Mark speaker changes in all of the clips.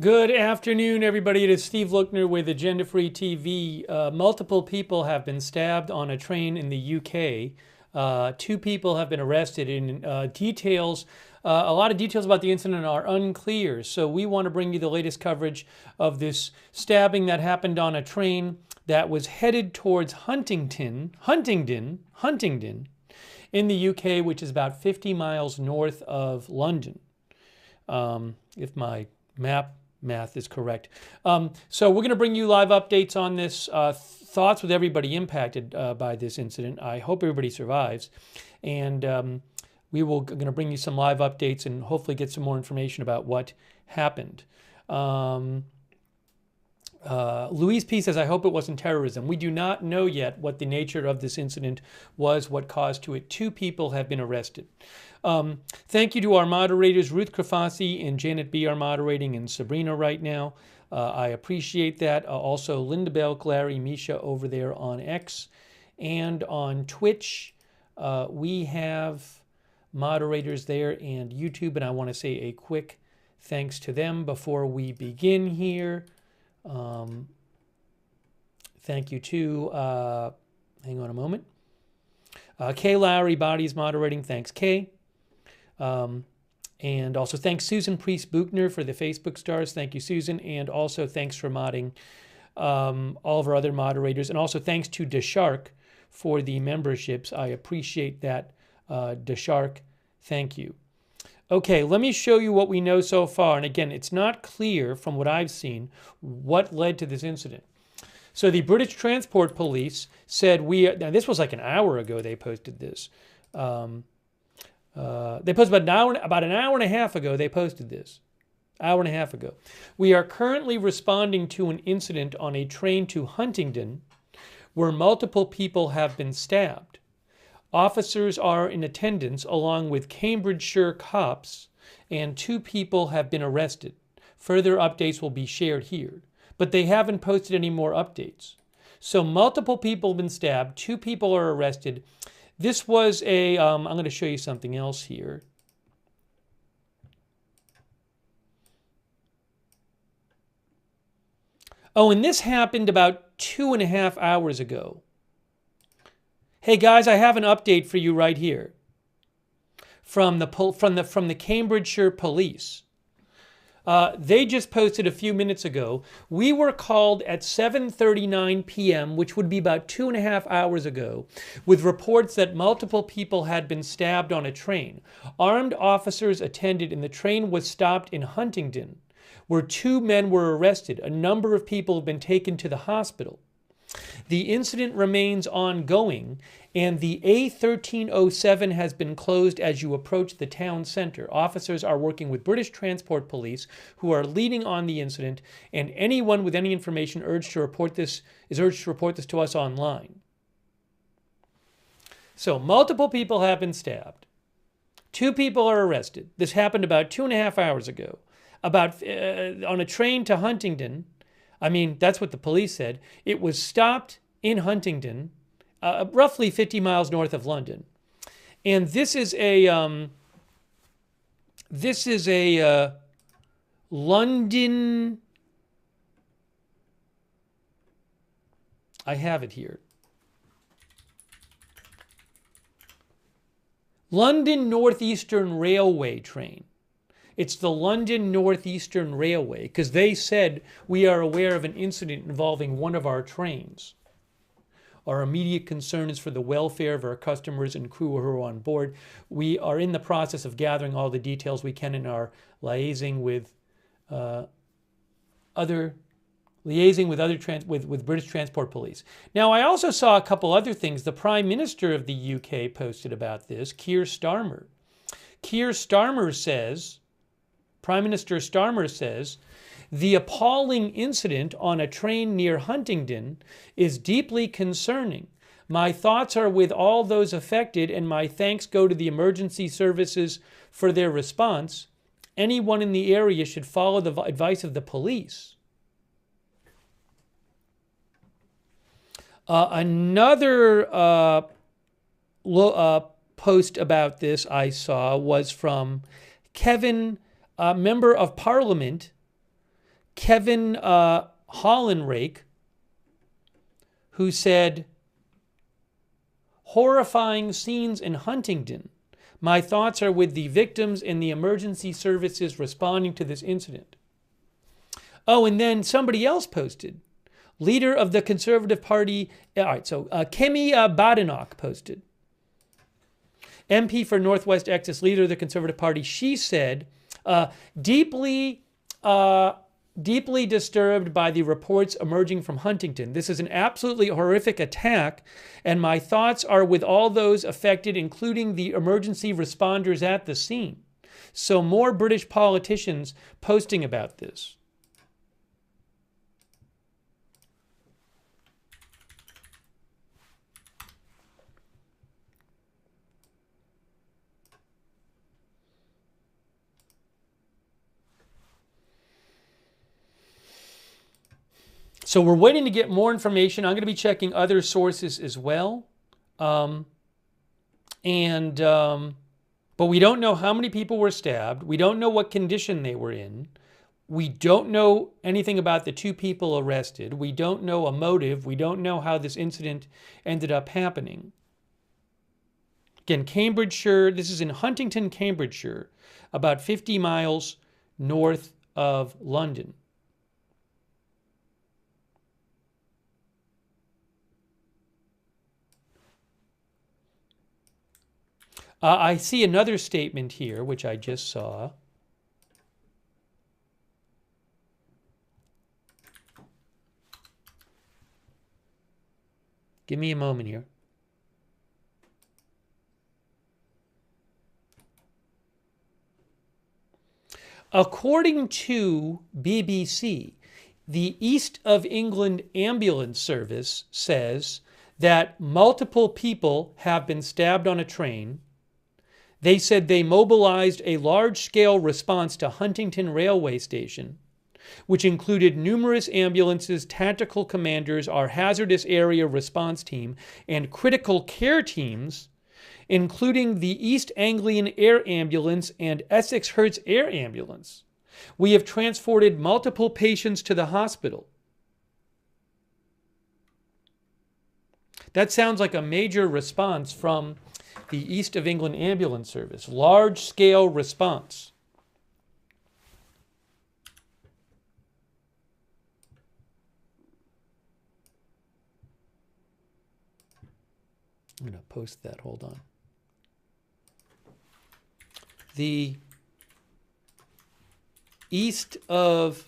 Speaker 1: Good afternoon, everybody. It is Steve Lookner with Agenda Free TV. Multiple people have been stabbed on a train in the UK. Two people have been arrested. A lot of details about the incident are unclear. So we want to bring you the latest coverage of this stabbing that happened on a train that was headed towards Huntingdon in the UK, which is about 50 miles north of London. If my math is correct. So we're going to bring you live updates on this, thoughts with everybody impacted by this incident. I hope everybody survives. And we will going to bring you some live updates and hopefully get some more information about what happened. Louise P. says, I hope it wasn't terrorism. We do not know yet what the nature of this incident was, what caused to it. Two people have been arrested. Thank you to our moderators. Ruth Krafasi and Janet B. are moderating, and Sabrina right now. I appreciate that. Also, Linda Bell, Clary, Misha over there on X. And on Twitch, we have moderators there and YouTube, and I want to say a quick thanks to them before we begin here. Thank you to, hang on a moment. Kay Lowry, Body's moderating. Thanks, Kay. And also thanks Susan Priest Buchner for the Facebook stars. Thank you, Susan. And also thanks for modding all of our other moderators. And also thanks to DeShark for the memberships. I appreciate that, DeShark. Thank you. Okay, let me show you what we know so far. And again, it's not clear from what I've seen what led to this incident. So the British Transport Police said now this was like an hour ago they posted this. They posted about an hour and a half ago they posted this. Hour and a half ago. We are currently responding to an incident on a train to Huntingdon where multiple people have been stabbed. Officers are in attendance along with Cambridgeshire cops, and two people have been arrested. Further updates will be shared here, but they haven't posted any more updates. So multiple people have been stabbed, two people are arrested. This was I'm going to show you something else here. Oh, and this happened about 2.5 hours ago. Hey guys, I have an update for you right here from the Cambridgeshire police. They just posted a few minutes ago. We were called at 7:39 p.m., which would be about 2.5 hours ago, with reports that multiple people had been stabbed on a train. Armed officers attended, and the train was stopped in Huntingdon, where two men were arrested. A number of people have been taken to the hospital. The incident remains ongoing, and the A1307 has been closed as you approach the town center. Officers are working with British Transport Police, who are leading on the incident, and anyone with any information is urged to report this to us online. So multiple people have been stabbed. Two people are arrested. This happened about 2.5 hours ago. On a train to Huntingdon. I mean, that's what the police said. It was stopped in Huntingdon, roughly 50 miles north of London. And this is a London, I have it here. London Northeastern Railway train. It's the London Northeastern Railway, because they said we are aware of an incident involving one of our trains. Our immediate concern is for the welfare of our customers and crew who are on board. We are in the process of gathering all the details we can in our liaising with British Transport Police. Now, I also saw a couple other things. The Prime Minister of the UK posted about this, Keir Starmer. Prime Minister Starmer says, the appalling incident on a train near Huntingdon is deeply concerning. My thoughts are with all those affected, and my thanks go to the emergency services for their response. Anyone in the area should follow the advice of the police. Another post about this I saw was from Kevin, Member of Parliament Kevin Hollenrake, who said, horrifying scenes in Huntingdon. My thoughts are with the victims and the emergency services responding to this incident. Oh, and then somebody else posted. Leader of the Conservative Party, all right, so Kemi Badenoch posted. MP for Northwest Essex, leader of the Conservative Party, she said, deeply disturbed by the reports emerging from Huntingdon. This is an absolutely horrific attack, and my thoughts are with all those affected, including the emergency responders at the scene. So more British politicians posting about this. So we're waiting to get more information. I'm going to be checking other sources as well. But we don't know how many people were stabbed. We don't know what condition they were in. We don't know anything about the 2 people arrested. We don't know a motive. We don't know how this incident ended up happening. Again, Cambridgeshire, this is in Huntingdon, Cambridgeshire, about 50 miles north of London. I see another statement here, which I just saw. Give me a moment here. According to BBC, the East of England Ambulance Service says that multiple people have been stabbed on a train. They said they mobilized a large-scale response to Huntingdon Railway Station, which included numerous ambulances, tactical commanders, our hazardous area response team, and critical care teams, including the East Anglian Air Ambulance and Essex Hertz Air Ambulance. We have transported multiple patients to the hospital. That sounds like a major response from the East of England Ambulance Service. Large-scale response. I'm going to post that. Hold on. The East of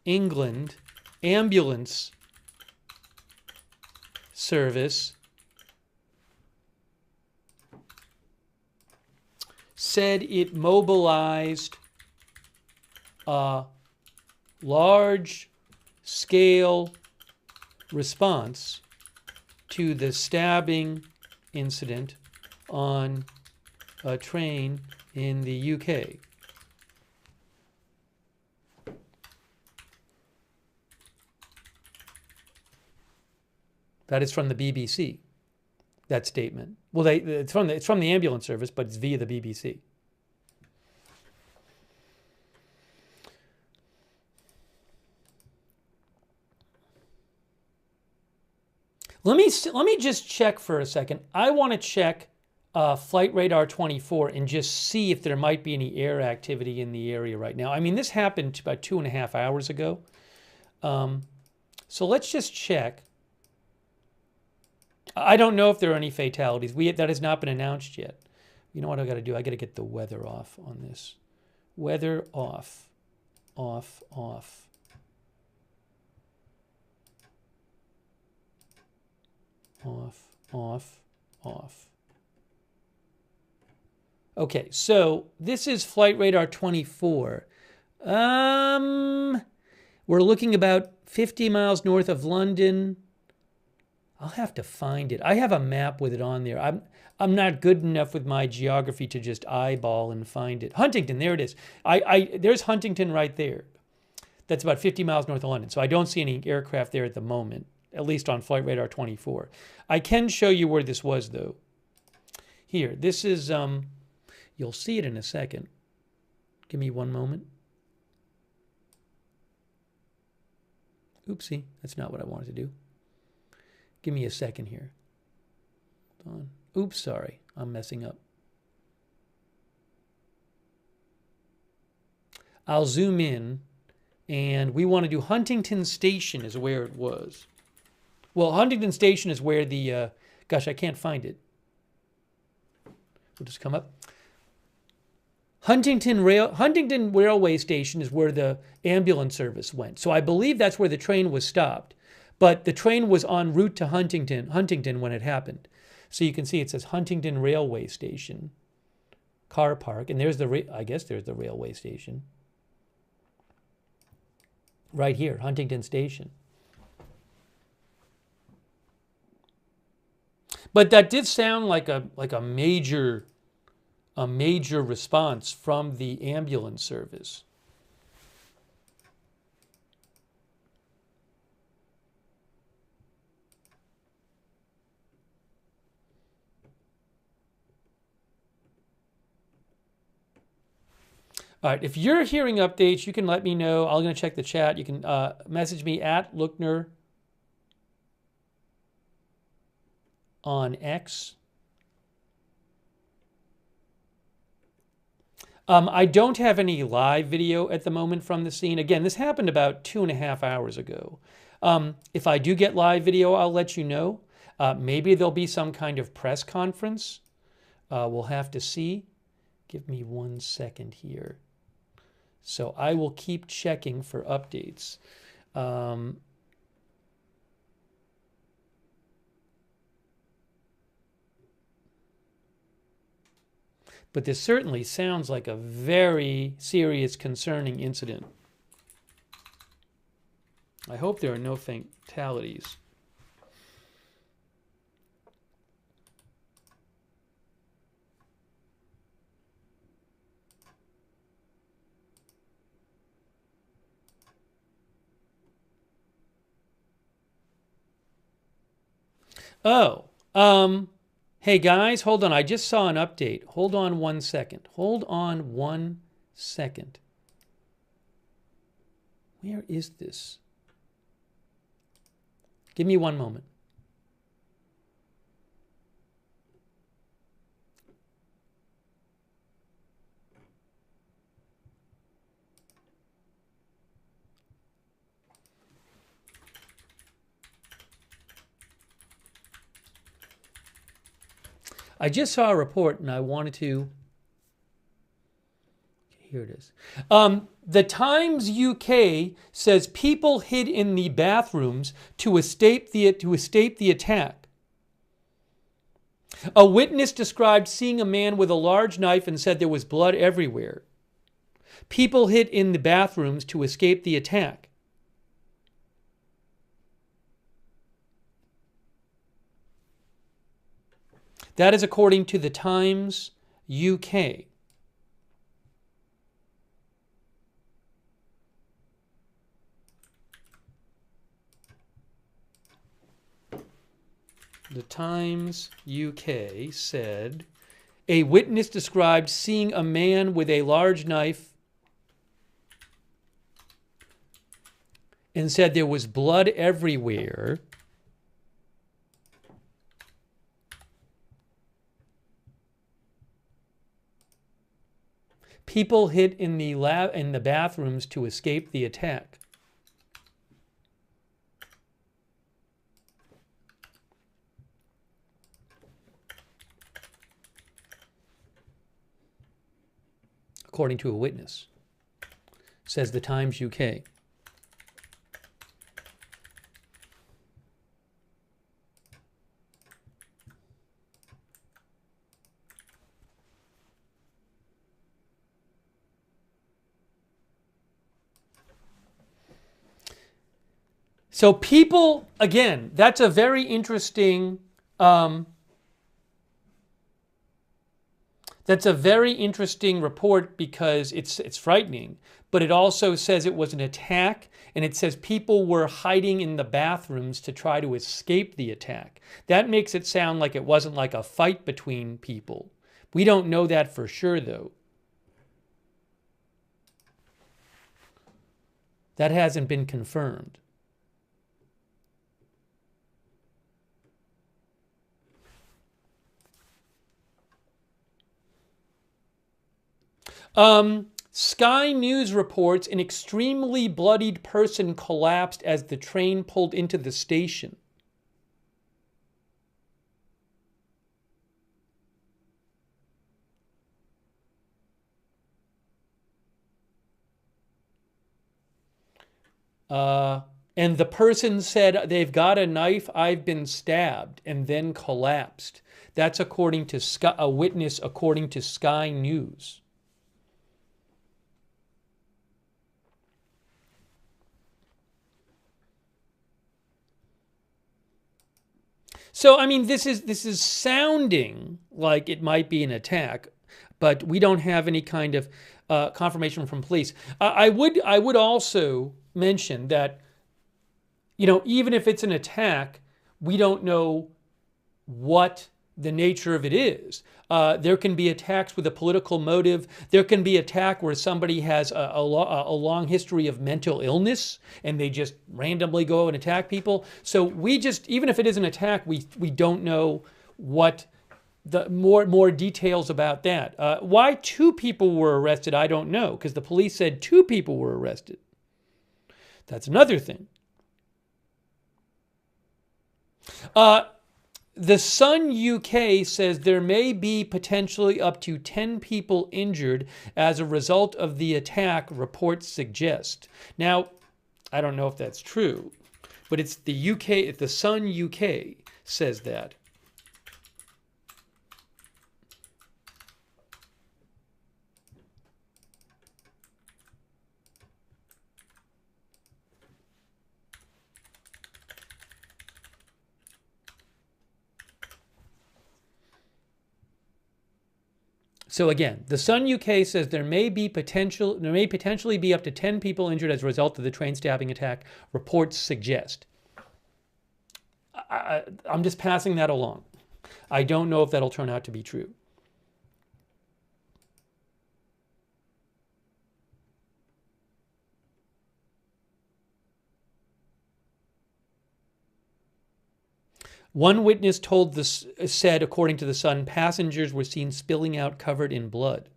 Speaker 1: England Ambulance Service said it mobilized a large-scale response to the stabbing incident on a train in the UK. That is from the BBC, that statement. Well, it's from the ambulance service, but it's via the BBC. Let me just check for a second. I want to check Flight Radar 24 and just see if there might be any air activity in the area right now. I mean, this happened about 2.5 hours ago. So let's just check. I don't know if there are any fatalities. That has not been announced yet. You know what I got to do? I got to get the weather off on this. Weather off, off, off. Off, off, off. Okay, so this is Flight Radar 24. We're looking about 50 miles north of London. I'll have to find it. I have a map with it on there. I'm not good enough with my geography to just eyeball and find it. Huntingdon, there it is. There's Huntingdon right there. That's about 50 miles north of London. So I don't see any aircraft there at the moment, at least on Flight Radar 24. I can show you where this was, though. Here, this is, you'll see it in a second. Give me one moment. Oopsie, that's not what I wanted to do. Give me a second here. Hold on. Oops, sorry, I'm messing up. I'll zoom in, and we want to do Huntingdon Station is where it was. Well, Huntingdon Station is where the, gosh, I can't find it. We'll just come up. Huntingdon Railway Station is where the ambulance service went. So I believe that's where the train was stopped. But the train was en route to Huntingdon when it happened. So you can see it says Huntingdon Railway Station, car park, and there's I guess there's the railway station. Right here, Huntingdon Station. But that did sound like a major response from the ambulance service. All right, if you're hearing updates, you can let me know. I'm going to check the chat. You can message me at Lookner on X. I don't have any live video at the moment from the scene. Again, this happened about 2.5 hours ago. If I do get live video, I'll let you know. Maybe there'll be some kind of press conference. We'll have to see. Give me 1 second here. So I will keep checking for updates. But this certainly sounds like a very serious, concerning incident. I hope there are no fatalities. Oh, hey guys, hold on. I just saw an update. Hold on 1 second. Hold on 1 second. Where is this? Give me 1 moment. I just saw a report and I wanted to, here it is. The Times UK says people hid in the bathrooms to escape the attack. A witness described seeing a man with a large knife and said there was blood everywhere. People hid in the bathrooms to escape the attack. That is according to the Times UK. The Times UK said, a witness described seeing a man with a large knife and said there was blood everywhere. People hid in the bathrooms to escape the attack. According to a witness, says the Times UK. So people, again, that's a very interesting report because it's frightening, but it also says it was an attack, and it says people were hiding in the bathrooms to try to escape the attack. That makes it sound like it wasn't like a fight between people. We don't know that for sure, though. That hasn't been confirmed. Sky News reports an extremely bloodied person collapsed as the train pulled into the station. And the person said, they've got a knife, I've been stabbed, and then collapsed. That's according to a witness according to Sky News. So, I mean, this is sounding like it might be an attack, but we don't have any kind of confirmation from police. I would also mention that, you know, even if it's an attack, we don't know what the nature of it is. There can be attacks with a political motive. There can be attack where somebody has a long history of mental illness and they just randomly go and attack people. So we just, even if it is an attack, we don't know what the more details about that. Why 2 people were arrested, I don't know, because the police said 2 people were arrested. That's another thing. The Sun UK says there may be potentially up to 10 people injured as a result of the attack, reports suggest. Now, I don't know if that's true, but it's the UK, the Sun UK says that. So again, the Sun UK says there may potentially be up to 10 people injured as a result of the train stabbing attack, reports suggest. I'm just passing that along. I don't know if that'll turn out to be true. One witness said, according to the Sun, passengers were seen spilling out covered in blood.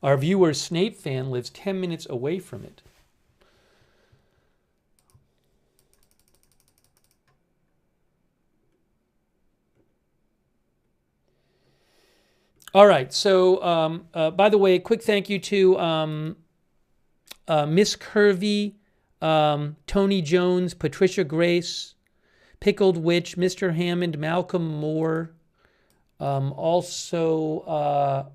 Speaker 1: Our viewer, Snape fan, lives 10 minutes away from it. All right, so by the way, a quick thank you to Miss Curvy, Tony Jones, Patricia Grace, Pickled Witch, Mr. Hammond, Malcolm Moore, also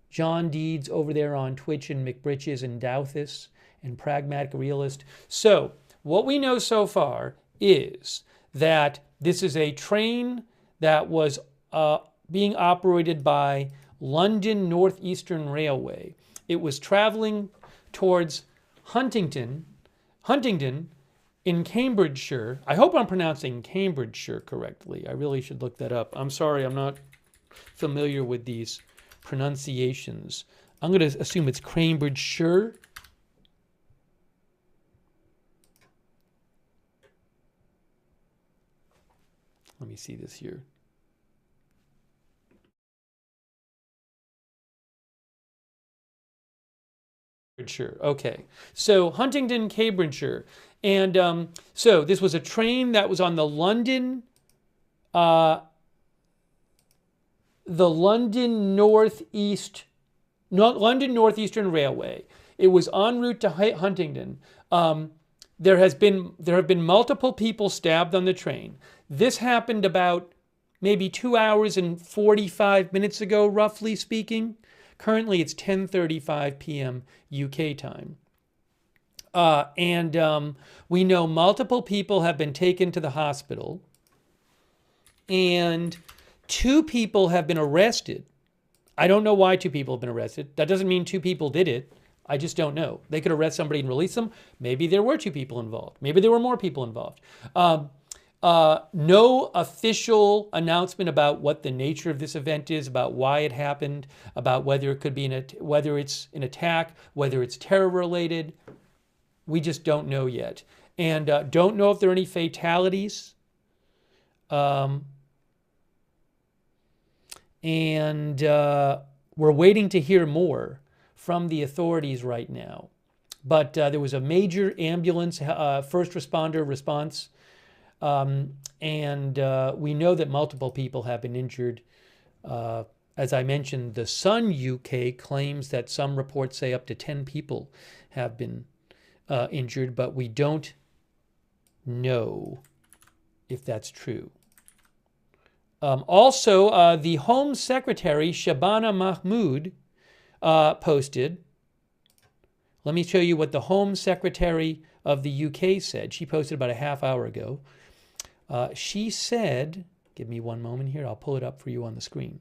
Speaker 1: John Deeds over there on Twitch, and McBritches and Douthis and Pragmatic Realist. So what we know so far is that this is a train that was being operated by London North Eastern Railway. It was traveling towards Huntingdon in Cambridgeshire. I hope I'm pronouncing Cambridgeshire correctly. I really should look that up. I'm sorry, I'm not familiar with these pronunciations. I'm going to assume it's Cambridgeshire. Let me see this here. Cambridgeshire. Okay, so Huntingdon, Cambridgeshire, and so this was a train that was on the London Northeastern Railway. It was en route to Huntingdon. There have been multiple people stabbed on the train. This happened about maybe 2 hours and 45 minutes ago, roughly speaking. Currently, it's 10:35 p.m. UK time. And we know multiple people have been taken to the hospital, and 2 people have been arrested. I don't know why 2 people have been arrested. That doesn't mean 2 people did it. I just don't know. They could arrest somebody and release them. Maybe there were 2 people involved. Maybe there were more people involved. No official announcement about what the nature of this event is, about why it happened, about whether it could be whether it's an attack, whether it's terror related. We just don't know yet, and don't know if there are any fatalities. And we're waiting to hear more from the authorities right now. But there was a major ambulance first responder response. And we know that multiple people have been injured. As I mentioned, the Sun UK claims that some reports say up to 10 people have been injured, but we don't know if that's true. Also, the Home Secretary, Shabana Mahmood, posted. Let me show you what the Home Secretary of the UK said. She posted about a half hour ago. She said, give me one moment here, I'll pull it up for you on the screen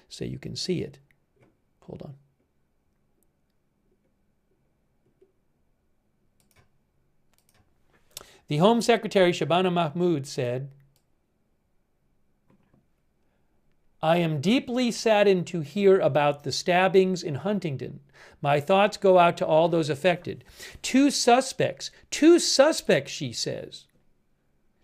Speaker 1: so you can see it. Hold on. The Home Secretary, Shabana Mahmood, said, I am deeply saddened to hear about the stabbings in Huntingdon. My thoughts go out to all those affected. Two suspects, she says.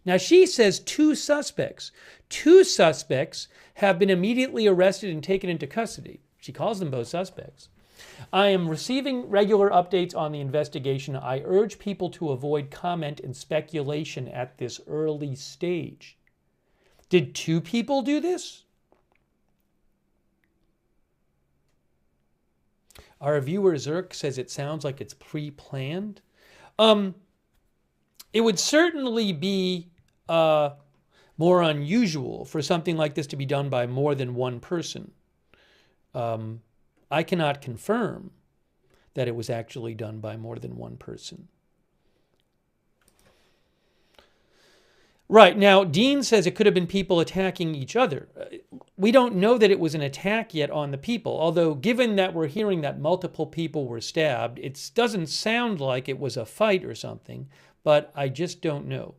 Speaker 1: Now she says two suspects. Two suspects have been immediately arrested and taken into custody. She calls them both suspects. I am receiving regular updates on the investigation. I urge people to avoid comment and speculation at this early stage. Did two people do this? Our viewer Zerk says it sounds like it's pre-planned. It would certainly be more unusual for something like this to be done by more than one person. I cannot confirm that it was actually done by more than one person. Right, now Dean says it could have been people attacking each other. We don't know that it was an attack yet on the people, although given that we're hearing that multiple people were stabbed, it doesn't sound like it was a fight or something, but I just don't know.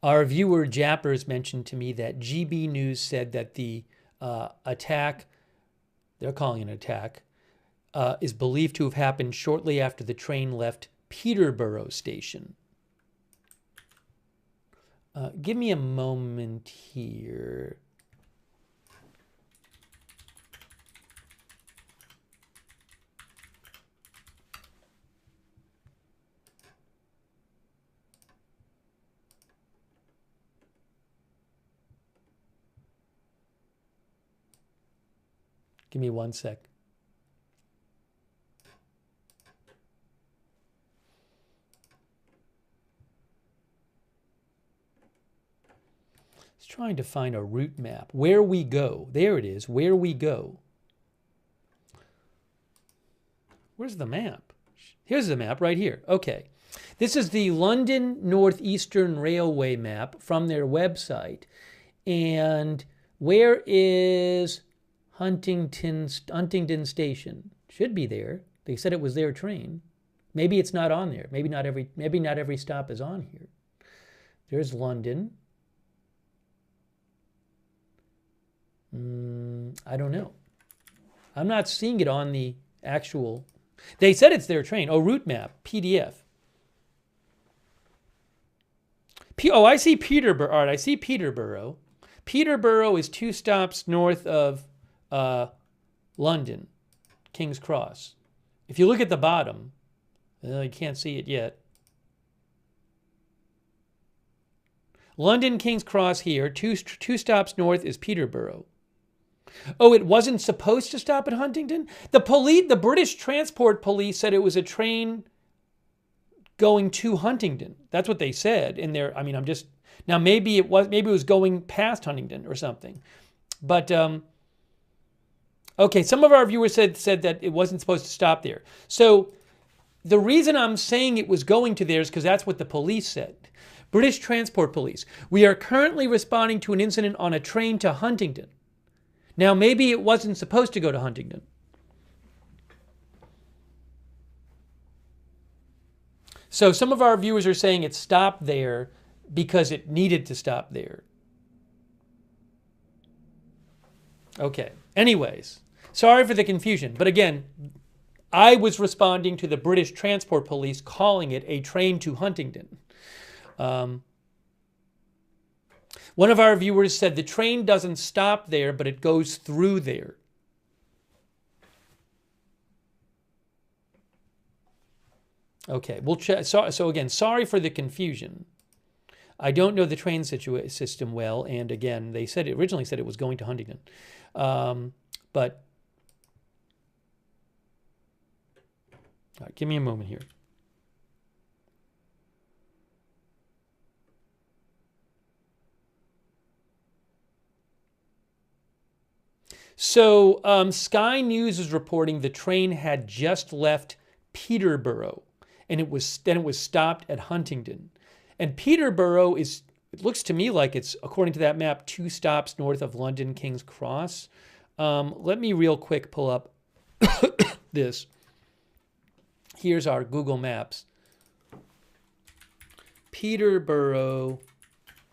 Speaker 1: Our viewer Jappers mentioned to me that GB News said that the attack, they're calling it an attack, is believed to have happened shortly after the train left Peterborough station. Give me a moment here. Give me one sec. It's trying to find a route map. Where we go. There it is. Where we go. Where's the map? Here's the map right here. Okay. This is the London Northeastern Railway map from their website. And where is Huntingdon Station? Should be there. They said it was their train. Maybe it's not on there. Maybe not every stop is on here. There's London. I don't know. I'm not seeing it on the actual. They said it's their train. Oh, route map, PDF. Oh, I see Peterborough. All right, I see Peterborough. Peterborough is 2 stops north of London, King's Cross. If you look at the bottom, you can't see it yet. London, King's Cross here, two stops north is Peterborough. Oh, it wasn't supposed to stop at Huntingdon? The British Transport Police said it was a train going to Huntingdon. That's what they said in their, I mean, now maybe it was going past Huntingdon or something. But okay, some of our viewers said that it wasn't supposed to stop there. So the reason I'm saying it was going to there is because that's what the police said. British Transport Police. We are currently responding to an incident on a train to Huntingdon. Now, maybe it wasn't supposed to go to Huntingdon. So some of our viewers are saying it stopped there because it needed to stop there. Okay. Anyways, sorry for the confusion. But again, I was responding to the British Transport Police calling it a train to Huntingdon. One of our viewers said the train doesn't stop there, but it goes through there. Okay, we'll check. So again, sorry for the confusion. I don't know the train system well, and again, they said originally said it was going to Huntingdon, but all right, give me a moment here. So Sky News is reporting the train had just left Peterborough, and it was stopped at Huntingdon. And Peterborough is, it looks to me like it's, according to that map, 2 stops north of London, King's Cross. Let me real quick pull up this. Here's our Google Maps. Peterborough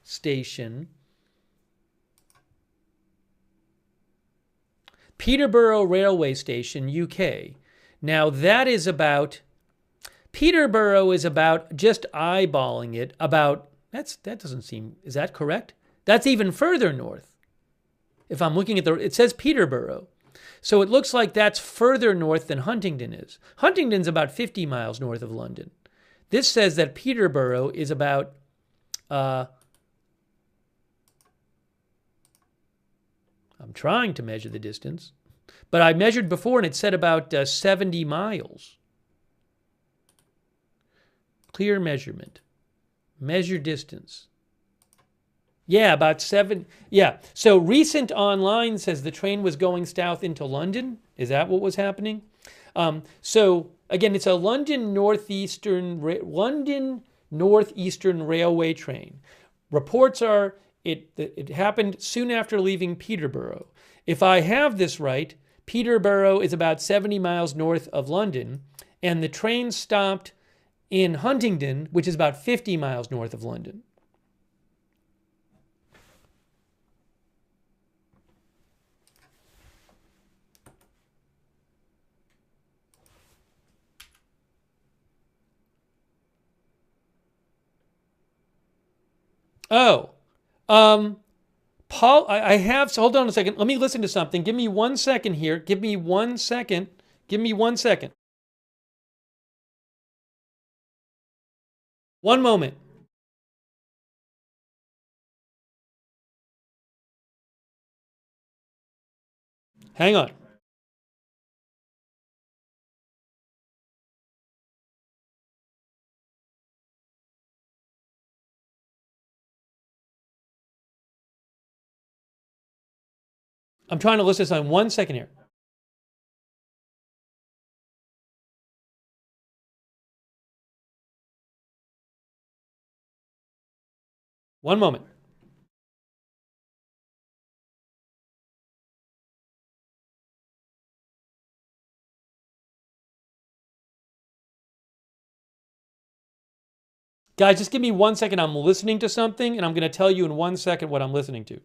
Speaker 1: Station. Peterborough Railway Station, UK. Now that is about, Peterborough is about, just eyeballing it, about, that doesn't seem, is that correct? That's even further north. If I'm looking at it says Peterborough. So it looks like that's further north than Huntingdon is. Huntingdon's about 50 miles north of London. This says that Peterborough is about, I'm trying to measure the distance, but I measured before and it said about 70 miles. Clear measurement. Measure distance. Yeah, about 7. Yeah. So Recent Online says the train was going south into London. Is that what was happening? So again, it's a London Northeastern Railway train. Reports are it happened soon after leaving Peterborough. If I have this right, Peterborough is about 70 miles north of London, and the train stopped in Huntingdon, which is about 50 miles north of London. Oh, Paul, I have, so hold on a second. Let me listen to something. Give me 1 second here. Give me 1 second. Give me 1 second. One moment. Hang on. I'm trying to listen to something. 1 second here. One moment. Guys, just give me 1 second. I'm listening to something, and I'm going to tell you in 1 second what I'm listening to.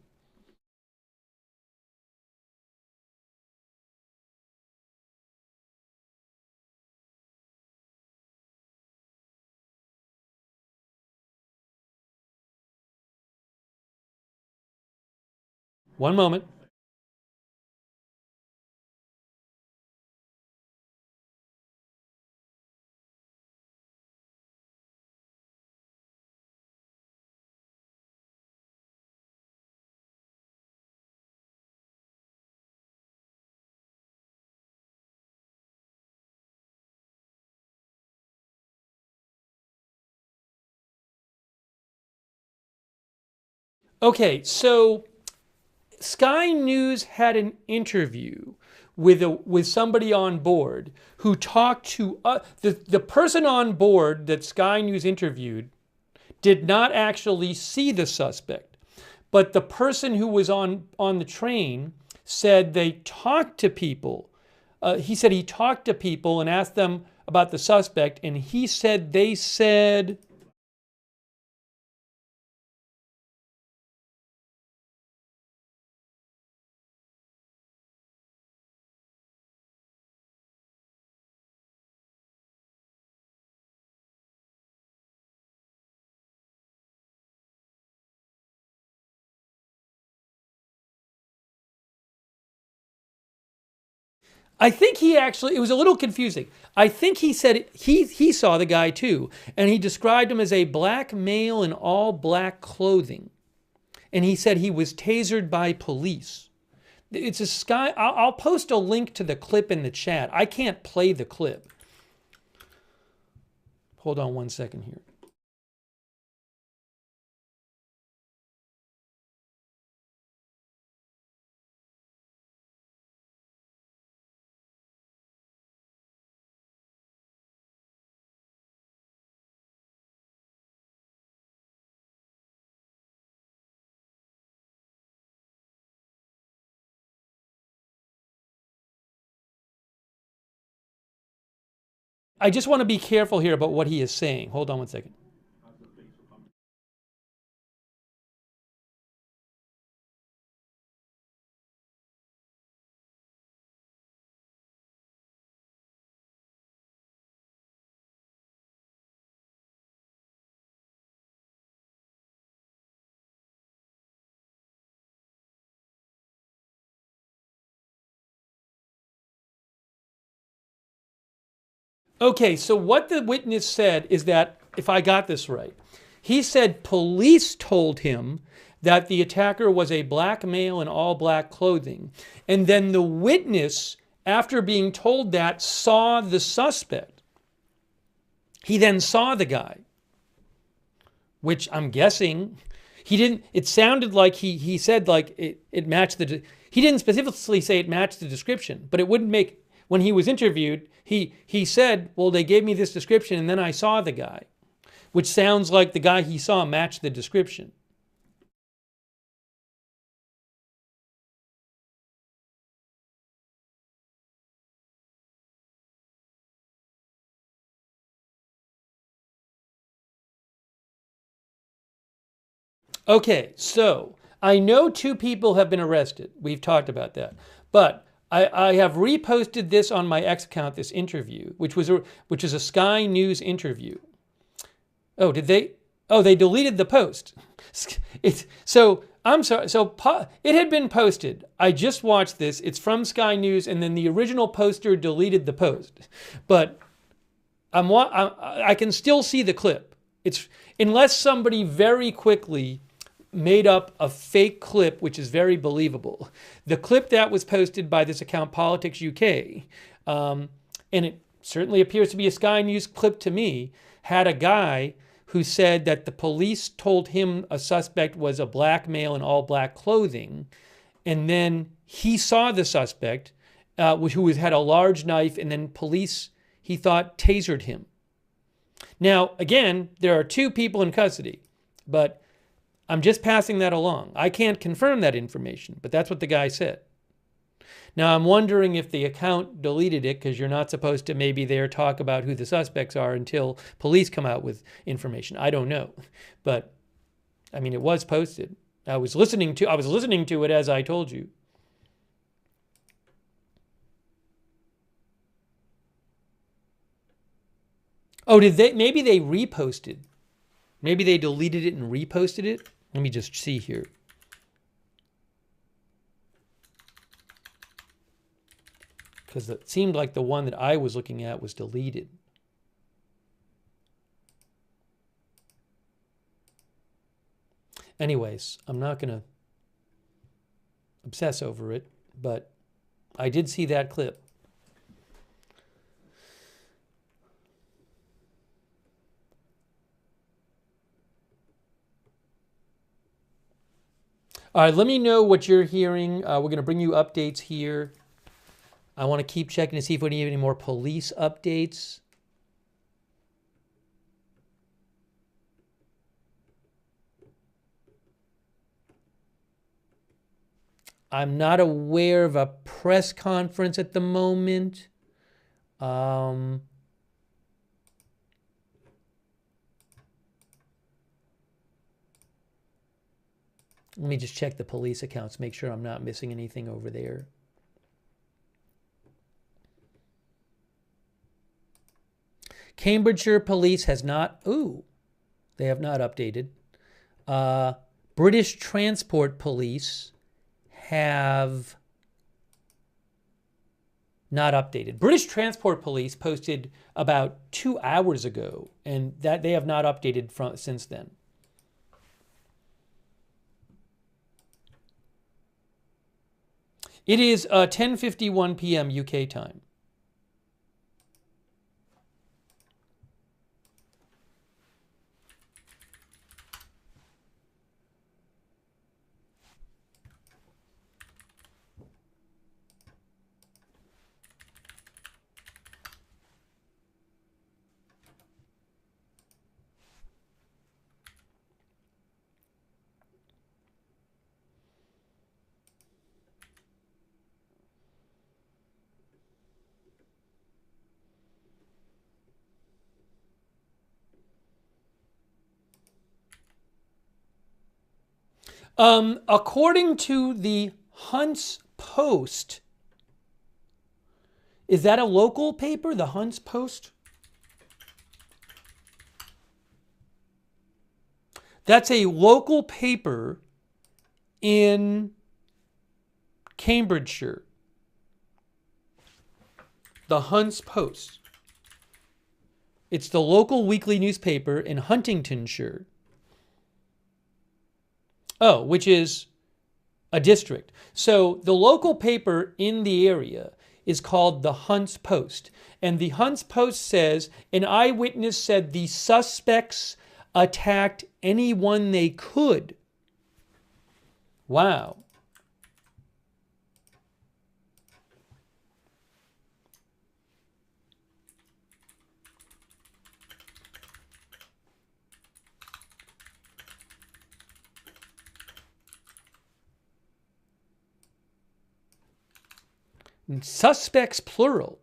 Speaker 1: One moment. Okay, so Sky News had an interview with somebody on board who talked to the person on board that Sky News interviewed did not actually see the suspect, but the person who was on the train said they talked to people. He said he talked to people and asked them about the suspect, and he said they said... I think he actually, it was a little confusing. I think he said he saw the guy too, and he described him as a black male in all black clothing. And he said he was tasered by police. It's a sky, I'll post a link to the clip in the chat. I can't play the clip. Hold on one second here. I just want to be careful here about what he is saying. Hold on one second. Okay, so what the witness said is that, if I got this right, he said police told him that the attacker was a black male in all black clothing. And then the witness, after being told that, saw the suspect. He then saw the guy, which I'm guessing he didn't, it sounded like he said like it matched the, he didn't specifically say it matched the description, but it wouldn't make, when he was interviewed, he said, well, they gave me this description and then I saw the guy, which sounds like the guy he saw matched the description. Okay, so I know 2 people have been arrested. We've talked about that. But I have reposted this on my X account, this interview, which is a Sky News interview. Oh, did they? Oh, they deleted the post. So I'm sorry. So it had been posted. I just watched this. It's from Sky News, and then the original poster deleted the post. But I can still see the clip. It's unless somebody very quickly made up a fake clip, which is very believable. The clip that was posted by this account, Politics UK, and it certainly appears to be a Sky News clip to me, had a guy who said that the police told him a suspect was a black male in all black clothing, and then he saw the suspect, who had a large knife, and then police, he thought, tasered him. Now, again, there are 2 people in custody, but I'm just passing that along. I can't confirm that information, but that's what the guy said. Now, I'm wondering if the account deleted it because you're not supposed to maybe there talk about who the suspects are until police come out with information. I don't know. But, I mean, it was posted. I was listening to it as I told you. Oh, did they? Maybe they reposted. Maybe they deleted it and reposted it. Let me just see here. Because it seemed like the one that I was looking at was deleted. Anyways, I'm not going to obsess over it, but I did see that clip. All right, let me know what you're hearing. We're going to bring you updates here. I want to keep checking to see if we need any more police updates. I'm not aware of a press conference at the moment. Let me just check the police accounts, make sure I'm not missing anything over there. Cambridgeshire police has not, they have not updated. British Transport Police have not updated. British Transport Police posted about 2 hours ago, and that they have not updated since then. It is 10:51 p.m. UK time. According to the Hunts Post, is that a local paper, the Hunts Post? That's a local paper in Cambridgeshire. The Hunts Post. It's the local weekly newspaper in Huntingdonshire. Oh, which is a district. So the local paper in the area is called the Hunts Post. And the Hunts Post says, an eyewitness said the suspects attacked anyone they could. Wow. Suspects plural.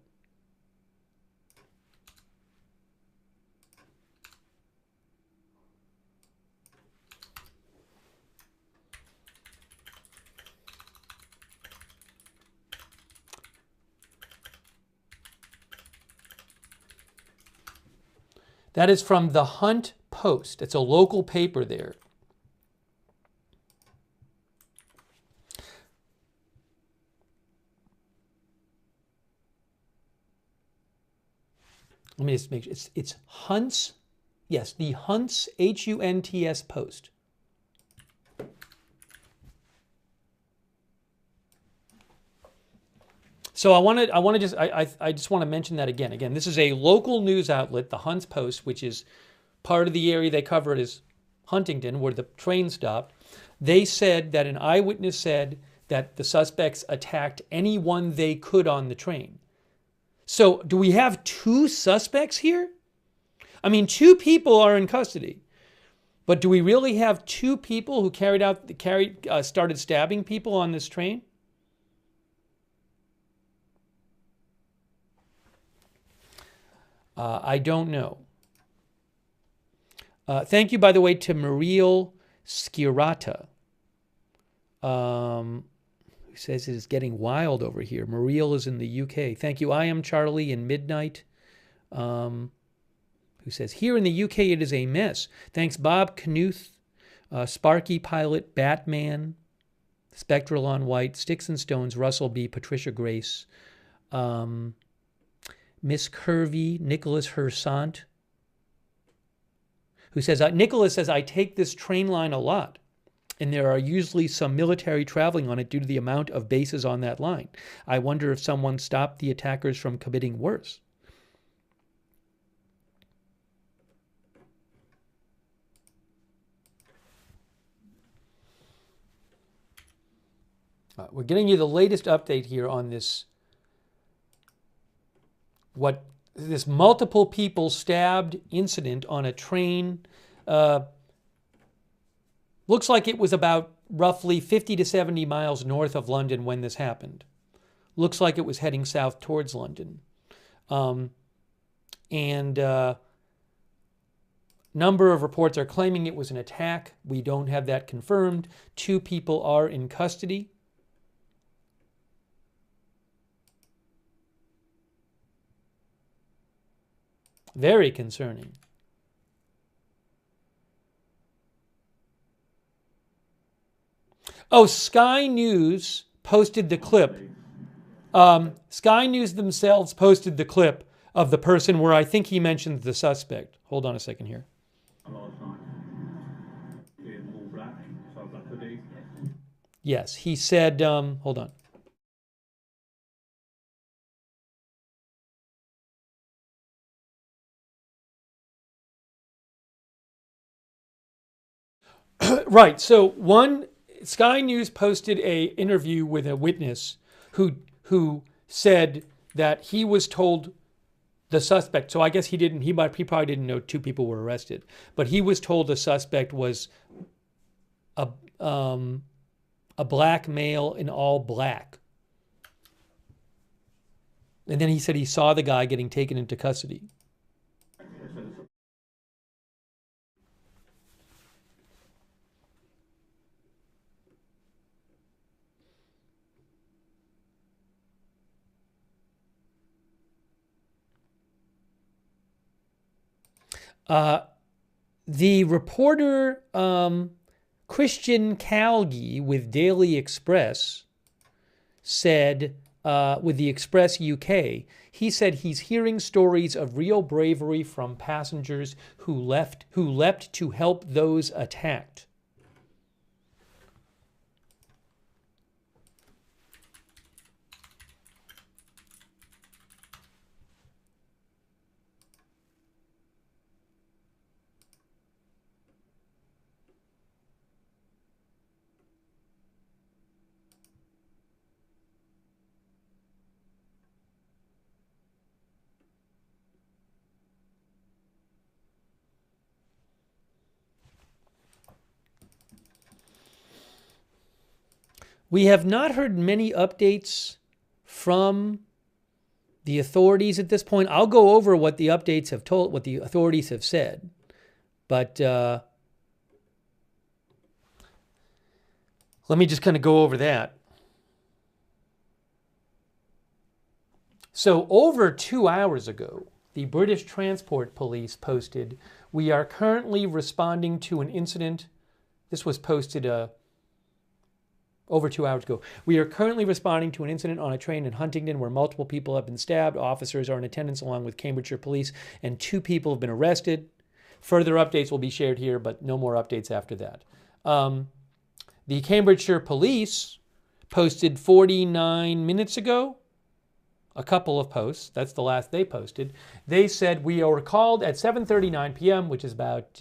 Speaker 1: That is from the Hunt Post. It's a local paper there. Let me just make sure. It's Hunts. Yes, the Hunts, Hunts Post. So I just want to mention that again. Again, this is a local news outlet, the Hunts Post, which is part of the area they cover. It is Huntingdon, where the train stopped. They said that an eyewitness said that the suspects attacked anyone they could on the train. So do we have two suspects here? I mean, two people are in custody. But do we really have two people who started stabbing people on this train? I don't know. Thank you, by the way, to Mariel Skirata, who says it is getting wild over here. Mariel is in the UK. Thank you. I am Charlie in Midnight, who says, here in the UK it is a mess. Thanks, Bob Knuth, Sparky Pilot, Batman, Spectral on White, Sticks and Stones, Russell B., Patricia Grace, Miss Curvy, Nicholas Hersant, who says, Nicholas says, I take this train line a lot, and there are usually some military traveling on it due to the amount of bases on that line. I wonder if someone stopped the attackers from committing worse. We're getting you the latest update here on this this multiple people stabbed incident on a train. Looks like it was about roughly 50 to 70 miles north of London when this happened. Looks like it was heading south towards London. Number of reports are claiming it was an attack. We don't have that confirmed. 2 people are in custody. Very concerning. Oh, Sky News posted the clip. Sky News themselves posted the clip of the person where I think he mentioned the suspect. Hold on a second here. Yes, he said, hold on. Right. So Sky News posted a interview with a witness who said that he was told the suspect. So I guess he probably didn't know 2 people were arrested, but he was told the suspect was a black male in all black. And then he said he saw the guy getting taken into custody. The reporter Christian Calgi with Daily Express said, with the Express UK, he said he's hearing stories of real bravery from passengers who leapt to help those attacked. We have not heard many updates from the authorities at this point. I'll go over what the updates have told, what the authorities have said. But let me just kind of go over that. So over 2 hours ago, the British Transport Police posted, "We are currently responding to an incident." This was posted over 2 hours ago. "We are currently responding to an incident on a train in Huntingdon where multiple people have been stabbed. Officers are in attendance along with Cambridgeshire police, and 2 people have been arrested. Further updates will be shared here, but no more updates after that." The Cambridgeshire police posted 49 minutes ago a couple of posts. That's the last they posted. They said, "We are called at 7:39 p.m., which is about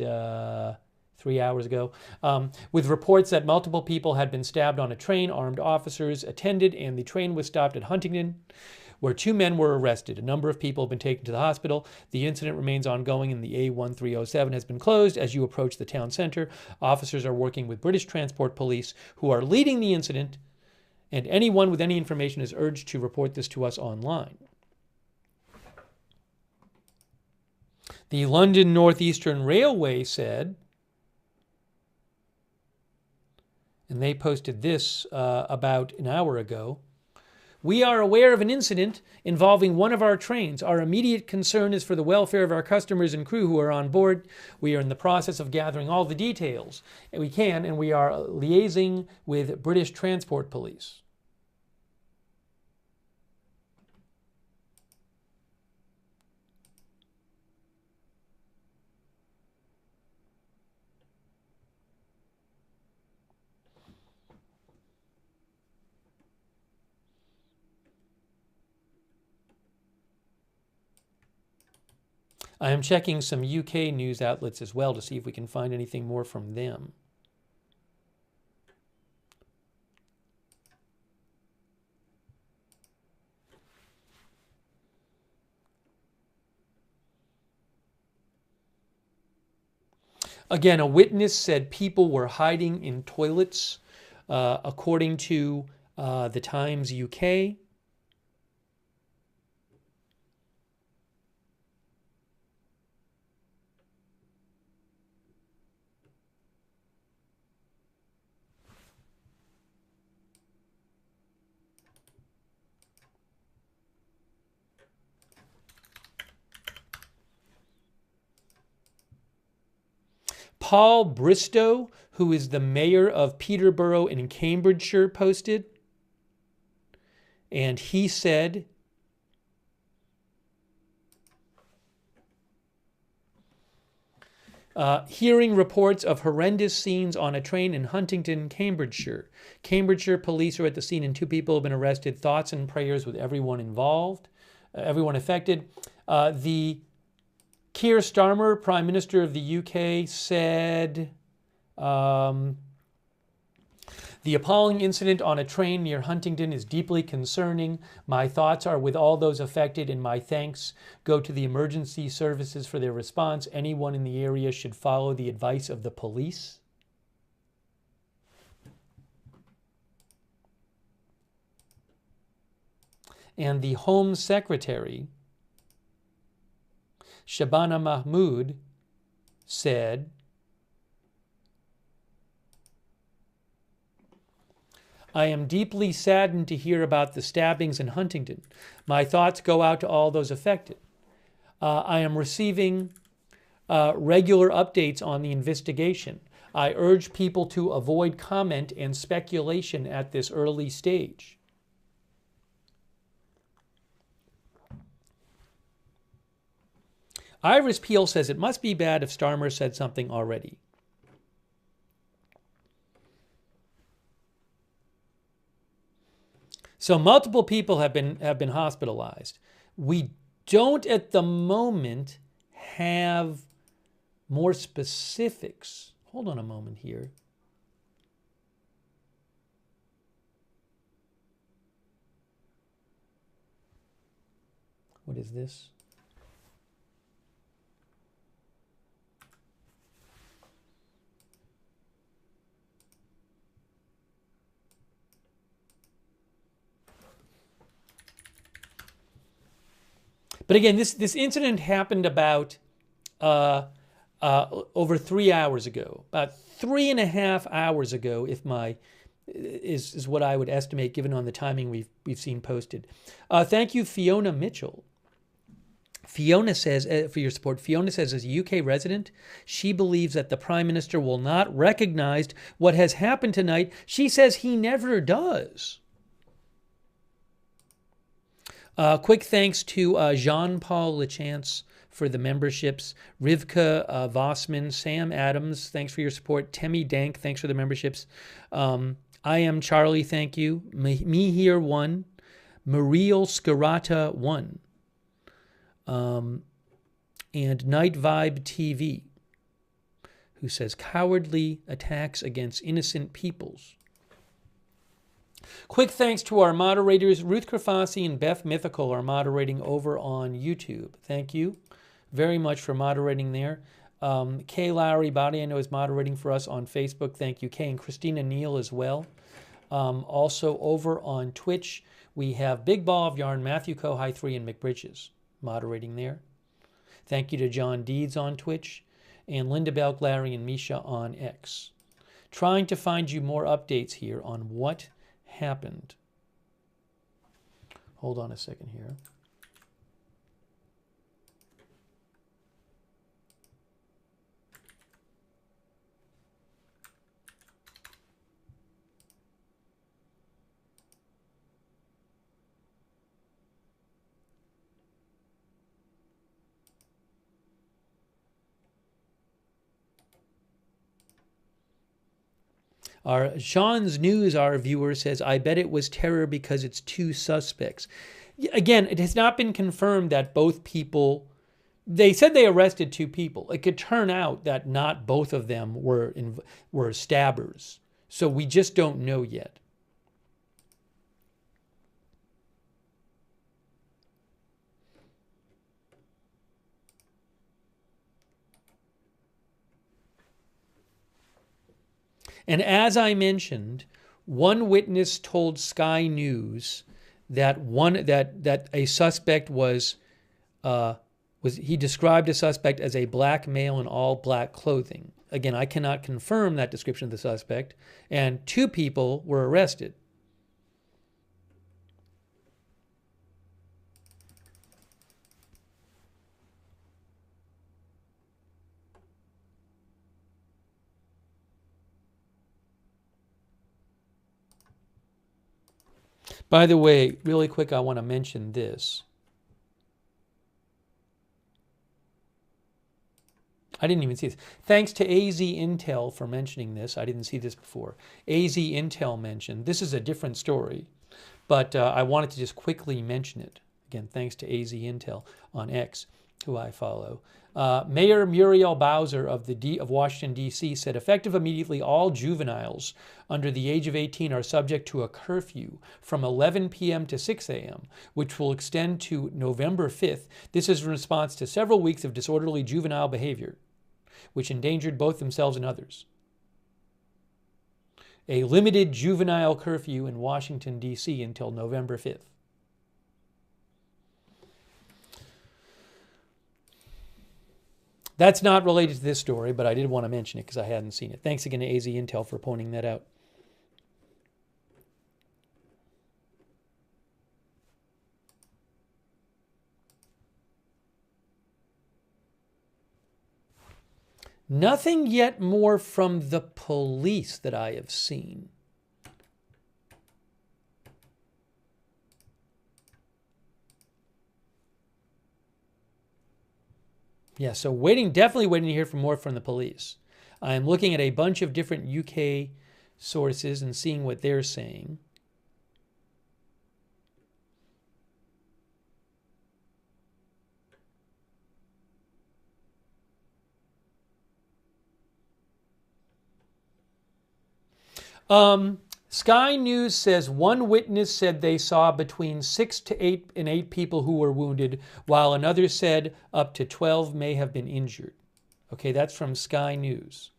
Speaker 1: 3 hours ago, with reports that multiple people had been stabbed on a train. Armed officers attended, and the train was stopped at Huntingdon, where 2 men were arrested. A number of people have been taken to the hospital. The incident remains ongoing, and the A1307 has been closed as you approach the town center. Officers are working with British Transport Police, who are leading the incident, and anyone with any information is urged to report this to us online." The London North Eastern Railway said, and they posted this about an hour ago, "We are aware of an incident involving one of our trains. Our immediate concern is for the welfare of our customers and crew who are on board. We are in the process of gathering all the details and we are liaising with British Transport Police." I am checking some UK news outlets as well to see if we can find anything more from them. Again, a witness said people were hiding in toilets, according to the Times UK. Paul Bristow, who is the mayor of Peterborough in Cambridgeshire, posted. And he said, hearing reports of horrendous scenes on a train in Huntingdon, Cambridgeshire. Cambridgeshire police are at the scene and 2 people have been arrested. Thoughts and prayers with everyone involved, everyone affected. The Keir Starmer, Prime Minister of the UK, said, the appalling incident on a train near Huntingdon is deeply concerning. My thoughts are with all those affected, and my thanks go to the emergency services for their response. Anyone in the area should follow the advice of the police. And the Home Secretary, Shabana Mahmood, said, I am deeply saddened to hear about the stabbings in Huntingdon. My thoughts go out to all those affected. I am receiving regular updates on the investigation. I urge people to avoid comment and speculation at this early stage. Iris Peel says it must be bad if Starmer said something already. So multiple people have been hospitalized. We don't at the moment have more specifics. Hold on a moment here. What is this? But again, this incident happened about over 3 hours ago, about 3.5 hours ago, if my is what I would estimate given on the timing we've seen posted. Thank you, Fiona Mitchell. Fiona says, for your support, Fiona says, as a UK resident, she believes that the Prime Minister will not recognize what has happened tonight. She says he never does. Quick thanks to Jean-Paul Lachance for the memberships. Rivka Vossman, Sam Adams, thanks for your support. Temi Dank, thanks for the memberships. I am Charlie, thank you. Me Here 1. Mariel Scarata 1. And Night Vibe TV, who says cowardly attacks against innocent peoples. Quick thanks to our moderators. Ruth Krafasi and Beth Mythical are moderating over on YouTube. Thank you very much for moderating there. Kay Lowry Body, I know, is moderating for us on Facebook. Thank you, Kay, and Christina Neal as well. Also over on Twitch, we have Big Ball of Yarn, Matthew Kohai 3, and McBridges moderating there. Thank you to John Deeds on Twitch, and Linda Belk, Larry, and Misha on X. Trying to find you more updates here on what happened. Hold on a second here. Our Sean's News, our viewer, says, I bet it was terror because it's 2 suspects. Again, it has not been confirmed that both people, they said they arrested 2 people. It could turn out that not both of them were stabbers. So we just don't know yet. And as I mentioned, one witness told Sky News that a suspect he described a suspect as a black male in all black clothing. Again, I cannot confirm that description of the suspect, and 2 people were arrested. By the way, really quick, I want to mention this. I didn't even see this. Thanks to AZ Intel for mentioning this. I didn't see this before. AZ Intel mentioned, this is a different story, but I wanted to just quickly mention it. Again, thanks to AZ Intel on X, who I follow. Mayor Muriel Bowser of Washington, D.C. said, effective immediately, all juveniles under the age of 18 are subject to a curfew from 11 p.m. to 6 a.m., which will extend to November 5th. This is in response to several weeks of disorderly juvenile behavior, which endangered both themselves and others. A limited juvenile curfew in Washington, D.C. until November 5th. That's not related to this story, but I did want to mention it because I hadn't seen it. Thanks again to AZ Intel for pointing that out. Nothing yet more from the police that I have seen. Yeah, so definitely waiting to hear more from the police. I'm looking at a bunch of different UK sources and seeing what they're saying. Sky News says one witness said they saw between 6 to 8 people who were wounded, while another said up to 12 may have been injured. Okay, that's from Sky News.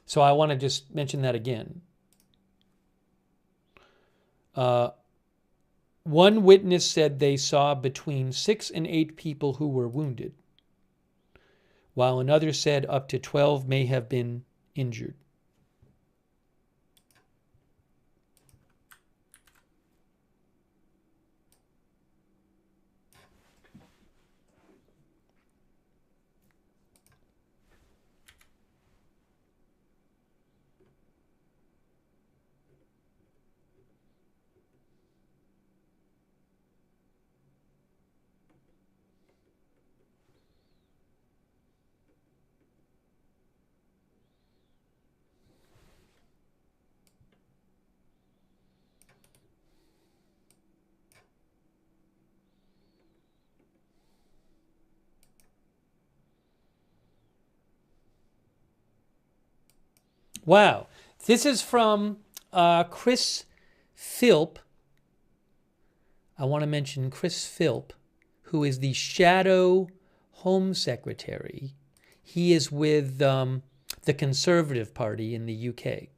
Speaker 1: So I want to just mention that again. One witness said they saw between 6 and 8 people who were wounded, while another said up to 12 may have been injured. Wow. This is from Chris Philp. I want to mention Chris Philp, who is the Shadow Home Secretary. He is with the Conservative Party in the UK.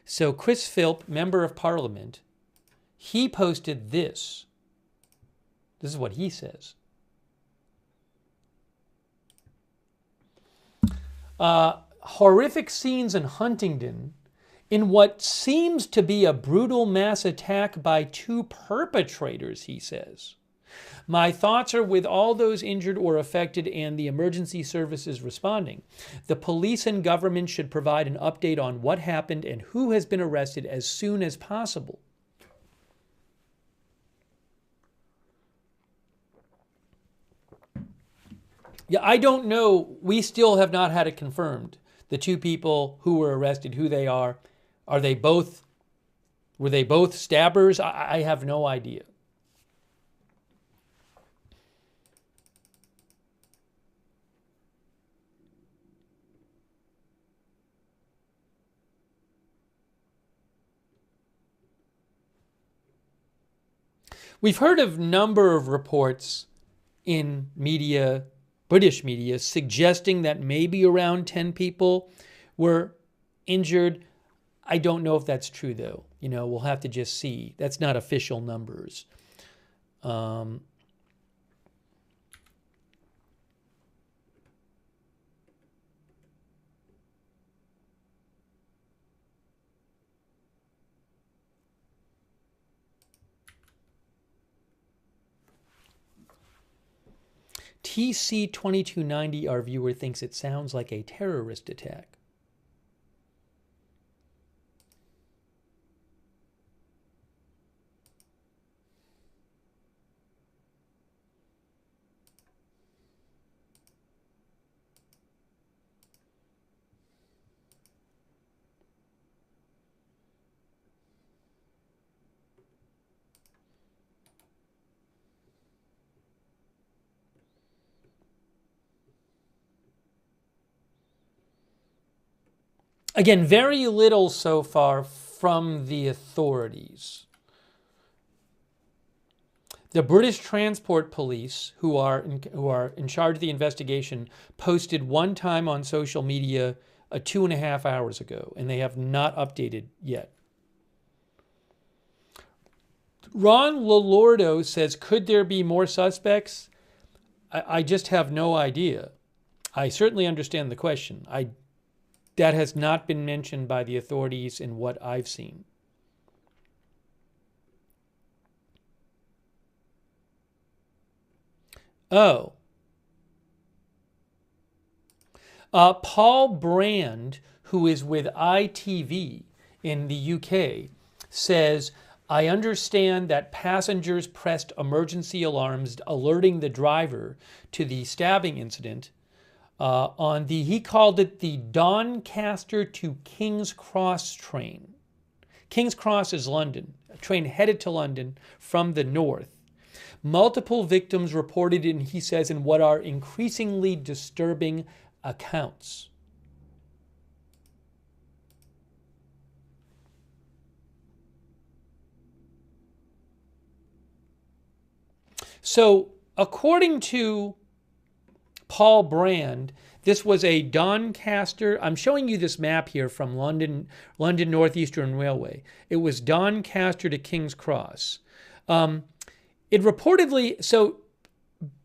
Speaker 1: So Chris Philp, Member of Parliament, he posted this. This is what he says. Horrific scenes in Huntingdon in what seems to be a brutal mass attack by 2 perpetrators, he says. My thoughts are with all those injured or affected and the emergency services responding. The police and government should provide an update on what happened and who has been arrested as soon as possible. Yeah, I don't know. We still have not had it confirmed. The 2 people who were arrested, who they are were they both stabbers? I have no idea. We've heard of a number of reports in media, British media, suggesting that maybe around 10 people were injured. I don't know if that's true, though. You know, we'll have to just see. That's not official numbers. TC2290, our viewer, thinks it sounds like a terrorist attack. Again, very little so far from the authorities. The British Transport Police, who are in charge of the investigation, posted one time on social media 2.5 hours ago, and they have not updated yet. Ron Lolordo says, could there be more suspects? I just have no idea. I certainly understand the question. That has not been mentioned by the authorities in what I've seen. Oh. Paul Brand, who is with ITV in the UK, says, I understand that passengers pressed emergency alarms alerting the driver to the stabbing incident on he called it the Doncaster to King's Cross train. King's Cross is London, a train headed to London from the north. Multiple victims reported in, he says, in what are increasingly disturbing accounts. So, according to Paul Brand, this was a Doncaster. I'm showing you this map here from London Northeastern Railway. It was Doncaster to King's Cross. It reportedly, so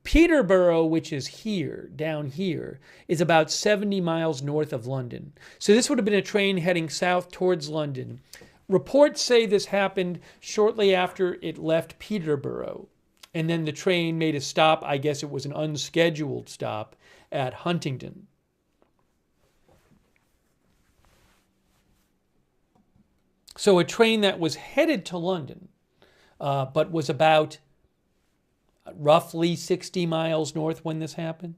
Speaker 1: Peterborough, which is here, down here, is about 70 miles north of London. So this would have been a train heading south towards London. Reports say this happened shortly after it left Peterborough. And then the train made a stop. I guess it was an unscheduled stop at Huntingdon. So a train that was headed to London, but was about roughly 60 miles north when this happened.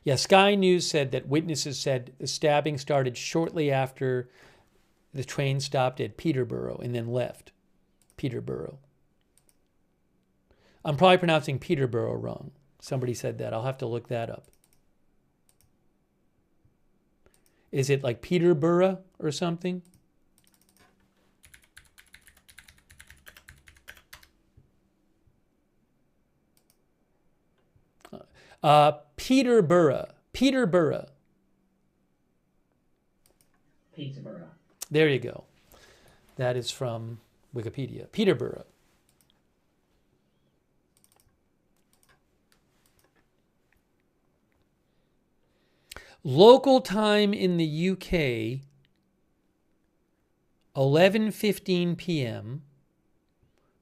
Speaker 1: Yeah, Sky News said that witnesses said the stabbing started shortly after the train stopped at Peterborough and then left Peterborough. I'm probably pronouncing Peterborough wrong. Somebody said that. I'll have to look that up. Is it like Peterborough or something? Peterborough. Peterborough.
Speaker 2: Peterborough.
Speaker 1: There you go. That is from Wikipedia. Peterborough. Local time in the UK, 11:15 p.m.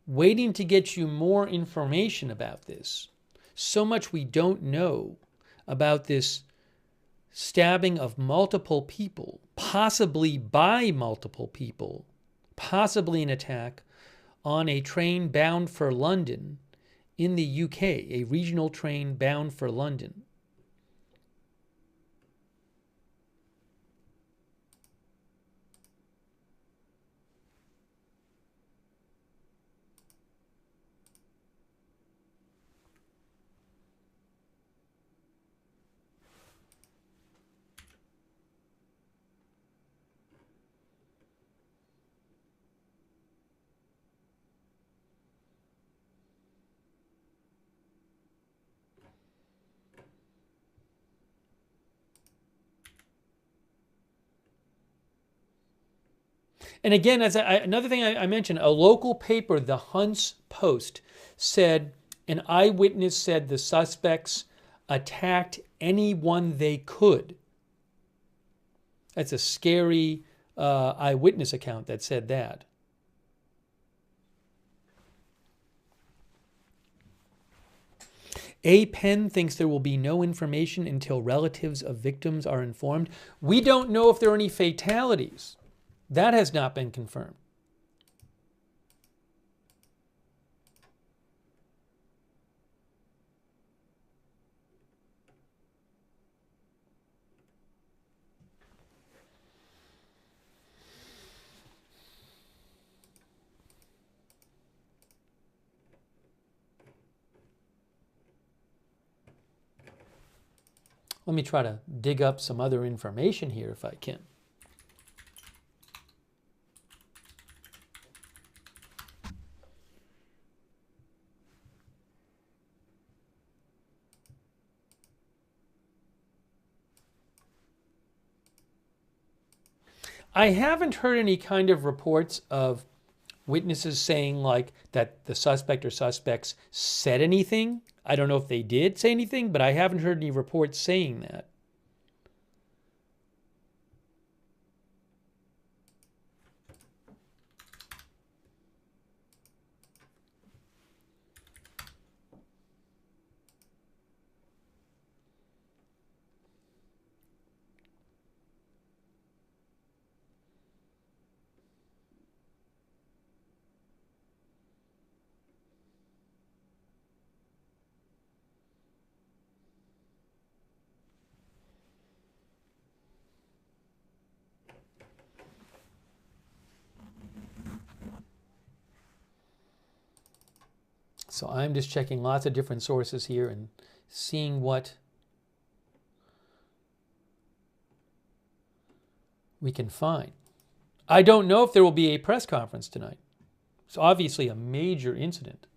Speaker 1: Waiting to get you more information about this. So much we don't know about this stabbing of multiple people, possibly by multiple people, possibly an attack on a train bound for London in the UK, a regional train bound for London. And again, another thing I mentioned, a local paper, the Hunts Post, said an eyewitness said the suspects attacked anyone they could. That's a scary eyewitness account that said that. A. Penn thinks there will be no information until relatives of victims are informed. We don't know if there are any fatalities. That has not been confirmed. Let me try to dig up some other information here if I can. I haven't heard any kind of reports of witnesses saying like that the suspect or suspects said anything. I don't know if they did say anything, but I haven't heard any reports saying that. So I'm just checking lots of different sources here and seeing what we can find. I don't know if there will be a press conference tonight. It's obviously a major incident.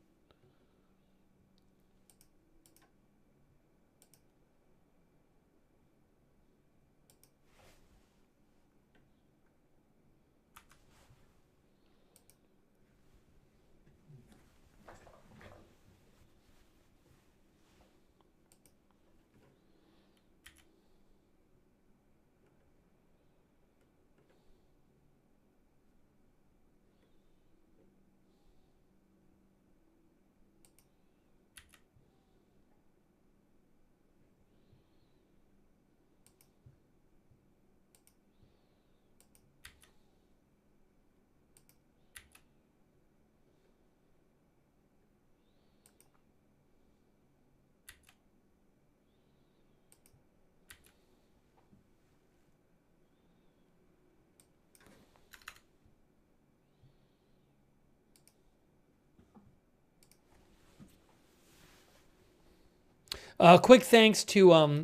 Speaker 1: A quick thanks to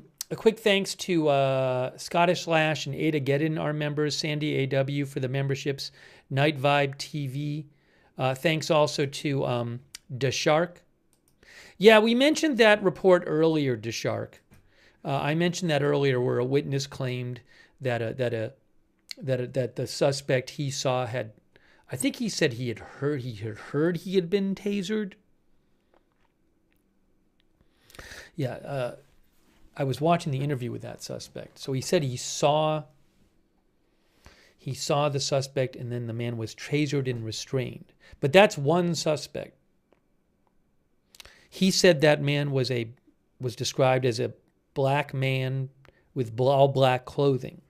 Speaker 1: Scottish Lash and Ada Geddon, our members, Sandy AW for the memberships, Night Vibe TV. Thanks also to DeShark. Yeah, we mentioned that report earlier, DeShark. I mentioned that earlier, where a witness claimed that the suspect he saw had, I think he said he had heard he had been tasered. Yeah, I was watching the interview with that suspect. So he said he saw the suspect, and then the man was tasered and restrained. But that's one suspect. He said that man was described as a black man with all black clothing.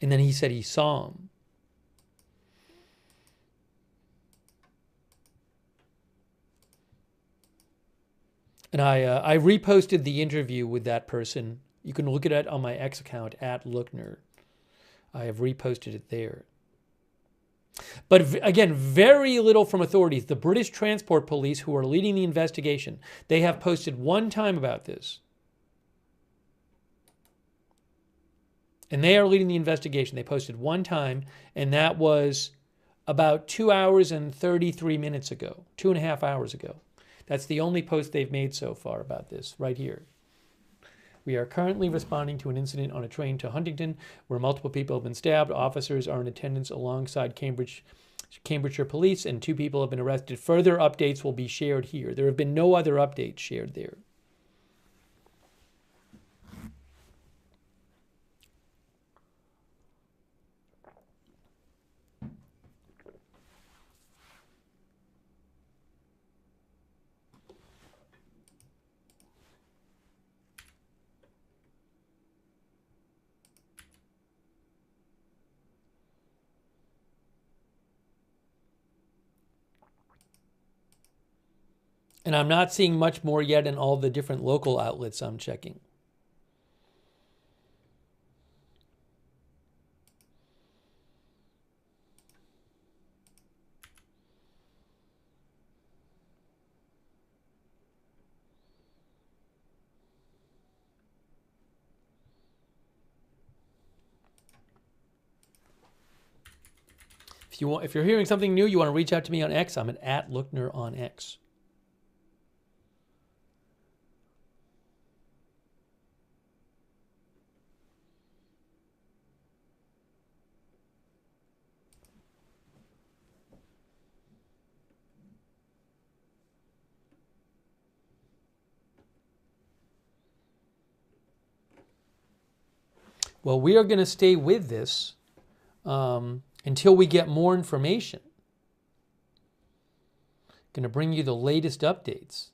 Speaker 1: And then he said he saw him. And I reposted the interview with that person. You can look at it on my X account, @Lookner. I have reposted it there. But again, very little from authorities. The British Transport Police, who are leading the investigation, they have posted one time about this. And they are leading the investigation. They posted one time, and that was about 2 hours and 33 minutes ago, 2.5 hours ago. That's the only post they've made so far about this, right here. We are currently responding to an incident on a train to Huntingdon where multiple people have been stabbed. Officers are in attendance alongside Cambridgeshire police, and 2 people have been arrested. Further updates will be shared here. There have been no other updates shared there. And I'm not seeing much more yet in all the different local outlets I'm checking. If you're hearing something new, you want to reach out to me on X. I'm at Lookner on X. Well, we are going to stay with this until we get more information. Going to bring you the latest updates.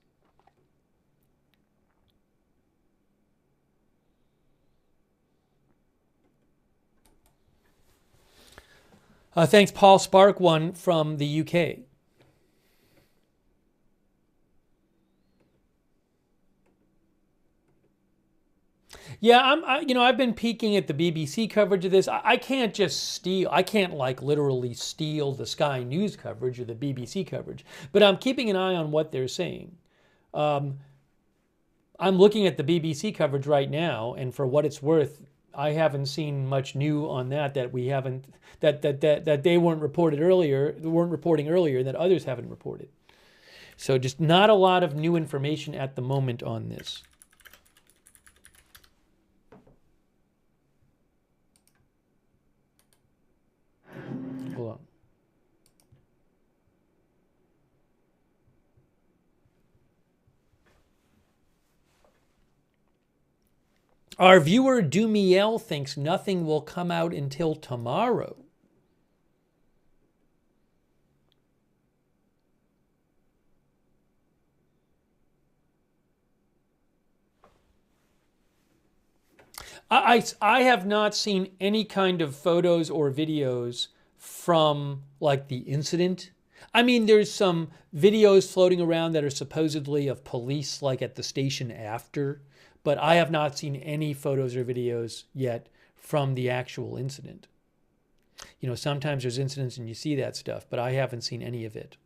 Speaker 1: Thanks, Paul Spark, one from the UK. Yeah, I've been peeking at the BBC coverage of this. I can't just steal. I can't like literally steal the Sky News coverage or the BBC coverage, but I'm keeping an eye on what they're saying. I'm looking at the BBC coverage right now, and for what it's worth, I haven't seen much new on that we haven't that they weren't reporting earlier, that others haven't reported. So just not a lot of new information at the moment on this. Hold on. Our viewer Dumiel thinks nothing will come out until tomorrow. I have not seen any kind of photos or videos from like the incident. I mean, there's some videos floating around that are supposedly of police like at the station after, but I have not seen any photos or videos yet from the actual incident. You know, sometimes there's incidents and you see that stuff, but I haven't seen any of it.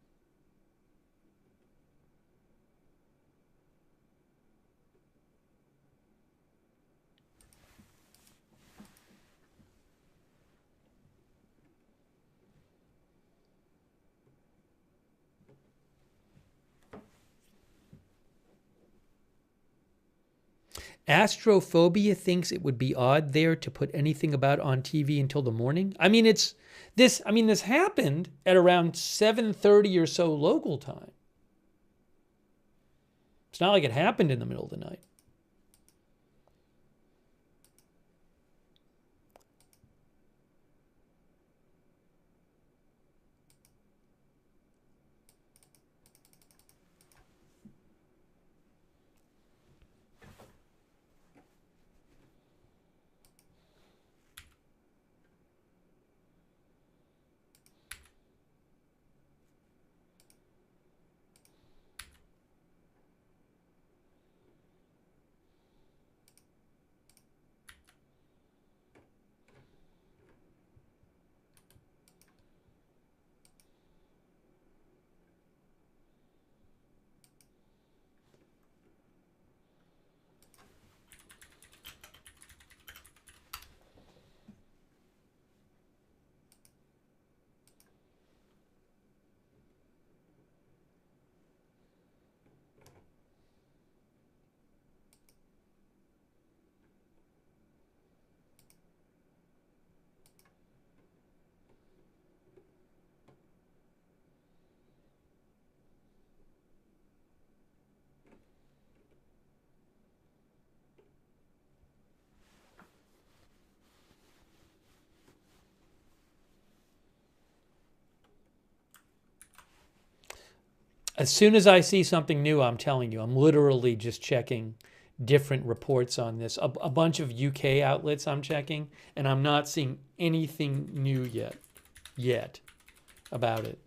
Speaker 1: Astrophobia thinks it would be odd there to put anything about on TV until the morning. I mean, this happened at around 7:30 or so local time. It's not like it happened in the middle of the night. As soon as I see something new, I'm telling you, I'm literally just checking different reports on this. A bunch of UK outlets I'm checking, and I'm not seeing anything new yet about it.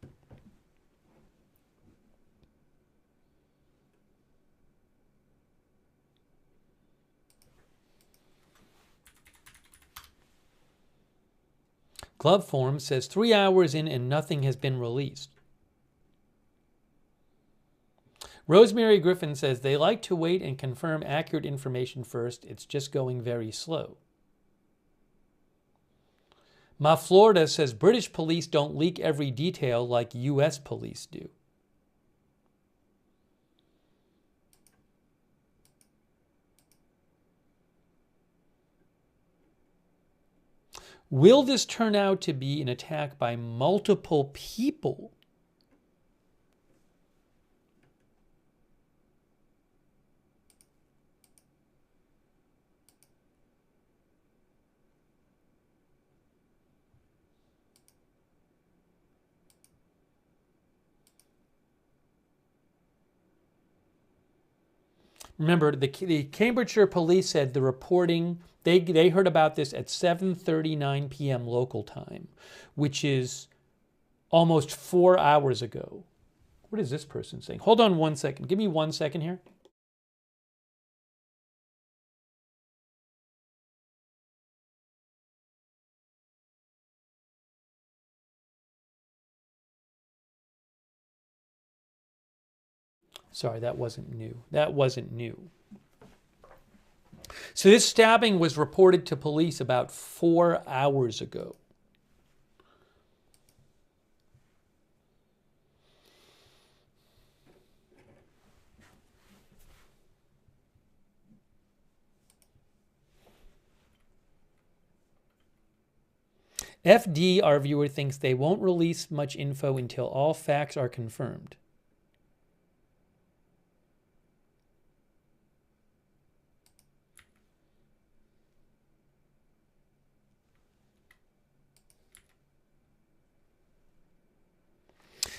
Speaker 1: Glove Forum says 3 hours in and nothing has been released. Rosemary Griffin says they like to wait and confirm accurate information first. It's just going very slow. Ma Florida says British police don't leak every detail like US police do. Will this turn out to be an attack by multiple people? Remember, the Cambridgeshire police said the reporting, they heard about this at 7:39 p.m. local time, which is almost 4 hours ago. What is this person saying? Hold on 1 second. Give me 1 second here. Sorry, that wasn't new. That wasn't new. So this stabbing was reported to police about 4 hours ago. FD, our viewer, thinks they won't release much info until all facts are confirmed.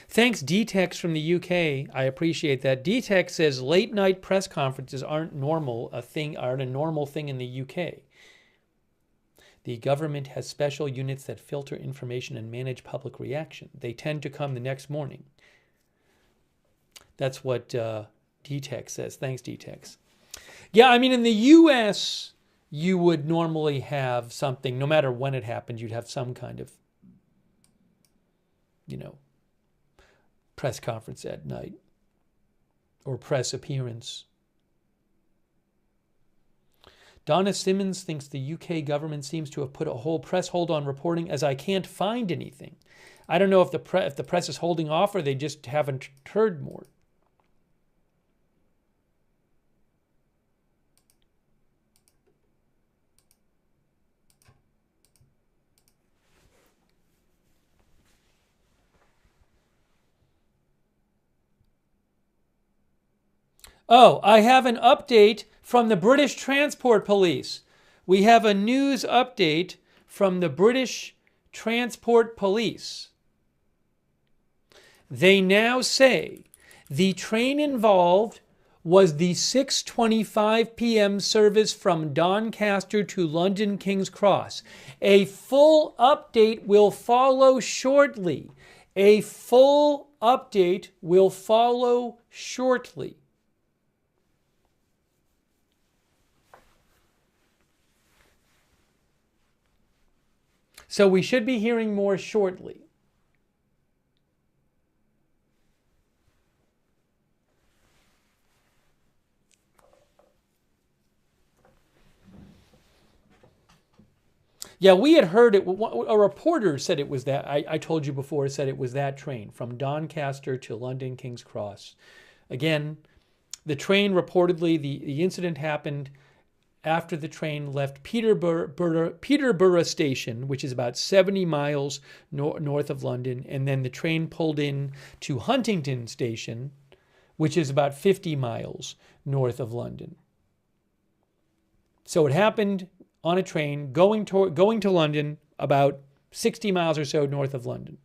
Speaker 1: Thanks, D-Tex from the UK. I appreciate that. D-Tex says late night press conferences aren't a normal thing in the UK. The government has special units that filter information and manage public reaction. They tend to come the next morning. That's what D-Tex says. Thanks, D-Tex. Yeah, I mean, in the US, you would normally have something, no matter when it happened, you'd have some kind of, press conference at night or press appearance. Donna Simmons thinks the UK government seems to have put a whole press hold on reporting, as I can't find anything. I don't know if the press is holding off or they just haven't heard more. Oh, I have an update from the British Transport Police. We have a news update from the British Transport Police. They now say the train involved was the 6:25 p.m. service from Doncaster to London King's Cross. A full update will follow shortly. A full update will follow shortly. So we should be hearing more shortly. Yeah, we had heard it. A reporter said it was that. I told you before, said it was that train from Doncaster to London King's Cross. Again, the train reportedly, the incident happened after the train left Peterborough Station, which is about 70 miles north of London, and then the train pulled in to Huntingdon Station, which is about 50 miles north of London. So it happened on a train going to London, about 60 miles or so north of London.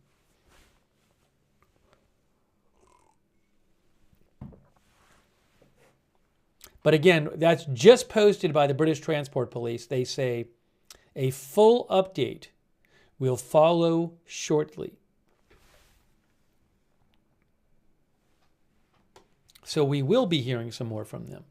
Speaker 1: But again, that's just posted by the British Transport Police. They say a full update will follow shortly. So we will be hearing some more from them.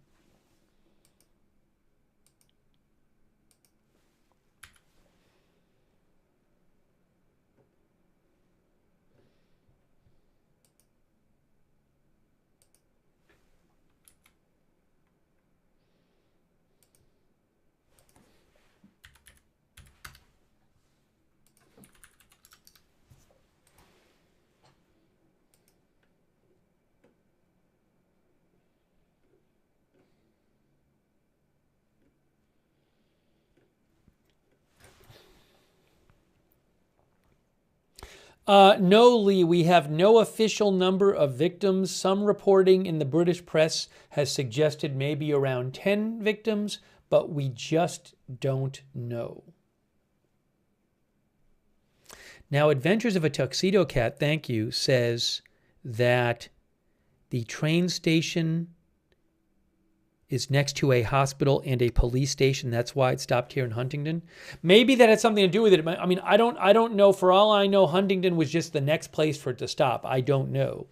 Speaker 1: No, Lee, we have no official number of victims. Some reporting in the British press has suggested maybe around 10 victims, but we just don't know. Now, Adventures of a Tuxedo Cat, thank you, says that the train station is next to a hospital and a police station. That's why it stopped here in Huntingdon. Maybe that had something to do with it. I mean, I don't know. For all I know, Huntingdon was just the next place for it to stop. I don't know.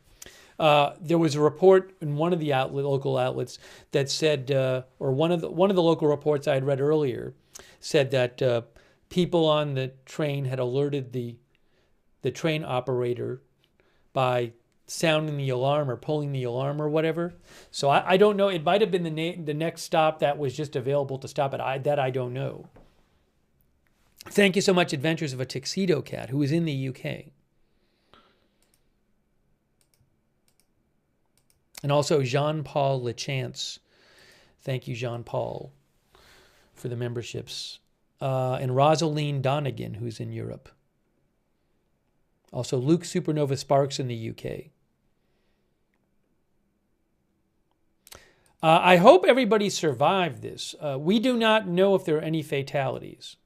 Speaker 1: There was a report in one of the local outlets that said, or one of the local reports I had read earlier said that people on the train had alerted the train operator by sounding the alarm or pulling the alarm or whatever. So I don't know. It might have been the next stop that was just available to stop it. I don't know. Thank you so much, Adventures of a Tuxedo Cat, who is in the UK. And also Jean-Paul Lechance. Thank you, Jean-Paul, for the memberships. And Rosaline Donegan, who's in Europe. Also Luke Supernova Sparks in the UK. I hope everybody survived this. We do not know if there are any fatalities.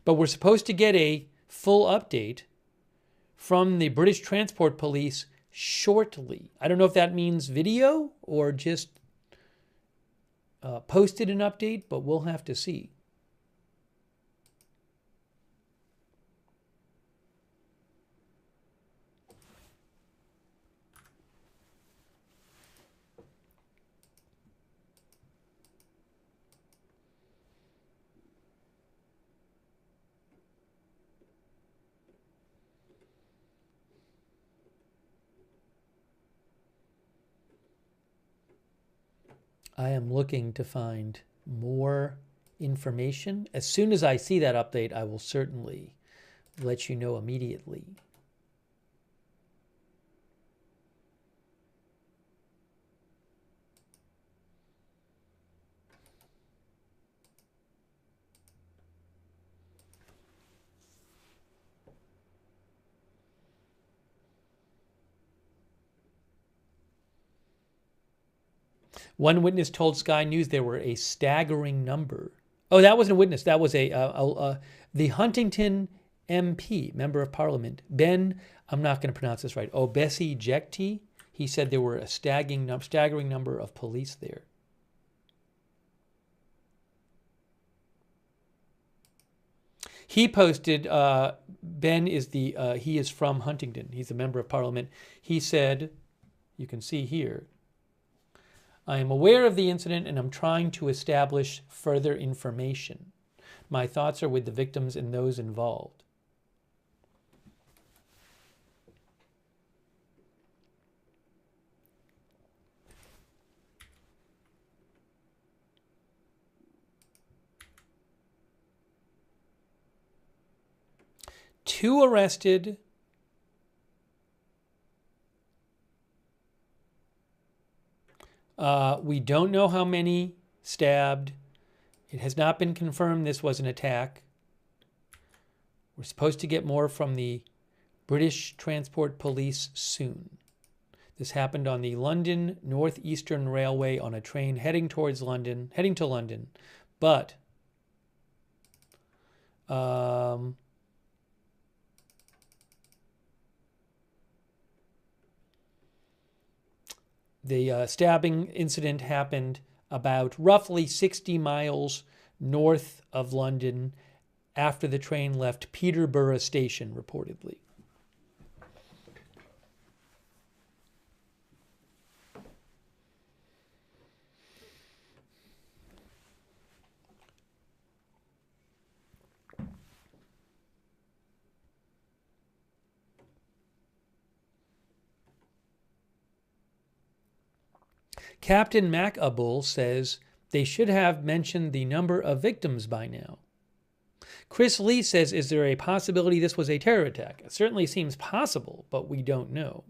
Speaker 1: But we're supposed to get a full update from the British Transport Police shortly. I don't know if that means video or just posted an update, but we'll have to see. I am looking to find more information. As soon as I see that update, I will certainly let you know immediately. One witness told Sky News there were a staggering number. Oh, that wasn't a witness. That was the Huntingdon MP, Member of Parliament, Ben, I'm not going to pronounce this right, Obesi Jekti. He said there were a staggering number of police there. He posted, Ben is he is from Huntingdon. He's a Member of Parliament. He said, you can see here, I am aware of the incident and I'm trying to establish further information. My thoughts are with the victims and those involved. Two arrested. We don't know how many stabbed. It has not been confirmed this was an attack. We're supposed to get more from the British Transport Police soon. This happened on the London Northeastern Railway on a train heading to London. But The stabbing incident happened about roughly 60 miles north of London after the train left Peterborough station, reportedly. Captain McAbull says they should have mentioned the number of victims by now. Chris Lee says, is there a possibility this was a terror attack? It certainly seems possible, but we don't know.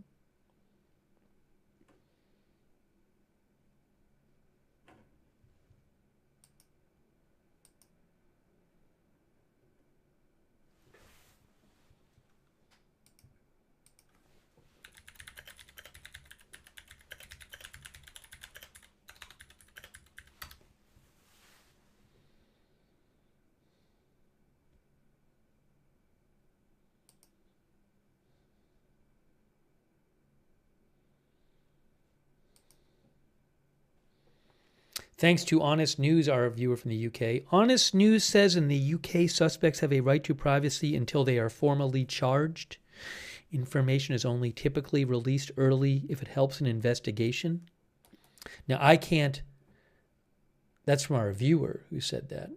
Speaker 1: Thanks to Honest News, our viewer from the UK. Honest News says in the UK, suspects have a right to privacy until they are formally charged. Information is only typically released early if it helps an investigation. Now, I can't... That's from our viewer who said that.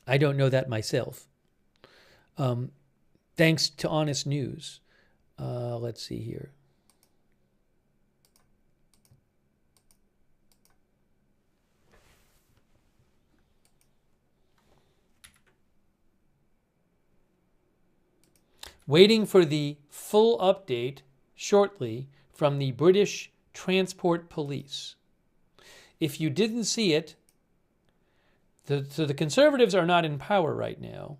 Speaker 1: I don't know that myself. Thanks to Honest News. Let's see here. Waiting for the full update shortly from the British Transport Police. If you didn't see it, so the Conservatives are not in power right now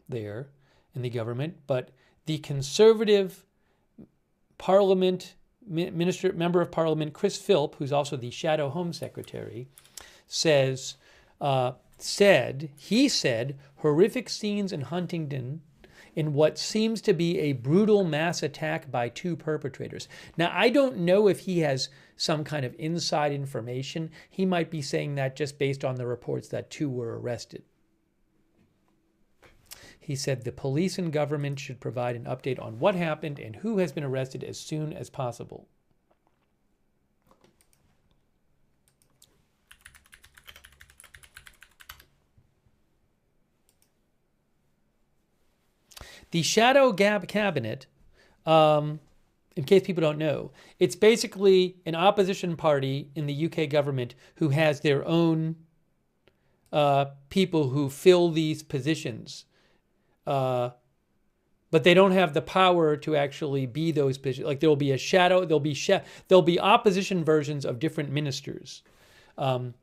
Speaker 1: there in the government, but the Conservative Parliament member of Parliament, Chris Philp, who's also the Shadow Home Secretary, said horrific scenes in Huntingdon in what seems to be a brutal mass attack by two perpetrators. Now, I don't know if he has some kind of inside information. He might be saying that just based on the reports that two were arrested. He said the police and government should provide an update on what happened and who has been arrested as soon as possible. The Shadow Cabinet, in case people don't know, it's basically an opposition party in the UK government who has their own people who fill these positions. But they don't have the power to actually be those positions. Like there'll be a shadow, there'll be opposition versions of different ministers. I'm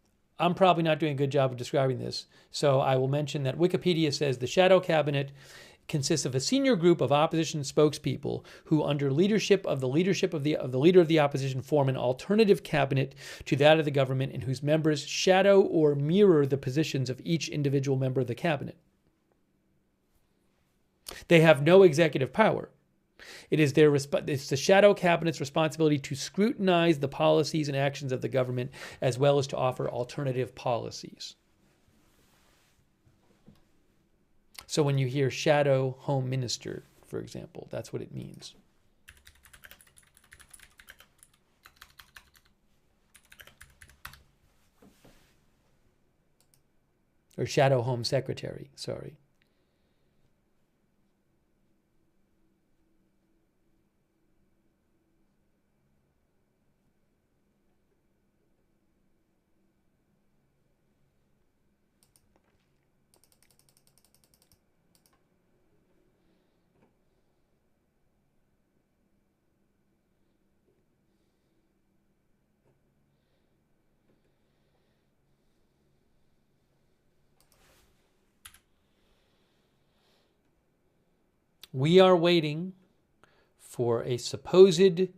Speaker 1: probably not doing a good job of describing this, so I will mention that Wikipedia says the Shadow Cabinet consists of a senior group of opposition spokespeople who, under leadership of the leader of the opposition, form an alternative cabinet to that of the government, and whose members shadow or mirror the positions of each individual member of the cabinet. They have no executive power. It's the Shadow Cabinet's responsibility to scrutinize the policies and actions of the government, as well as to offer alternative policies. So when you hear Shadow Home Minister, for example, that's what it means. Or Shadow Home Secretary, sorry. We are waiting for a supposed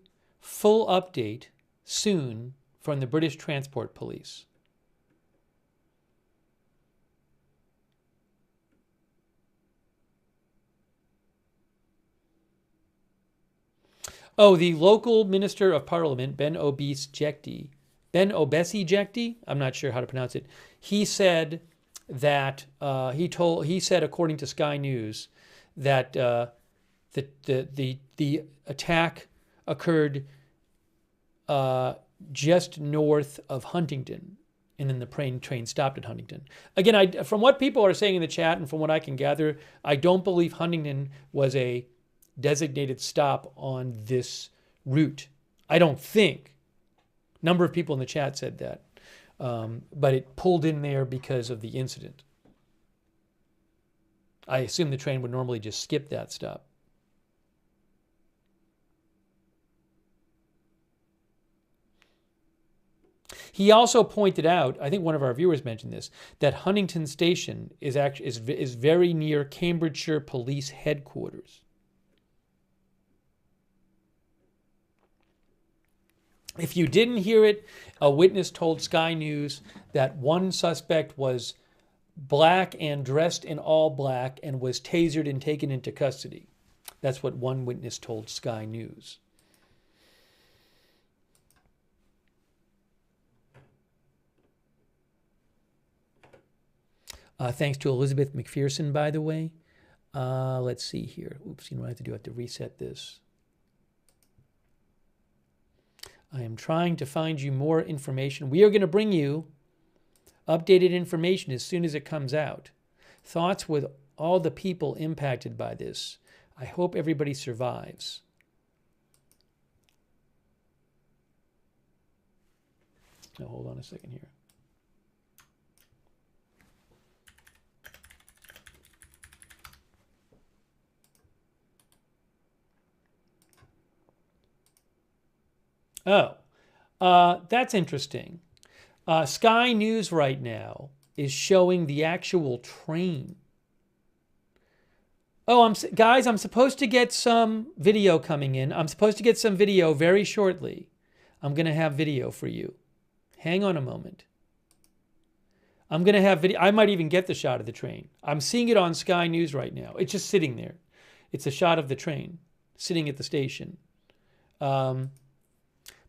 Speaker 1: full update soon from the British Transport Police. Oh, the local Minister of Parliament, Ben Obesi Jekti, I'm not sure how to pronounce it. He said that he said, according to Sky News, that the attack occurred just north of Huntingdon, and then the train stopped at Huntingdon. Again, from what people are saying in the chat and from what I can gather, I don't believe Huntingdon was a designated stop on this route. I don't think. A number of people in the chat said that. But it pulled in there because of the incident. I assume the train would normally just skip that stop. He also pointed out, I think one of our viewers mentioned this, that Huntingdon Station is very near Cambridgeshire Police Headquarters. If you didn't hear it, a witness told Sky News that one suspect was black and dressed in all black and was tasered and taken into custody. That's what one witness told Sky News. Thanks to Elizabeth McPherson, by the way. Let's see here. Oops, you know what I have to do? I have to reset this. I am trying to find you more information. We are going to bring you updated information as soon as it comes out. Thoughts with all the people impacted by this. I hope everybody survives. Now, hold on a second here. Oh, that's interesting. Sky News right now is showing the actual train. Oh, guys, I'm supposed to get some video coming in. I'm supposed to get some video very shortly. I'm going to have video for you. Hang on a moment. I'm going to have video. I might even get the shot of the train. I'm seeing it on Sky News right now. It's just sitting there. It's a shot of the train sitting at the station.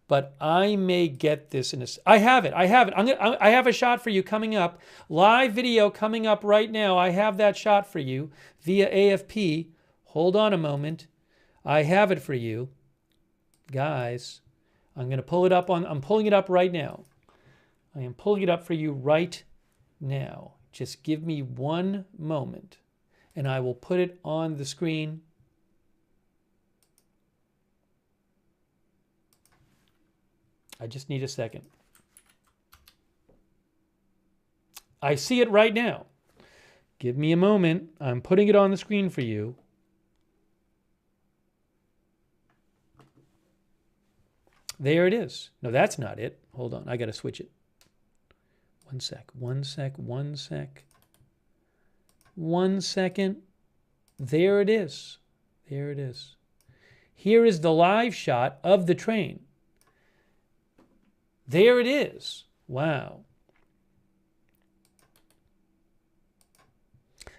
Speaker 1: But I may get this in a... I have it. I have a shot for you coming up. Live video coming up right now. I have that shot for you via AFP. Hold on a moment. I have it for you. Guys, I'm going to pull it up on... I'm pulling it up right now. I am pulling it up for you right now. Just give me one moment, and I will put it on the screen. I just need a second. I see it right now. Give me a moment. I'm putting it on the screen for you. There it is. No, that's not it. Hold on. I got to switch it. One sec. One second. There it is. There it is. Here is the live shot of the train. There it is. Wow.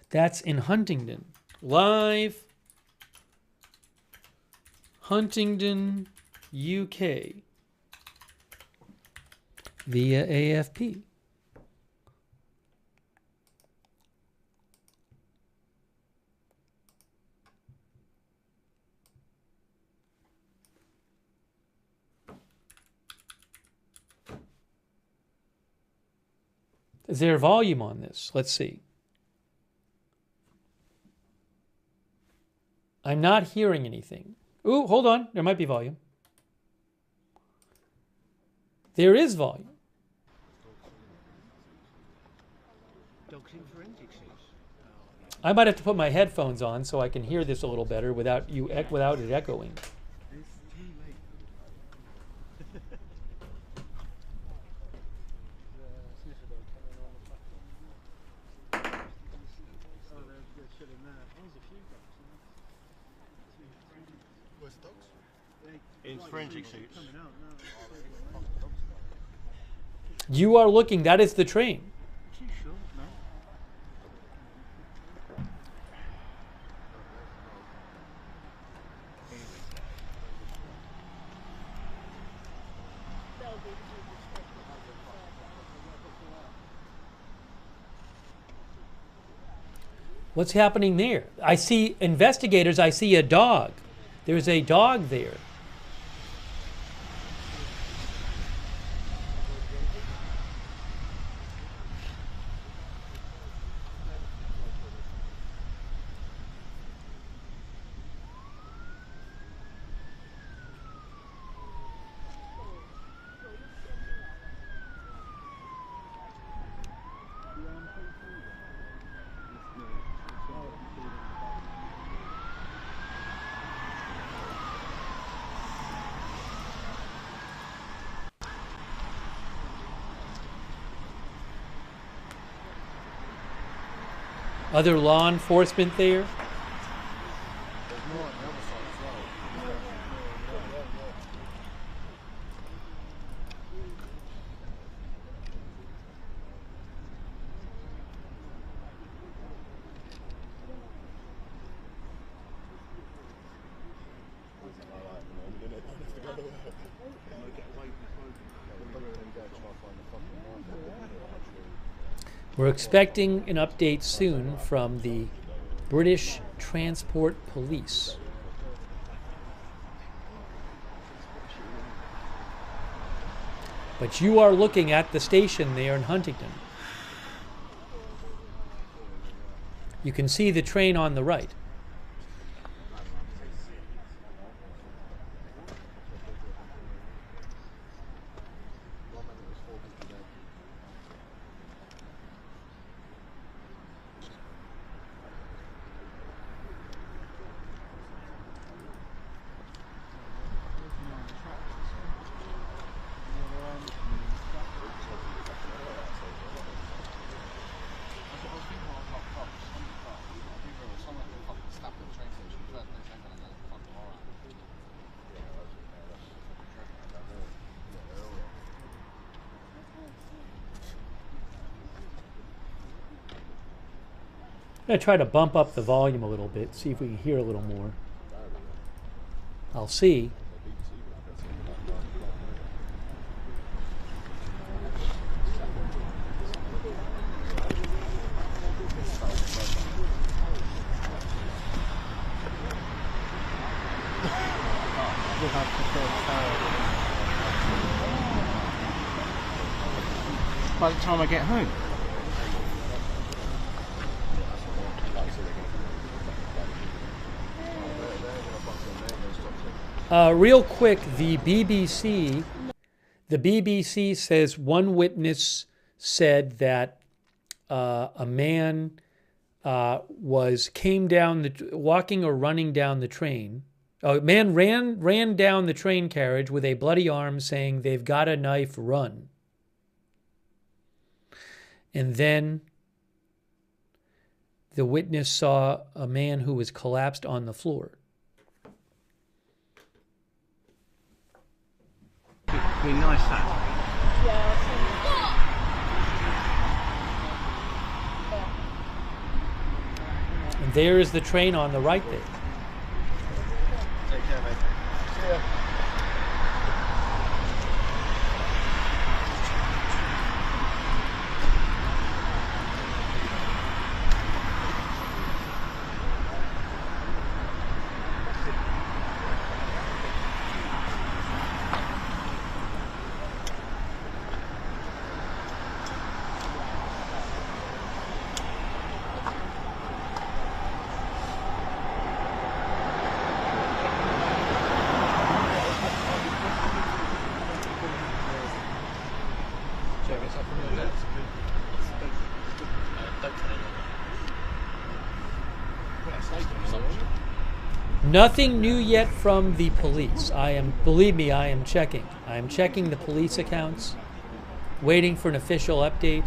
Speaker 1: That's in Huntingdon. Live. Huntingdon, UK. Via AFP. Is there volume on this? Let's see. I'm not hearing anything. Ooh, hold on. There might be volume. There is volume. I might have to put my headphones on so I can hear this a little better without it echoing.
Speaker 2: In forensic suits.
Speaker 1: You are looking, that is the train. What's happening there? I see investigators. I see a dog. There's a dog there. Other law enforcement there? We're expecting an update soon from the British Transport Police. But you are looking at the station there in Huntingdon. You can see the train on the right. I'm going to try to bump up the volume a little bit, see if we can hear a little more. I'll see.
Speaker 2: By the time I get home.
Speaker 1: Real quick, the BBC says one witness said that a man came down walking or running down the train. A man ran down the train carriage with a bloody arm, saying, "They've got a knife, run." And then the witness saw a man who was collapsed on the floor.
Speaker 2: Be nice that.
Speaker 1: And there is the train on the right there.
Speaker 2: Take care, mate. See ya.
Speaker 1: Nothing new yet from the police. Believe me, I am checking. I am checking the police accounts, waiting for an official update.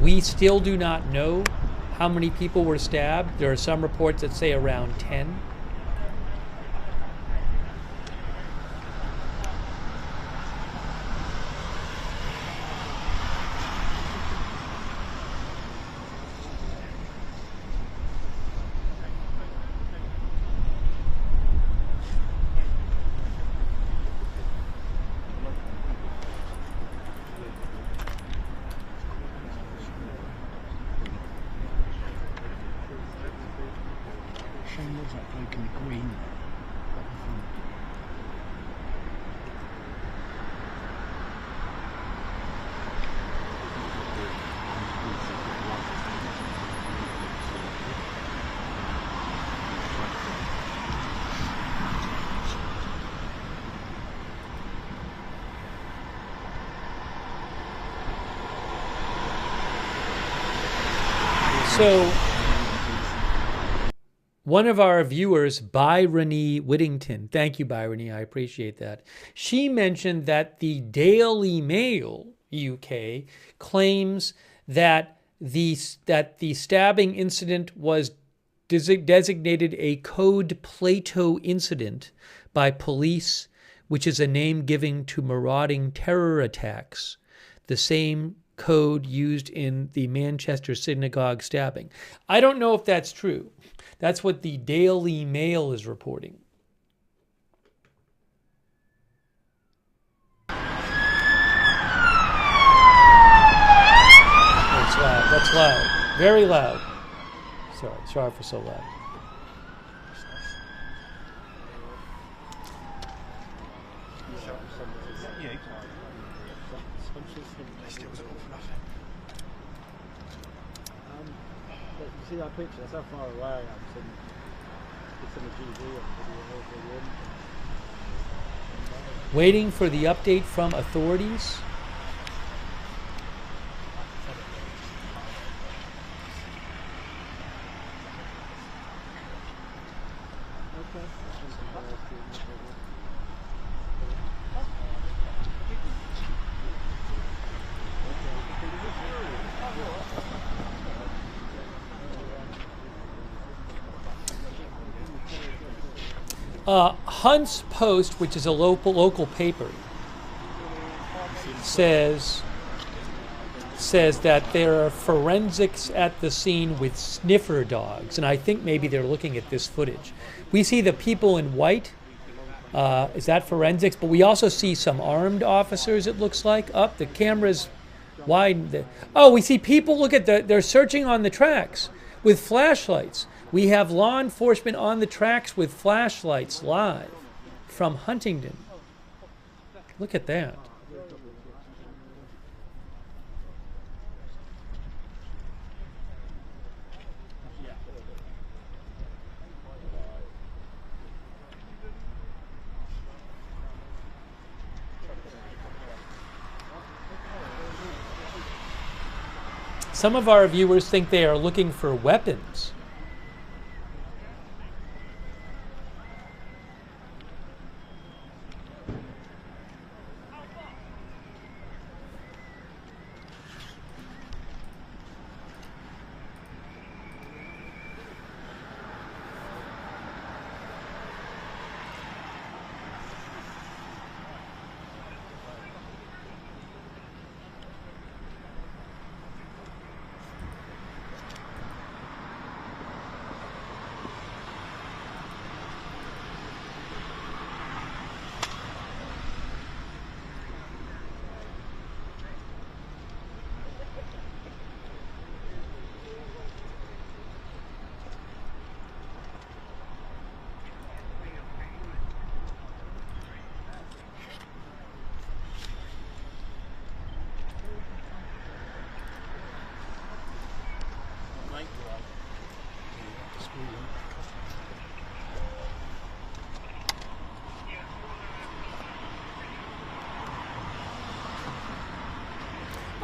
Speaker 1: We still do not know how many people were stabbed. There are some reports that say around 10.
Speaker 3: that bloke in the green.
Speaker 1: So, one of our viewers, Byrony Whittington, thank you, Byrony, I appreciate that. She mentioned that the Daily Mail UK claims that the stabbing incident was designated a Code Plato incident by police, which is a name given to marauding terror attacks, the same code used in the Manchester synagogue stabbing. I don't know if that's true. That's what the Daily Mail is reporting. That's loud. That's loud. Very loud. Sorry for so loud.
Speaker 2: See that picture? That's how far away I am. It's in the GV and video.
Speaker 1: Waiting for the update from authorities. Hunt's Post, which is a local paper, says that there are forensics at the scene with sniffer dogs, and I think maybe they're looking at this footage. We see the people in white. Is that forensics? But we also see some armed officers, it looks like. Up, the camera's wide. Oh, we see people, look at they're searching on the tracks with flashlights. We have law enforcement on the tracks with flashlights live from Huntingdon. Look at that. Some of our viewers think they are looking for weapons.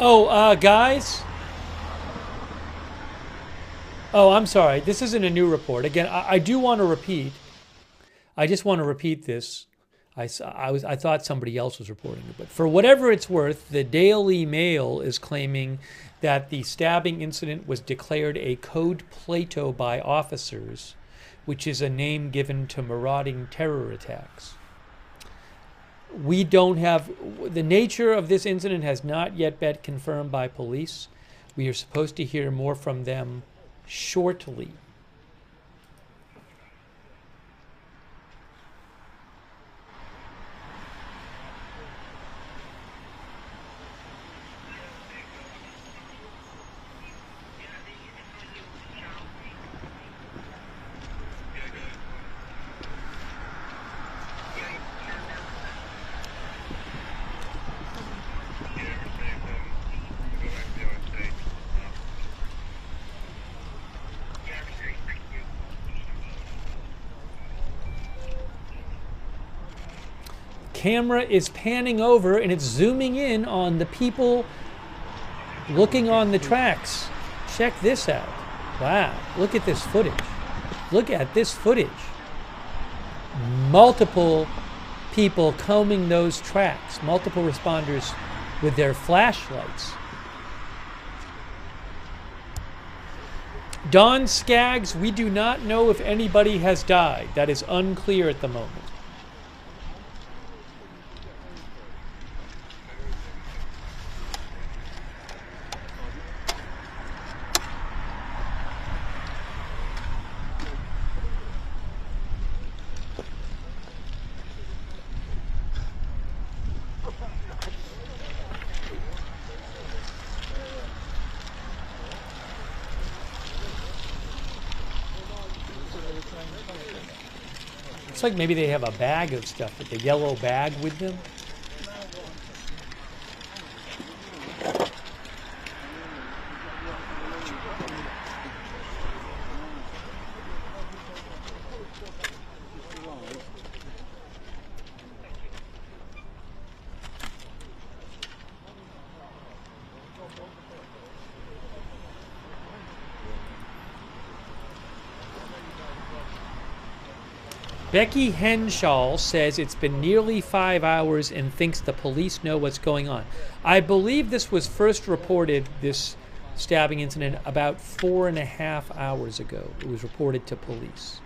Speaker 1: Oh, guys. Oh, I'm sorry. This isn't a new report. Again, I do want to repeat. I just want to repeat this. I thought somebody else was reporting it, but for whatever it's worth, the Daily Mail is claiming that the stabbing incident was declared a Code Plato by officers, which is a name given to marauding terror attacks. We don't have, the nature of this incident has not yet been confirmed by police. We are supposed to hear more from them shortly. camera is panning over and it's zooming in on the people looking on the tracks. Check this out. Wow, look at this footage. Look at this footage. Multiple people combing those tracks, multiple responders with their flashlights. Don Skaggs, we do not know if anybody has died. That is unclear at the moment. Looks like maybe they have a bag of stuff, like a yellow bag with them. Becky Henshaw says it's been nearly 5 hours and thinks the police know what's going on. I believe this was first reported, this stabbing incident, about 4.5 hours ago. It was reported to police.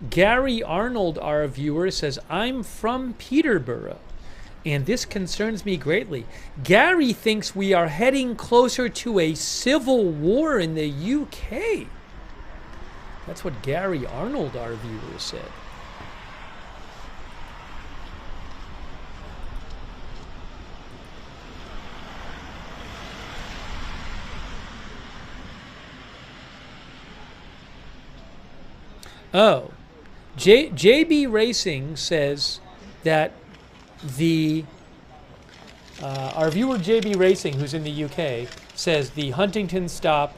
Speaker 1: Gary Arnold, our viewer, says, I'm from Peterborough, and this concerns me greatly. Gary thinks we are heading closer to a civil war in the UK. That's what Gary Arnold, our viewer, said. Oh, JB Racing says that our viewer JB Racing, who's in the UK, says the Huntingdon stop,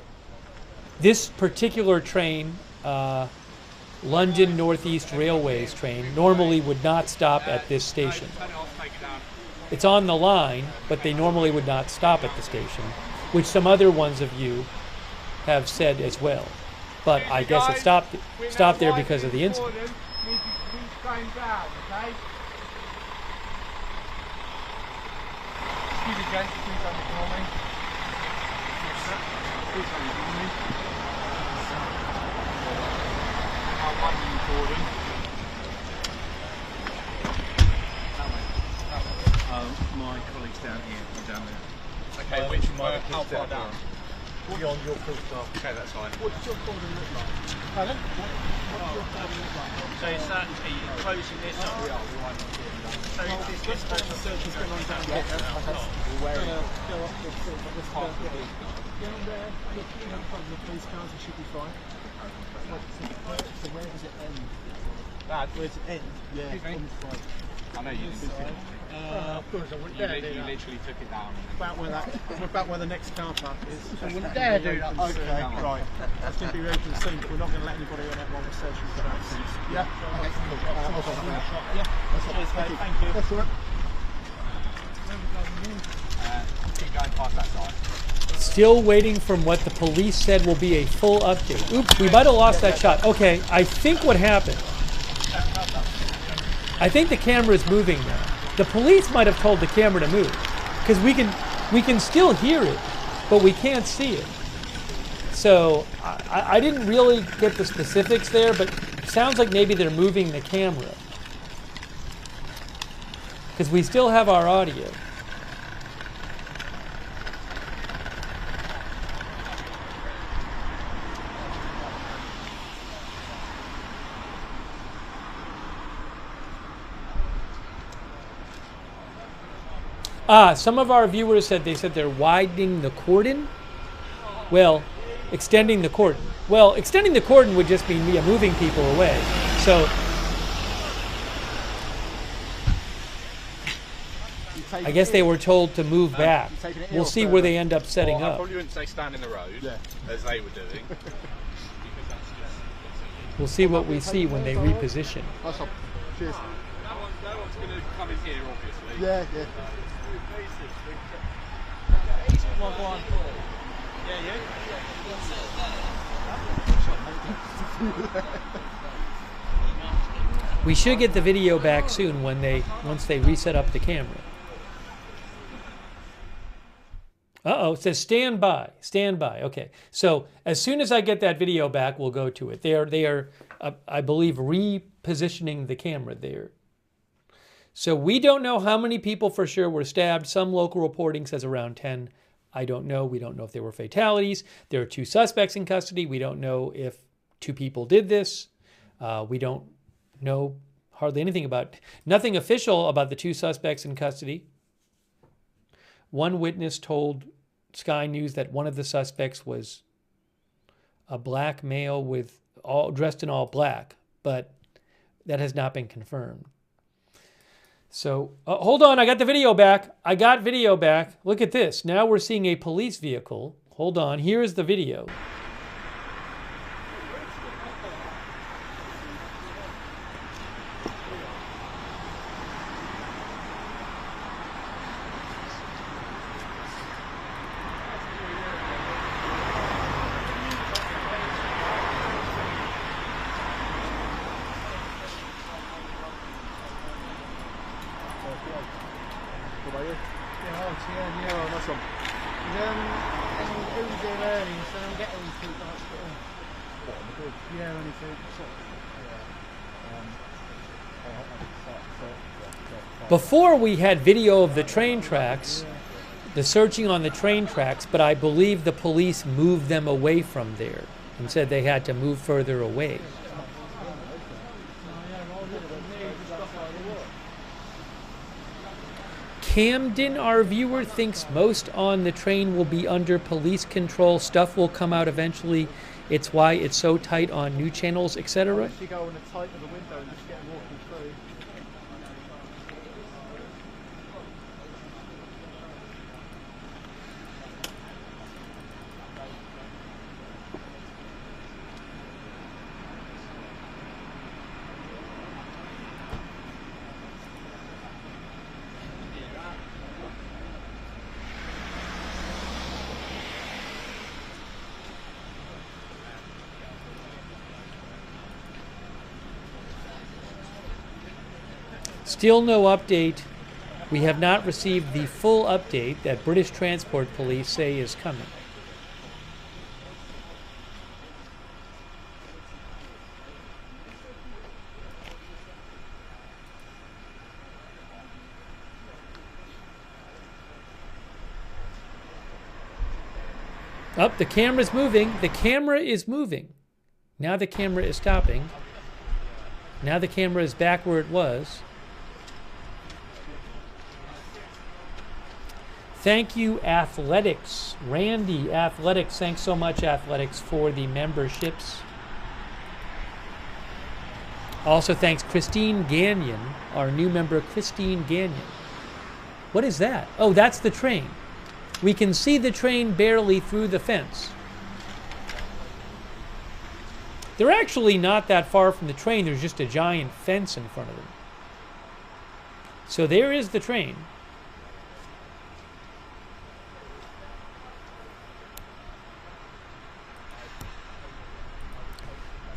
Speaker 1: this particular train, London Northeast Railways train, normally would not stop at this station. It's on the line, but they normally would not stop at the station, which some other ones of you have said as well. But I guess it stopped there because of the incident.
Speaker 3: My colleague's down here, I'm down there.
Speaker 2: Okay, how far down? Beyond your filter.
Speaker 3: Okay, that's fine.
Speaker 2: What does your folder look like? Pardon? What does your folder look like?
Speaker 3: So is that, are you closing this up?
Speaker 2: So this search is going on down there. Go up the filter. Down there, look in front of the police cars, it should be fine. So where does it end? Where does it end? Yeah, on the front.
Speaker 3: I know you didn't.
Speaker 2: Of course, I wouldn't dare do that.
Speaker 3: Literally took it down.
Speaker 2: About where the next car park is. I wouldn't
Speaker 3: dare do that.
Speaker 2: Okay, right. That's going to be open soon. We're not going to let anybody on that while we're searching for that. Yeah. Thank you. That's all right.
Speaker 3: Keep going past that side.
Speaker 1: Still waiting from what the police said will be a full update. Oops, we might have lost that shot. Okay, I think what happened, I think the camera is moving now. The police might have told the camera to move, because we can still hear it, but we can't see it. So I didn't really get the specifics there, but it sounds like maybe they're moving the camera, because we still have our audio. Some of our viewers said they're widening the cordon. Well, extending the cordon. Well, extending the cordon would just mean moving people away. So I guess they were told to move back. We'll see where they end up setting
Speaker 3: I
Speaker 1: up.
Speaker 3: probably wouldn't say stand in the road, as they were doing.
Speaker 1: We'll see what we see when they reposition.
Speaker 2: Nice one. Cheers.
Speaker 3: No one's going to come in here, obviously.
Speaker 2: Yeah, yeah.
Speaker 3: Go on. Yeah,
Speaker 1: We should get the video back soon once they reset up the camera. Uh-oh, it says stand by, stand by. Okay, so as soon as I get that video back, we'll go to it. They are, I believe, repositioning the camera there. So we don't know how many people for sure were stabbed. Some local reporting says around 10. I don't know. We don't know if there were fatalities. There are 2 suspects in custody. We don't know if 2 people did this. We don't know hardly anything nothing official about the 2 suspects in custody. One witness told Sky News that one of the suspects was a black male dressed in all black, but that has not been confirmed. So, hold on, I got the video back. I got video back. Look at this. Now we're seeing a police vehicle. Hold on, here's the video. Before we had video of the train tracks, the searching on the train tracks, but I believe the police moved them away from there and said they had to move further away. Camden, our viewer, thinks most on the train will be under police control. Stuff will come out eventually. It's why it's so tight on new channels, etc.
Speaker 2: You go on the tight of the window and just get them walking through.
Speaker 1: Still no update. We have not received the full update that British Transport Police say is coming. Oh, the camera's moving. The camera is moving. Now the camera is stopping. Now the camera is back where it was. Thank you, Athletics. Randy, Athletics, thanks so much, Athletics, for the memberships. Also, thanks, Christine Gagnon, our new member, Christine Gagnon. What is that? Oh, that's the train. We can see the train barely through the fence. They're actually not that far from the train. There's just a giant fence in front of them. So there is the train.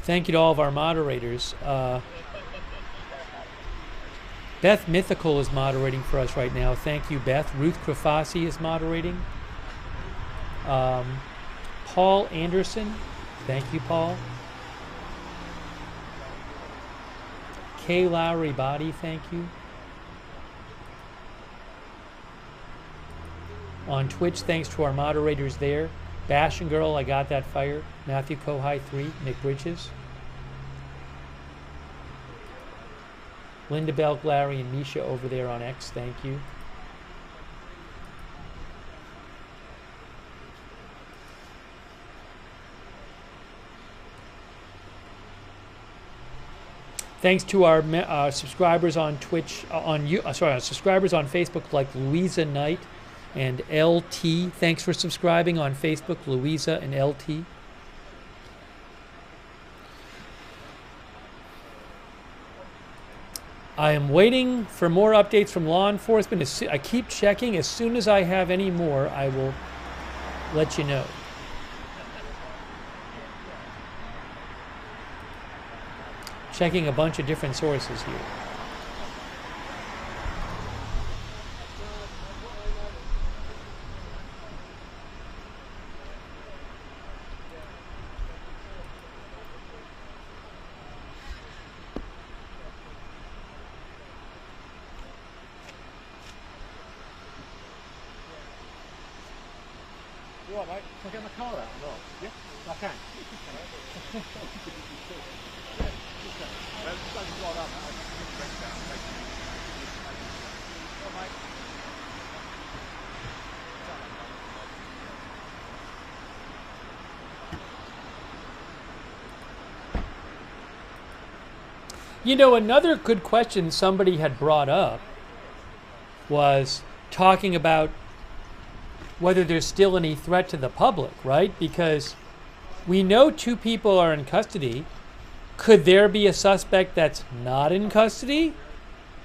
Speaker 1: Thank you to all of our moderators. Beth Mythical is moderating for us right now. Thank you, Beth. Ruth Krafasi is moderating. Paul Anderson. Thank you, Paul. Kay Lowry Body, thank you. On Twitch, thanks to our moderators there. Bash and Girl, I got that fire. Matthew Kohai 3, Nick Bridges. Linda Belk, Larry, and Misha over there on X, thank you. Thanks to our subscribers on Twitch, our subscribers on Facebook like Louisa Knight and LT. Thanks for subscribing on Facebook, Louisa and LT. I am waiting for more updates from law enforcement. I keep checking. As soon as I have any more, I will let you know. Checking a bunch of different sources here.
Speaker 2: You all right, mate? Can I get my car out or not? Yeah, I can.
Speaker 1: You know, another good question somebody had brought up was talking about whether there's still any threat to the public, right? Because we know 2 people are in custody. Could there be a suspect that's not in custody?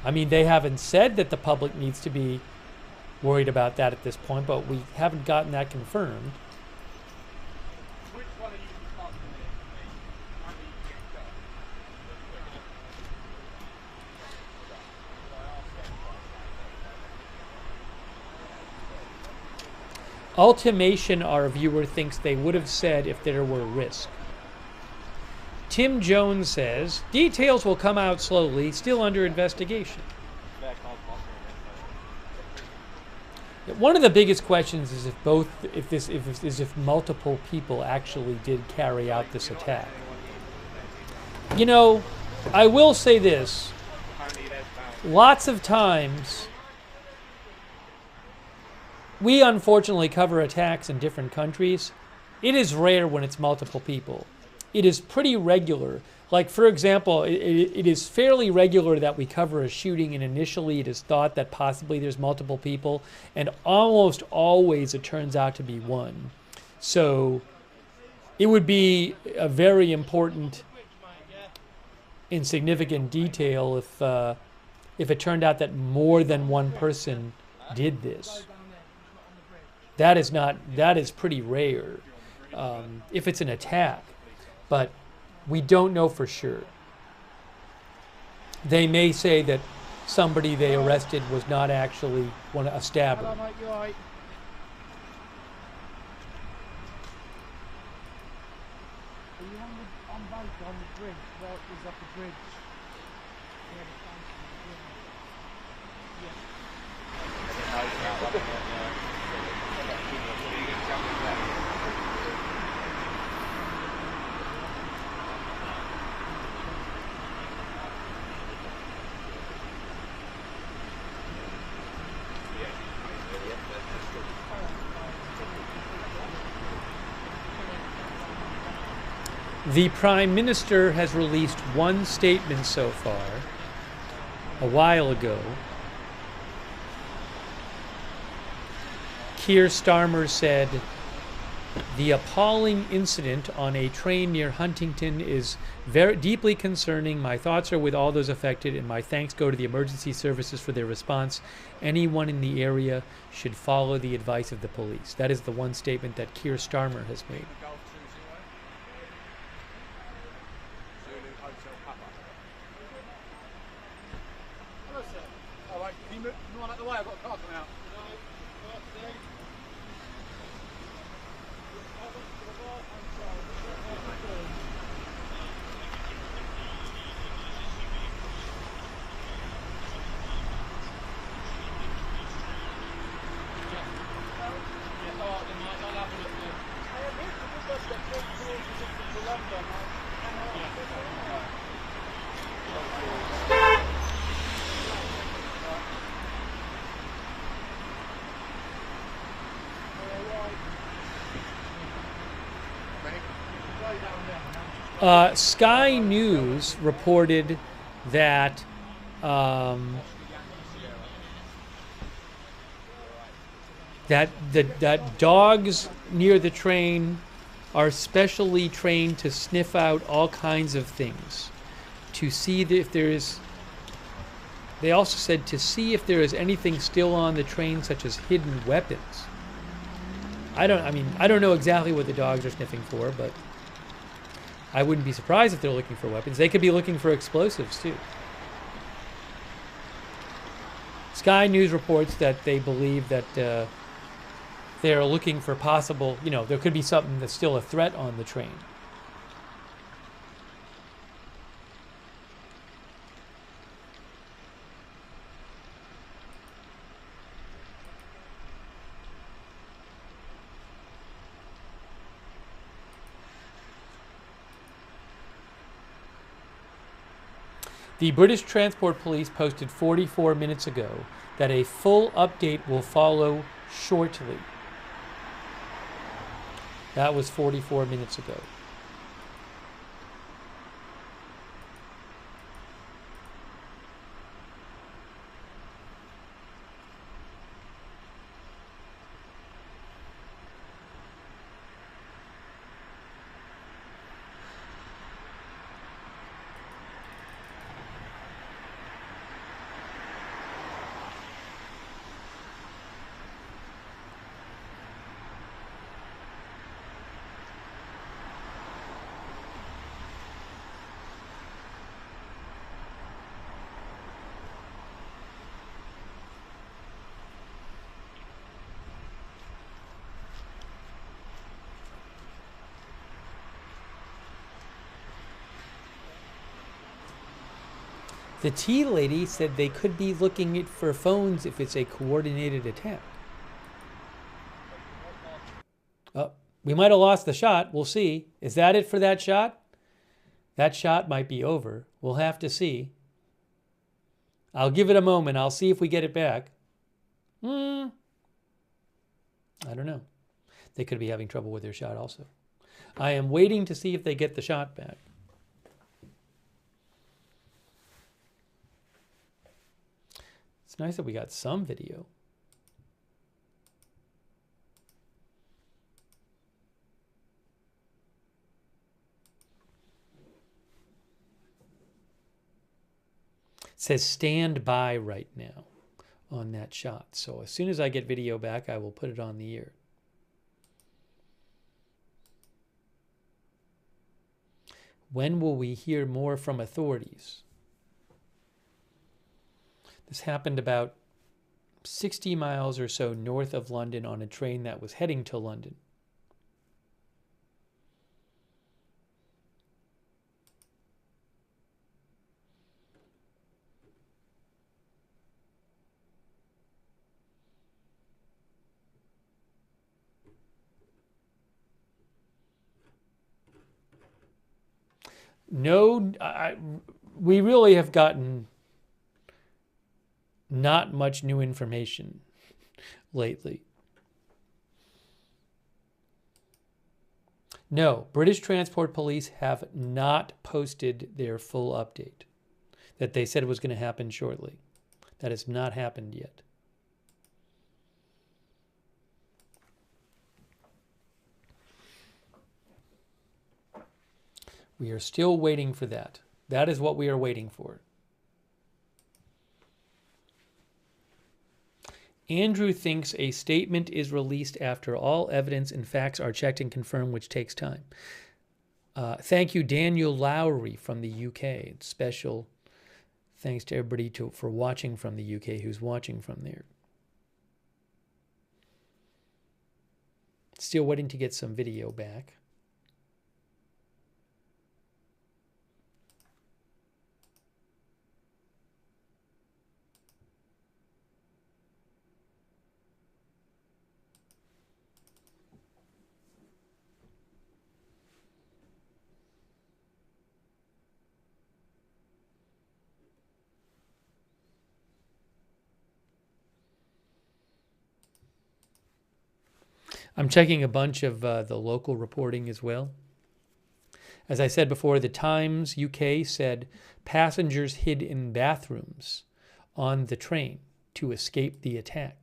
Speaker 1: I mean, they haven't said that the public needs to be worried about that at this point, but we haven't gotten that confirmed.
Speaker 3: Which one are you talking
Speaker 1: Ultimation, our viewer thinks they would have said if there were risk. Tim Jones says, details will come out slowly, still under investigation. One of the biggest questions is if multiple people actually did carry out this attack. You know, I will say this, lots of times we unfortunately cover attacks in different countries. It is rare when it's multiple people. It is pretty regular. Like, for example, it is fairly regular that we cover a shooting and initially it is thought that possibly there's multiple people, and almost always it turns out to be one. So it would be a very important and significant detail if it turned out that more than one person did this. That is pretty rare if it's an attack, but we don't know for sure. They may say that somebody they arrested was not actually a stabber.
Speaker 2: Hello, mate, you all right? Are you on the bridge? Well, it was up the bridge.
Speaker 1: The Prime Minister has released one statement so far, a while ago. Keir Starmer said, "The appalling incident on a train near Huntingdon is very deeply concerning. My thoughts are with all those affected, and my thanks go to the emergency services for their response. Anyone in the area should follow the advice of the police." That is the one statement that Keir Starmer has made.
Speaker 2: Hello, sir. All right, can you move on out the way? I've got a car coming out.
Speaker 1: Sky News reported that that dogs near the train are specially trained to sniff out all kinds of things, to see if there is. They also said to see if there is anything still on the train, such as hidden weapons. I don't know exactly what the dogs are sniffing for, but I wouldn't be surprised if they're looking for weapons. They could be looking for explosives too. Sky News reports that they believe that they're looking for possible, there could be something that's still a threat on the train. The British Transport Police posted 44 minutes ago that a full update will follow shortly. That was 44 minutes ago. The tea lady said they could be looking for phones if it's a coordinated attack. Oh, we might have lost the shot. We'll see. Is that it for that shot? That shot might be over. We'll have to see. I'll give it a moment. I'll see if we get it back. I don't know. They could be having trouble with their shot also. I am waiting to see if they get the shot back. It's nice that we got some video. It says stand by right now on that shot. So as soon as I get video back, I will put it on the air. When will we hear more from authorities? This happened about 60 miles or so north of London on a train that was heading to London. No, we really have gotten not much new information lately. No, British Transport Police have not posted their full update that they said was going to happen shortly. That has not happened yet. We are still waiting for that. That is what we are waiting for. Andrew thinks a statement is released after all evidence and facts are checked and confirmed, which takes time. Thank you, Daniel Lowry from the UK. Special thanks to everybody for watching from the UK who's watching from there. Still waiting to get some video back. I'm checking a bunch of the local reporting as well. As I said before, the Times UK said passengers hid in bathrooms on the train to escape the attack.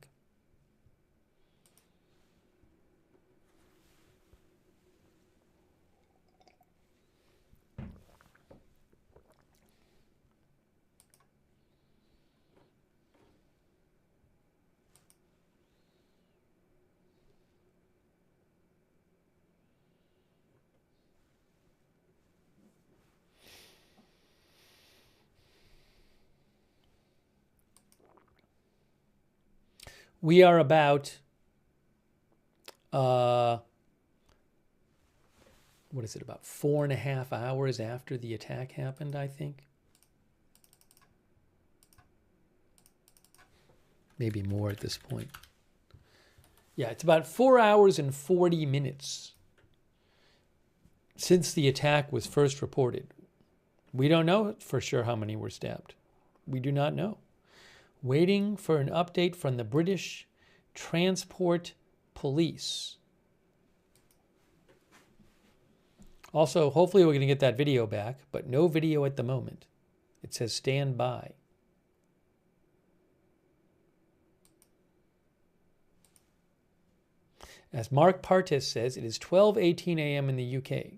Speaker 1: We are about, what is it, about 4.5 hours after the attack happened, I think. Maybe more at this point. Yeah, it's about 4 hours and 40 minutes since the attack was first reported. We don't know for sure how many were stabbed. We do not know. Waiting for an update from the British Transport Police. Also, hopefully we're going to get that video back, but no video at the moment. It says stand by. As Mark Partis says, it is 12:18 a.m. in the UK.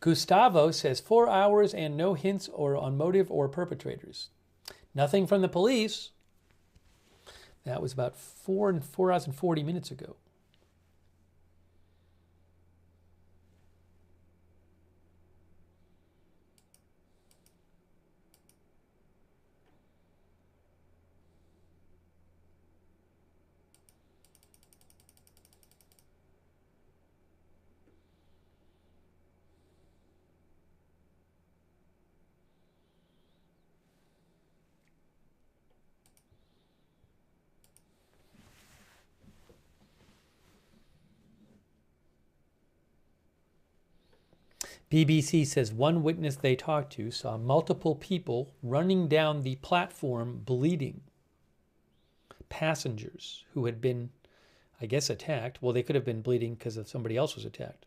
Speaker 1: Gustavo says 4 hours and no hints or on motive or perpetrators. Nothing from the police. That was about 4 hours and 40 minutes ago. BBC says one witness they talked to saw multiple people running down the platform bleeding. Passengers who had been, I guess, attacked. Well, they could have been bleeding because of somebody else was attacked.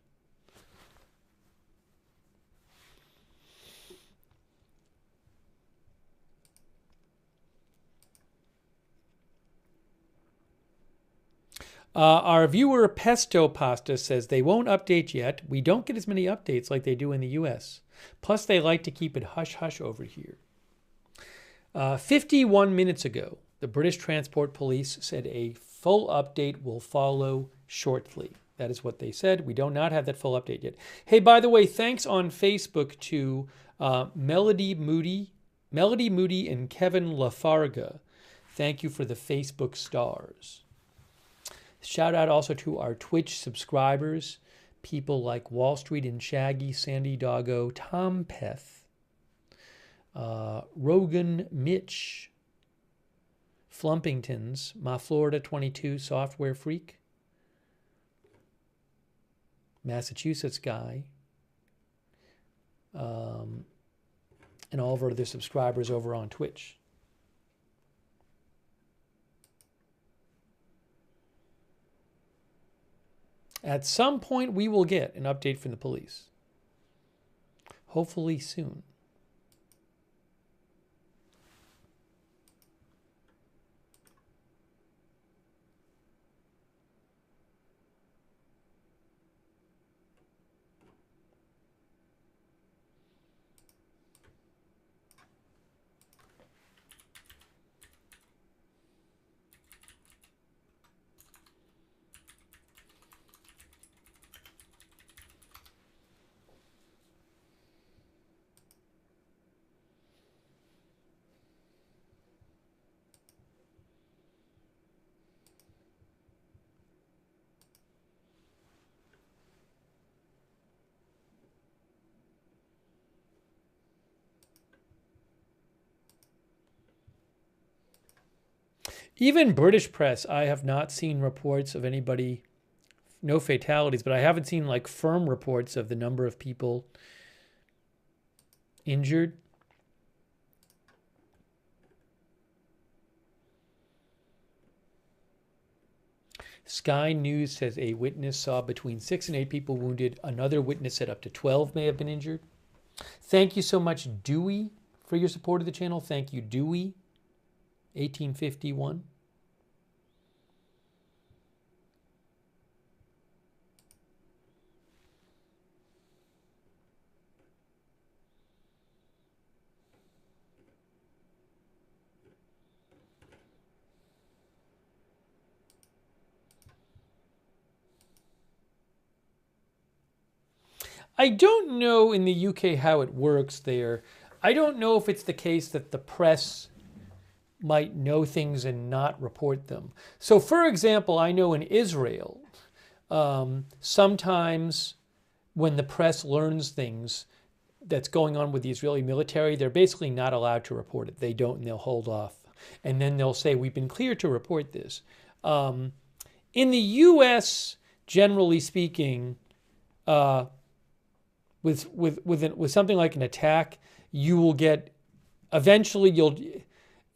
Speaker 1: Our viewer Pesto Pasta says they won't update yet. We don't get as many updates like they do in the US. Plus, they like to keep it hush-hush over here. 51 minutes ago, the British Transport Police said a full update will follow shortly. That is what they said. We do not have that full update yet. Hey, by the way, thanks on Facebook to Melody Moody and Kevin Lafarga. Thank you for the Facebook stars. Shout out also to our Twitch subscribers, people like Wall Street and Shaggy, Sandy Doggo, Tom Peth, Rogan Mitch, Flumpingtons, My Florida 22, Software Freak, Massachusetts Guy, and all of our other subscribers over on Twitch. At some point, we will get an update from the police. Hopefully soon. Even British press, I have not seen reports of anybody no fatalities, but I haven't seen like firm reports of the number of people injured. Sky News says a witness saw between 6 and 8 people wounded. Another witness said up to 12 may have been injured. Thank you so much, Dewey, for your support of the channel. Thank you, Dewey, 1851. I don't know in the UK how it works there. I don't know if it's the case that the press might know things and not report them. So, for example, I know in Israel, sometimes when the press learns things that's going on with the Israeli military, they're basically not allowed to report it. They don't, and they'll hold off. And then they'll say, we've been cleared to report this. In the US, generally speaking, with something like an attack, you will get, eventually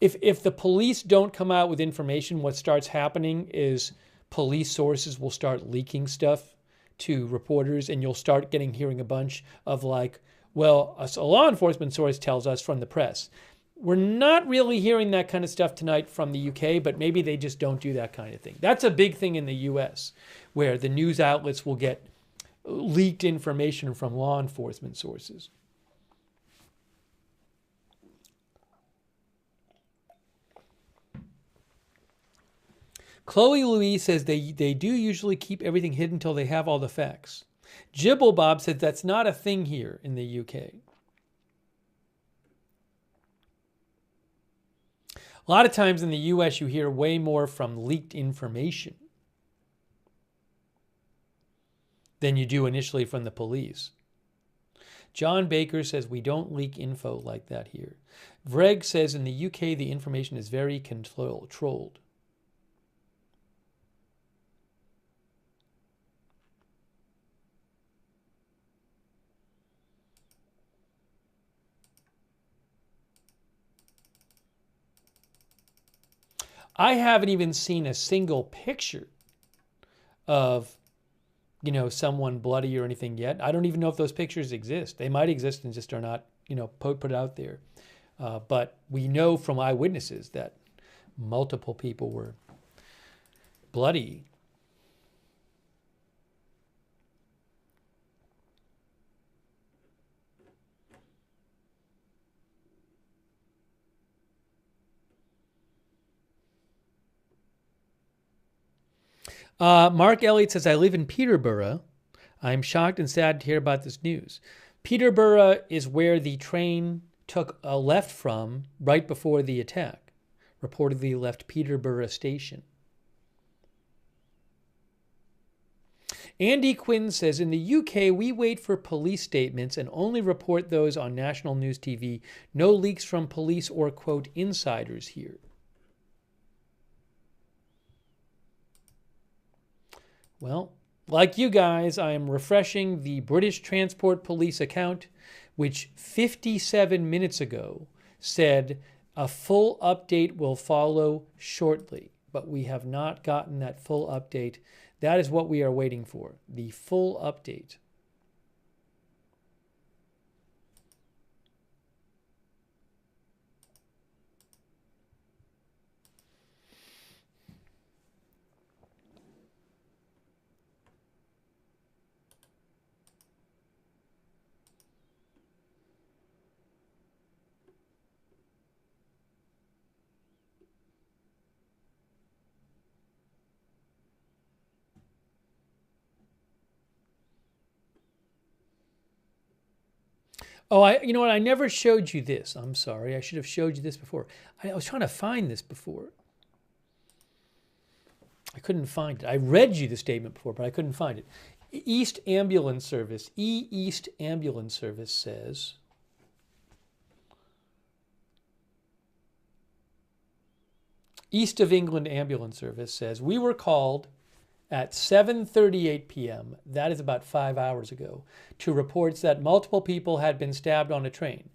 Speaker 1: if the police don't come out with information, what starts happening is police sources will start leaking stuff to reporters, and you'll start hearing a bunch of like, well, a law enforcement source tells us from the press. We're not really hearing that kind of stuff tonight from the UK, but maybe they just don't do that kind of thing. That's a big thing in the US, where the news outlets will get leaked information from law enforcement sources. Chloe Louise says they do usually keep everything hidden until they have all the facts. Jibble Bob says that's not a thing here in the UK. A lot of times in the US you hear way more from leaked information than you do initially from the police. John Baker says we don't leak info like that here. Vreg says in the UK the information is very controlled. I haven't even seen a single picture of, someone bloody or anything yet. I don't even know if those pictures exist. They might exist and just are not, put out there. But we know from eyewitnesses that multiple people were bloody. Mark Elliott says, I live in Peterborough. I'm shocked and sad to hear about this news. Peterborough is where the train took a left from right before the attack. Reportedly left Peterborough Station. Andy Quinn says, in the UK, we wait for police statements and only report those on national news TV. No leaks from police or, quote, insiders here. Well, like you guys, I am refreshing the British Transport Police account, which 57 minutes ago said a full update will follow shortly. But we have not gotten that full update. That is what we are waiting for, the full update. Oh, you know what? I never showed you this. I'm sorry. I should have showed you this before. I was trying to find this before. I couldn't find it. I read you the statement before, but I couldn't find it. East Ambulance Service, East Ambulance Service says, East of England Ambulance Service says, we were called at 7:38 p.m., that is about 5 hours ago, to reports that multiple people had been stabbed on a train.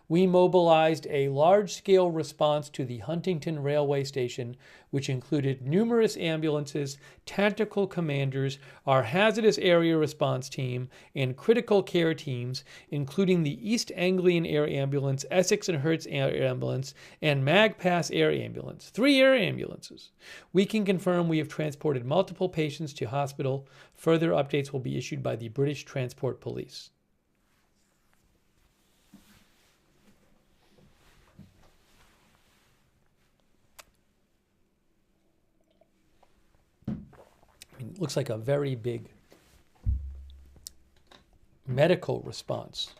Speaker 1: We mobilized a large-scale response to the Huntingdon railway station, which included numerous ambulances, tactical commanders, our hazardous area response team, and critical care teams, including the East Anglian Air Ambulance, Essex and Herts Air Ambulance, and Magpass Air Ambulance. 3 air ambulances. We can confirm we have transported multiple patients to hospital. Further updates will be issued by the British Transport Police. I mean, it looks like a very big medical response.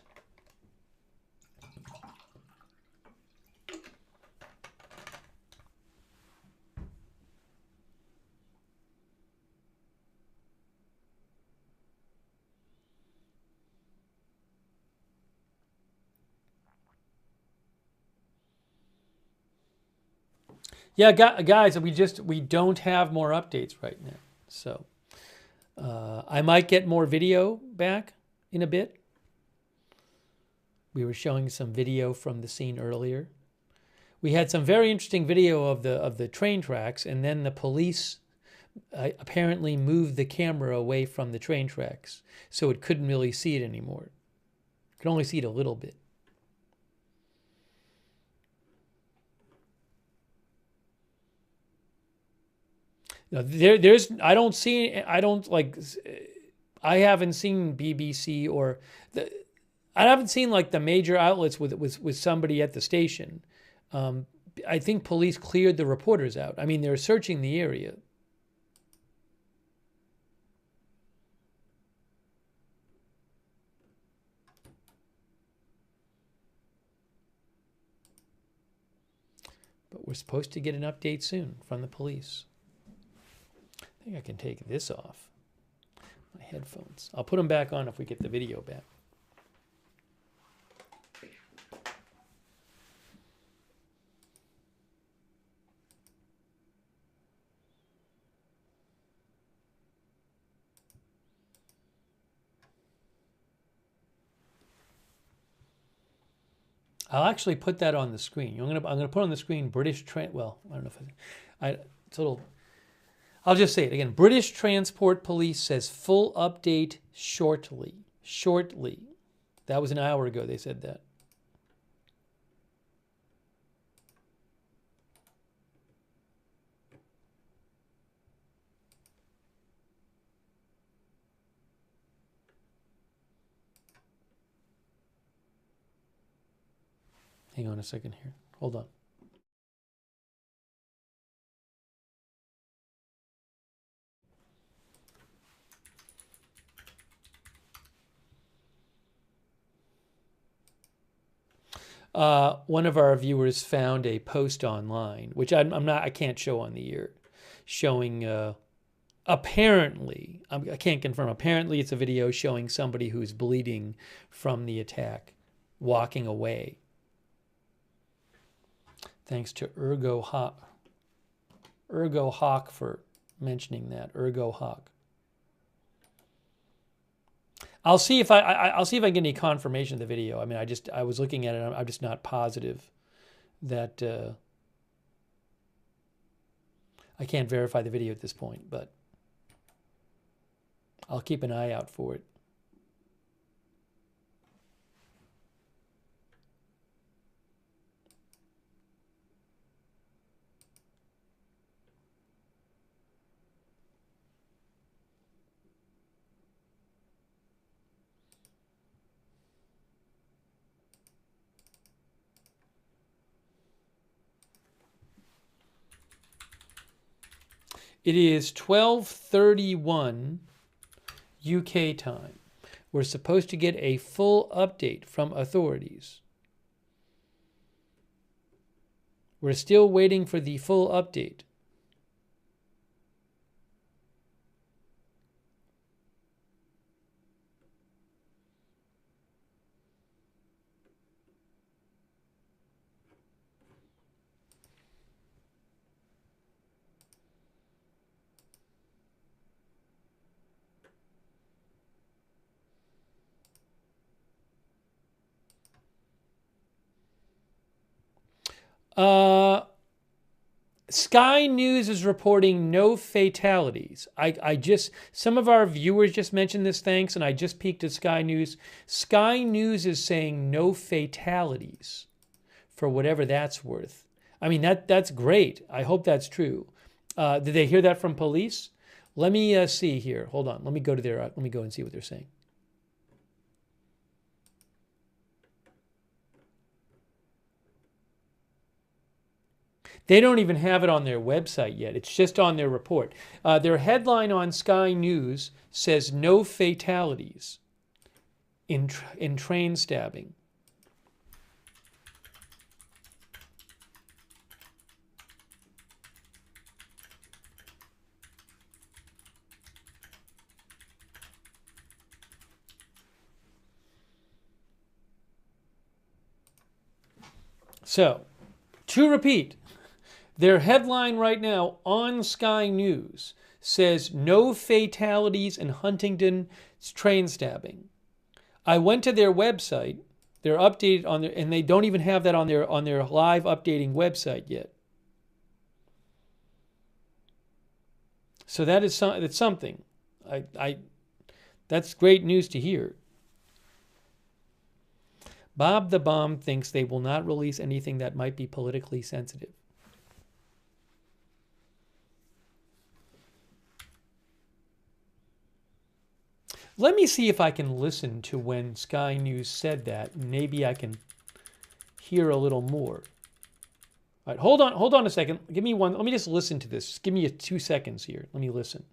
Speaker 1: Yeah, guys, we don't have more updates right now. So I might get more video back in a bit. We were showing some video from the scene earlier. We had some very interesting video of the train tracks, and then the police apparently moved the camera away from the train tracks, so it couldn't really see it anymore. It could only see it a little bit. Now, I haven't seen BBC I haven't seen like the major outlets with somebody at the station. I think police cleared the reporters out. I mean, they're searching the area. But we're supposed to get an update soon from the police. I think I can take this off. My headphones. I'll put them back on if we get the video back. I'll actually put that on the screen. I'm gonna put on the screen British well, I don't know if it's a little. I'll just say it again. British Transport Police says full update shortly. Shortly. That was an hour ago they said that. Hang on a second here. Hold on. One of our viewers found a post online, which I can't show on the air, showing apparently, I can't confirm, apparently it's a video showing somebody who's bleeding from the attack, walking away. Thanks to Ergo Hawk for mentioning that. Ergo Hawk. I'll see if I get any confirmation of the video. I mean, I was looking at it. I'm just not positive that I can't verify the video at this point, but I'll keep an eye out for it. It is 12:31 UK time. We're supposed to get a full update from authorities. We're still waiting for the full update. Sky News is reporting no fatalities. Some of our viewers just mentioned this, thanks, and I just peeked at Sky News. Sky News is saying no fatalities, for whatever that's worth. I mean, that's great. I hope that's true. Did they hear that from police? Let me see here. Hold on. Let me go to their. Let me go and see what they're saying. They don't even have it on their website yet. It's just on their report. Their headline on Sky News says no fatalities in train stabbing. So, to repeat, their headline right now on Sky News says no fatalities in Huntingdon train stabbing. I went to their website. They're updated on their, and they don't even have that on their live updating website yet. So that's something. That's great news to hear. Bob the Bomb thinks they will not release anything that might be politically sensitive. Let me see if I can listen to when Sky News said that. Maybe I can hear a little more. All right, hold on a second. Give me one. Let me just listen to this. Give me 2 seconds here. Let me listen.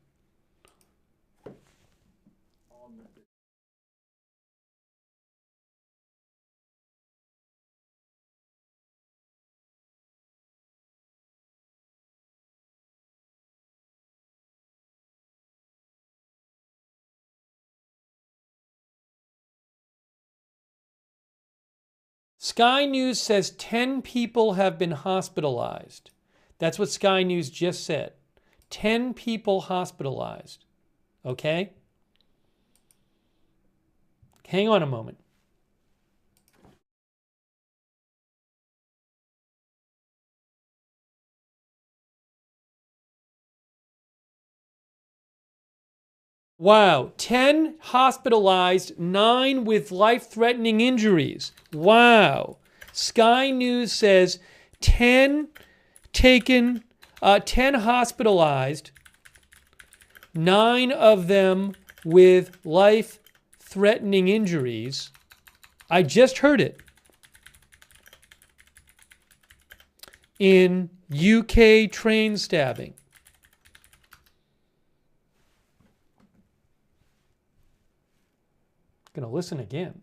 Speaker 1: Sky News says 10 people have been hospitalized. That's what Sky News just said. 10 people hospitalized. Okay? Hang on a moment. Wow, 10 hospitalized, 9 with life-threatening injuries. Wow. Sky News says 10 taken, 10 hospitalized, 9 of them with life-threatening injuries. I just heard it. In UK train stabbing. Going to listen again.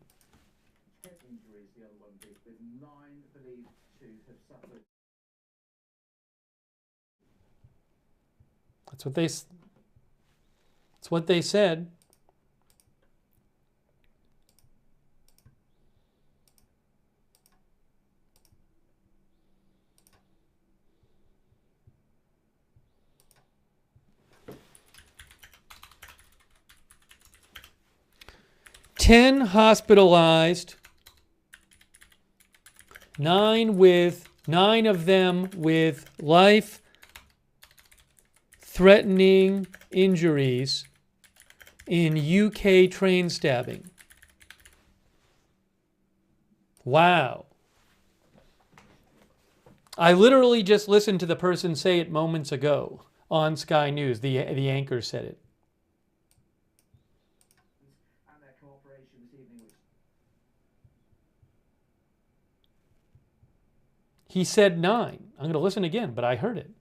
Speaker 2: Injuries, the other one big, with 9 believed to have suffered.
Speaker 1: That's what they said. Ten hospitalized, 9 of them with life-threatening injuries in UK train stabbing. Wow. I literally just listened to the person say it moments ago on Sky News. The anchor said it. He said 9. I'm going to listen again, but I heard it.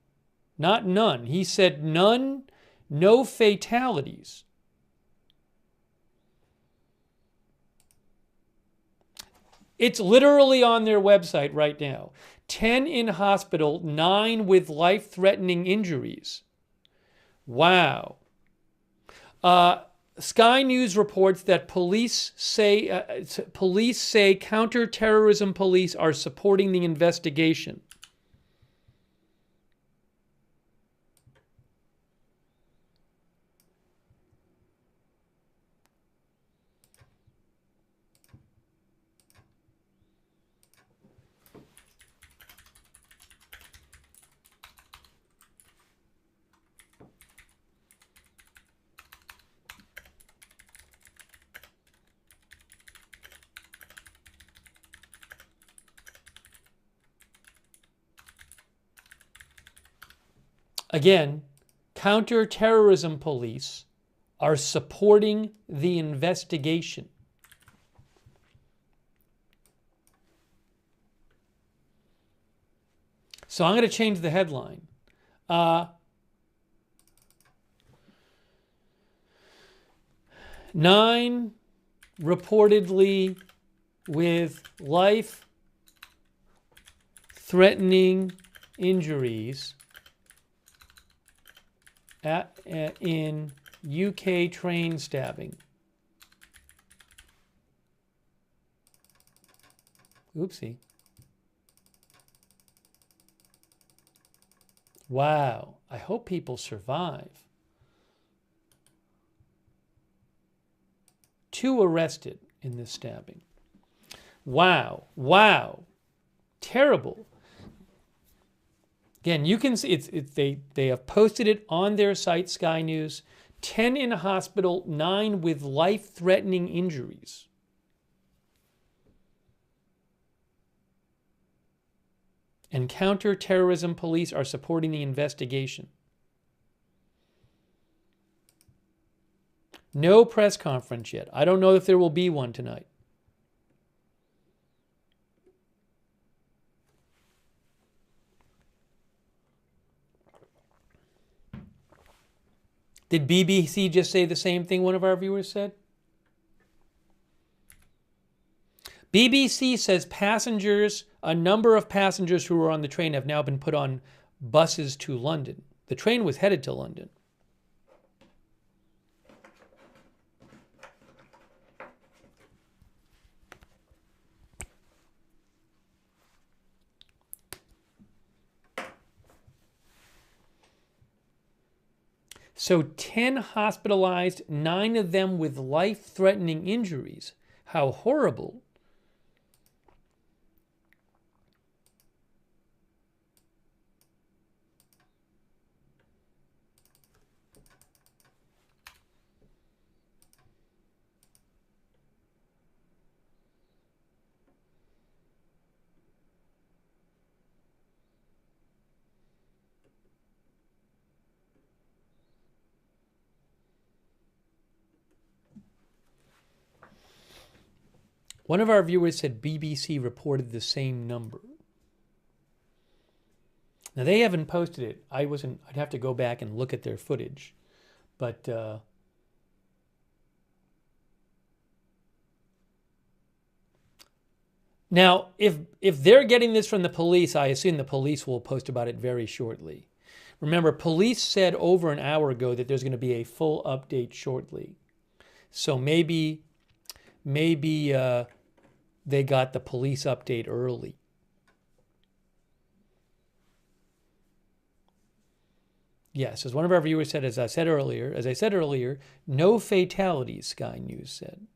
Speaker 1: Not none. He said none, no fatalities. It's literally on their website right now. 10 in hospital, 9 with life-threatening injuries. Wow. Sky News reports that police say counterterrorism police are supporting the investigation. Again, counterterrorism police are supporting the investigation. So I'm going to change the headline. 9 reportedly with life-threatening injuries in UK train stabbing. Oopsie. Wow. I hope people survive. 2 arrested in this stabbing. Wow. Wow. Terrible. Again, you can see they have posted it on their site, Sky News. 10 in hospital, 9 with life-threatening injuries. And counterterrorism police are supporting the investigation. No press conference yet. I don't know if there will be one tonight. Did BBC just say the same thing one of our viewers said? BBC says a number of passengers who were on the train have now been put on buses to London. The train was headed to London. So 10 hospitalized, 9 of them with life-threatening injuries. How horrible. One of our viewers said BBC reported the same number. Now they haven't posted it. I'd have to go back and look at their footage. But now if they're getting this from the police, I assume the police will post about it very shortly. Remember, police said over an hour ago that there's going to be a full update shortly. So maybe they got the police update early. Yes, as one of our viewers said, as I said earlier, no fatalities, Sky News said.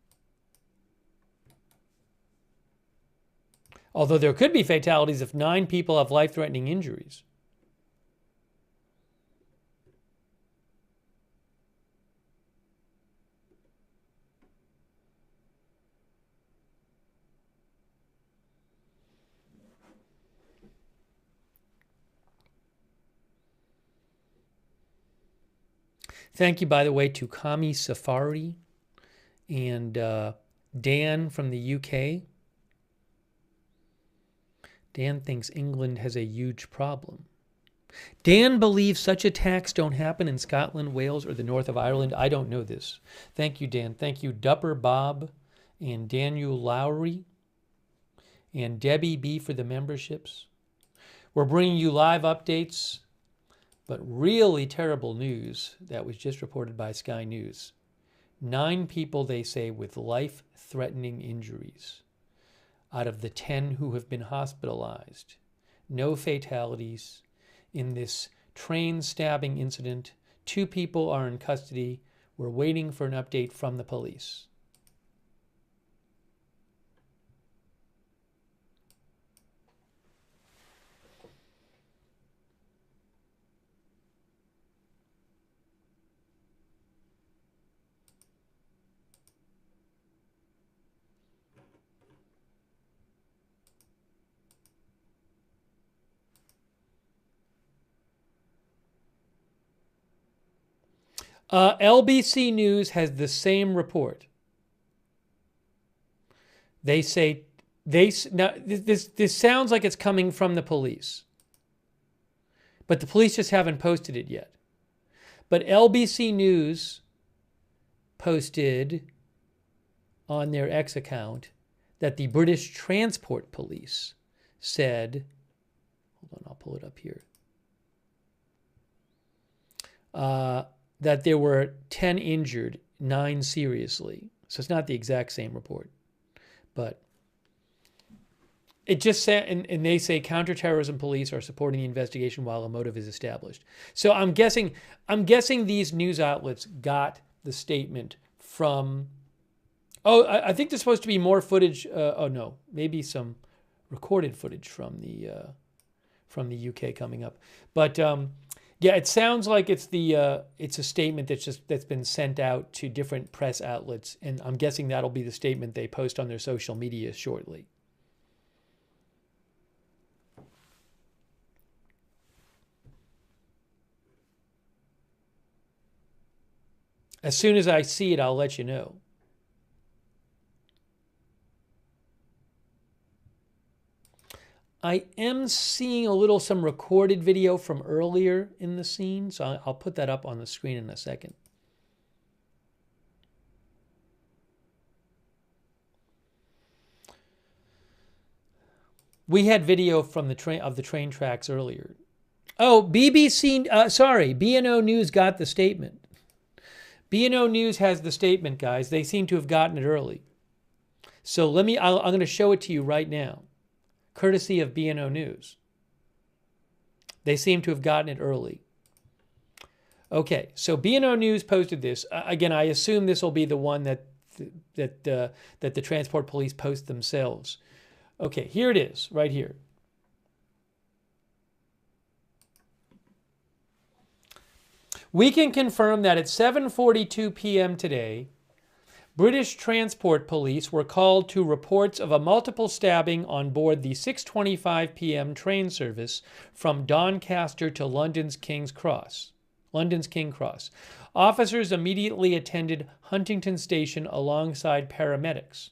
Speaker 1: Although there could be fatalities if 9 people have life-threatening injuries. Thank you, by the way, to Kami Safari and Dan from the UK. Dan thinks England has a huge problem. Dan believes such attacks don't happen in Scotland, Wales, or the north of Ireland. I don't know this. Thank you, Dan. Thank you, Dupper Bob and Daniel Lowry and Debbie B for the memberships. We're bringing you live updates. But really terrible news that was just reported by Sky News. 9 people, they say, with life-threatening injuries out of the 10 who have been hospitalized. No fatalities in this train stabbing incident. 2 people are in custody. We're waiting for an update from the police. LBC News has the same report. They say now this sounds like it's coming from the police, but the police just haven't posted it yet. But LBC News posted on their X account that the British Transport Police said, hold on, I'll pull it up here, that there were 10 injured, 9 seriously. So it's not the exact same report, but it just said, and they say counterterrorism police are supporting the investigation while a motive is established. So I'm guessing these news outlets got the statement from, I think there's supposed to be more footage. Oh no, maybe some recorded footage from the UK coming up. But yeah, it sounds like it's a statement that's been sent out to different press outlets, and I'm guessing that'll be the statement they post on their social media shortly. As soon as I see it, I'll let you know. I am seeing some recorded video from earlier in the scene, so I'll put that up on the screen in a second. We had video from the train tracks earlier. Oh, BNO News got the statement. BNO News has the statement, guys. They seem to have gotten it early. So I'm going to show it to you right now, courtesy of BNO News. They seem to have gotten it early. Okay, so BNO News posted this. Again, I assume this will be the one that the transport police post themselves. Okay, here it is, right here. We can confirm that at 7:42 p.m. today, British Transport Police were called to reports of a multiple stabbing on board the 6:25 p.m. train service from Doncaster to London's King's Cross. Officers immediately attended Huntingdon station alongside paramedics.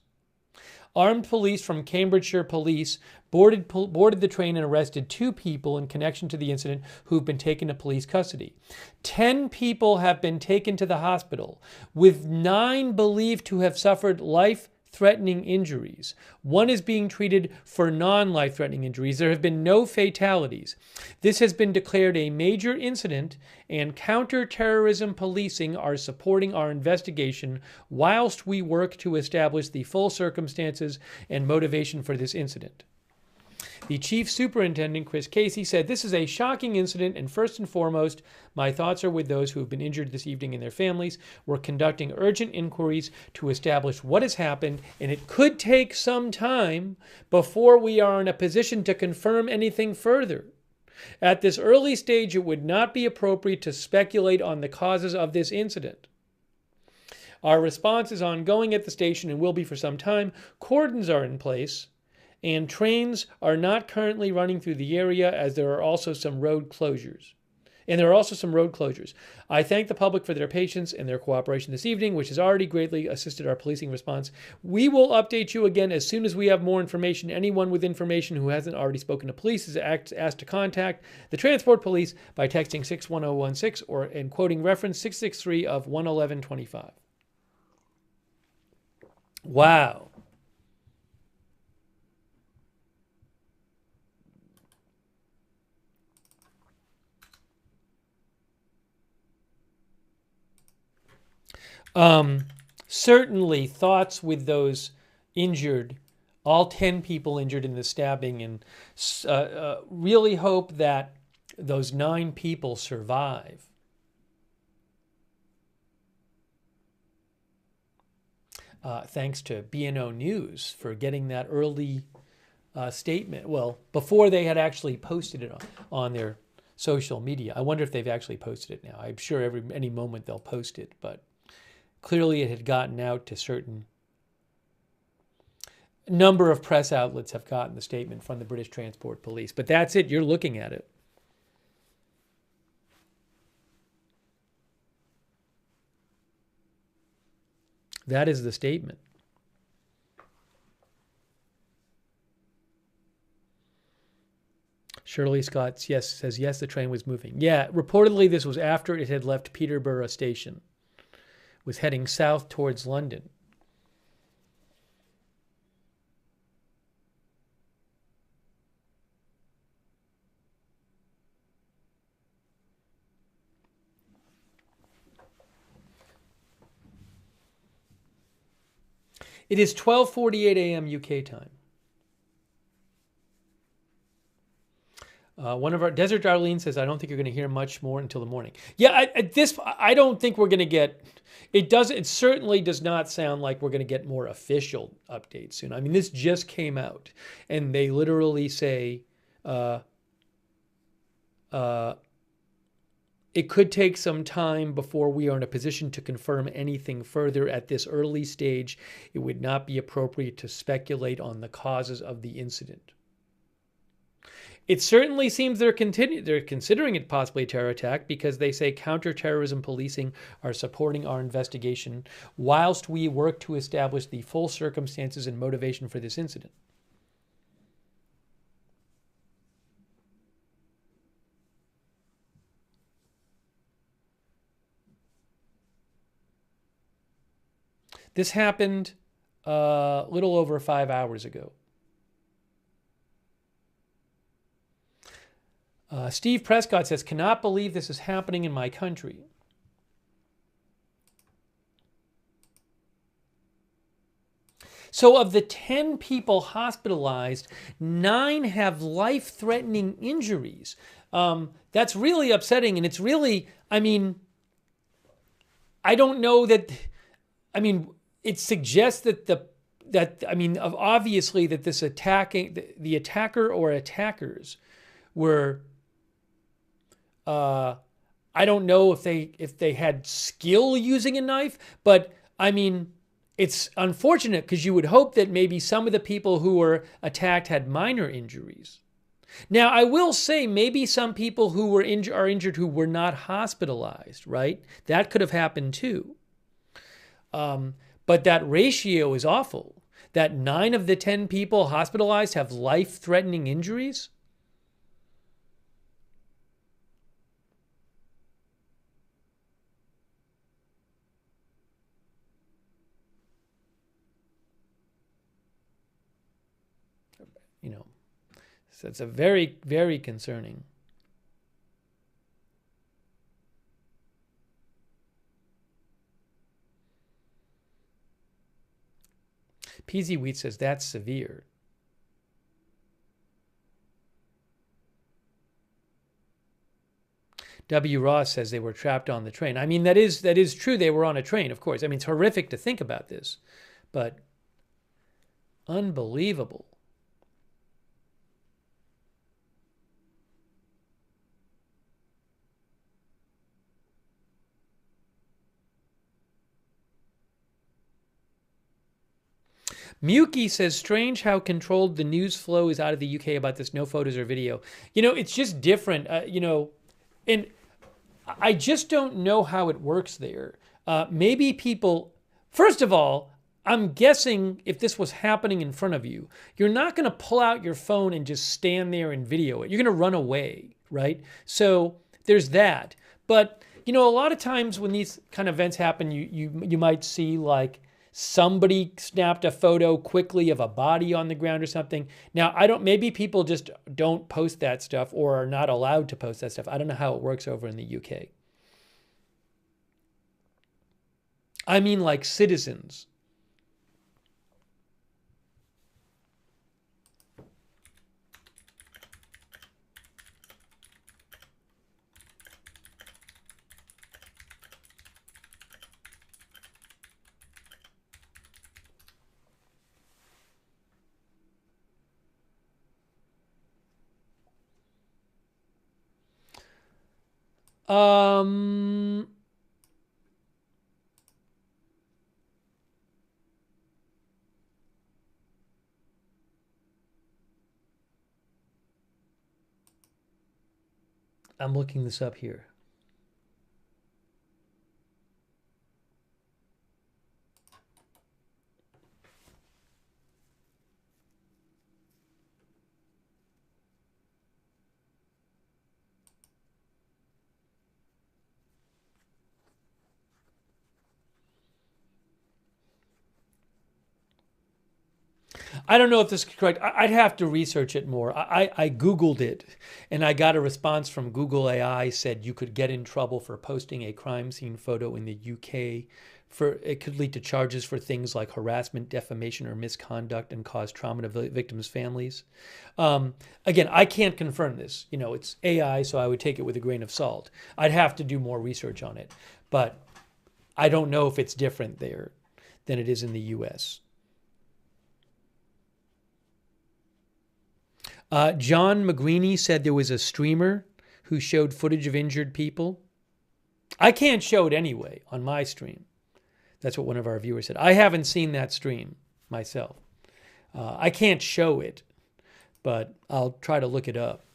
Speaker 1: Armed police from Cambridgeshire Police boarded the train and arrested 2 people in connection to the incident who've been taken to police custody. 10 people have been taken to the hospital, with 9 believed to have suffered life-threatening injuries. 1 is being treated for non-life-threatening injuries. There have been no fatalities. This has been declared a major incident, and counter-terrorism policing are supporting our investigation whilst we work to establish the full circumstances and motivation for this incident. The Chief Superintendent, Chris Casey, said, "This is a shocking incident, and first and foremost, my thoughts are with those who have been injured this evening and their families. We're conducting urgent inquiries to establish what has happened, and it could take some time before we are in a position to confirm anything further. At this early stage, it would not be appropriate to speculate on the causes of this incident. Our response is ongoing at the station and will be for some time. Cordons are in place, and trains are not currently running through the area, as there are also some road closures. I thank the public for their patience and their cooperation this evening, which has already greatly assisted our policing response. We will update you again as soon as we have more information. Anyone with information who hasn't already spoken to police is asked to contact the Transport Police by texting 61016 and quoting reference 663 of 11125. Wow. Certainly thoughts with those injured, all 10 people injured in the stabbing, and really hope that those 9 people survive. Thanks to BNO News for getting that early statement. Well, before they had actually posted it on their social media. I wonder if they've actually posted it now. I'm sure any moment they'll post it, but clearly it had gotten out to certain number of press outlets have gotten the statement from the British Transport Police. But that's it. You're looking at it. That is the statement. Shirley Scott says yes, the train was moving. Yeah, reportedly this was after it had left Peterborough Station. Was heading south towards London. It is 12:48 a.m. UK time. One of our Desert Darlene says, "I don't think you're going to hear much more until the morning." Yeah, I don't think we're going to get. It does. It certainly does not sound like we're going to get more official updates soon. I mean, this just came out, and they literally say, it could take some time before we are in a position to confirm anything further at this early stage. It would not be appropriate to speculate on the causes of the incident. It certainly seems they're considering it possibly a terror attack because they say counterterrorism policing are supporting our investigation whilst we work to establish the full circumstances and motivation for this incident. This happened a little over 5 hours ago. Steve Prescott says, "Cannot believe this is happening in my country." So of the 10 people hospitalized, 9 have life-threatening injuries. That's really upsetting, and it's really, I mean, I don't know that, I mean, it suggests that obviously that this the attacker or attackers were, I don't know if they had skill using a knife, but I mean, it's unfortunate because you would hope that maybe some of the people who were attacked had minor injuries. Now, I will say maybe some people who are injured who were not hospitalized, right? That could have happened too. But that ratio is awful. That 9 of the 10 people hospitalized have life-threatening injuries. You know, so it's a very, very concerning. PZ Wheat says that's severe. W. Ross says they were trapped on the train. I mean, that is true. They were on a train, of course. I mean, it's horrific to think about this, but unbelievable. Muki says, strange how controlled the news flow is out of the UK about this. No photos or video. You know, it's just different, and I just don't know how it works there. Maybe people, first of all, I'm guessing if this was happening in front of you, you're not going to pull out your phone and just stand there and video it. You're going to run away, right? So there's that. But, you know, a lot of times when these kind of events happen, you might see like somebody snapped a photo quickly of a body on the ground or something. Now, maybe people just don't post that stuff or are not allowed to post that stuff. I don't know how it works over in the UK. I mean, like citizens. I'm looking this up here. I don't know if this is correct. I'd have to research it more. I Googled it, and I got a response from Google AI said you could get in trouble for posting a crime scene photo in the UK. It could lead to charges for things like harassment, defamation, or misconduct and cause trauma to victims' families. Again, I can't confirm this. You know, it's AI, so I would take it with a grain of salt. I'd have to do more research on it. But I don't know if it's different there than it is in the US. John McGreeny said there was a streamer who showed footage of injured people. I can't show it anyway on my stream. That's what one of our viewers said. I haven't seen that stream myself. I can't show it, but I'll try to look it up.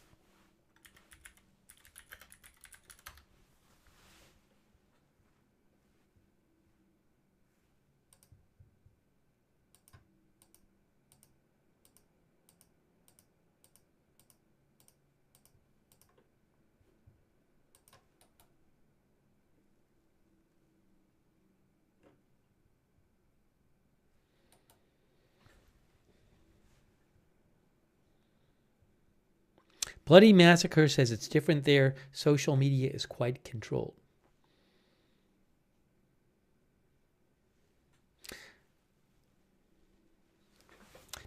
Speaker 1: Bloody Massacre says it's different there. Social media is quite controlled.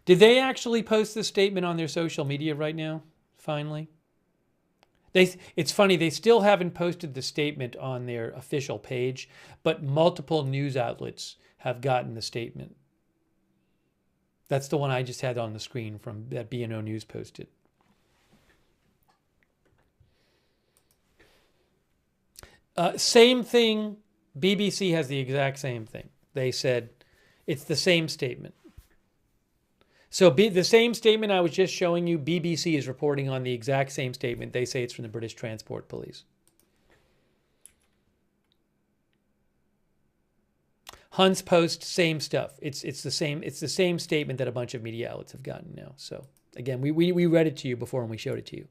Speaker 1: Did they actually post this statement on their social media right now, finally? It's funny, they still haven't posted the statement on their official page, but multiple news outlets have gotten the statement. That's the one I just had on the screen from that B&O News posted. Same thing. BBC has the exact same thing. They said it's the same statement. So the same statement I was just showing you, BBC is reporting on the exact same statement. They say it's from the British Transport Police. Hunt's Post, same stuff. It's the same statement that a bunch of media outlets have gotten now. So again, we read it to you before and we showed it to you.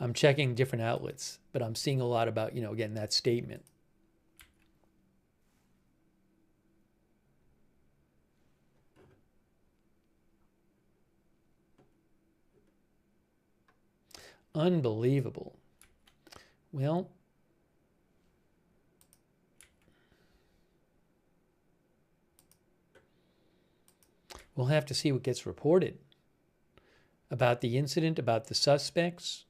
Speaker 1: I'm checking different outlets, but I'm seeing a lot about, again, that statement. Unbelievable. Well, we'll have to see what gets reported about the incident, about the suspects.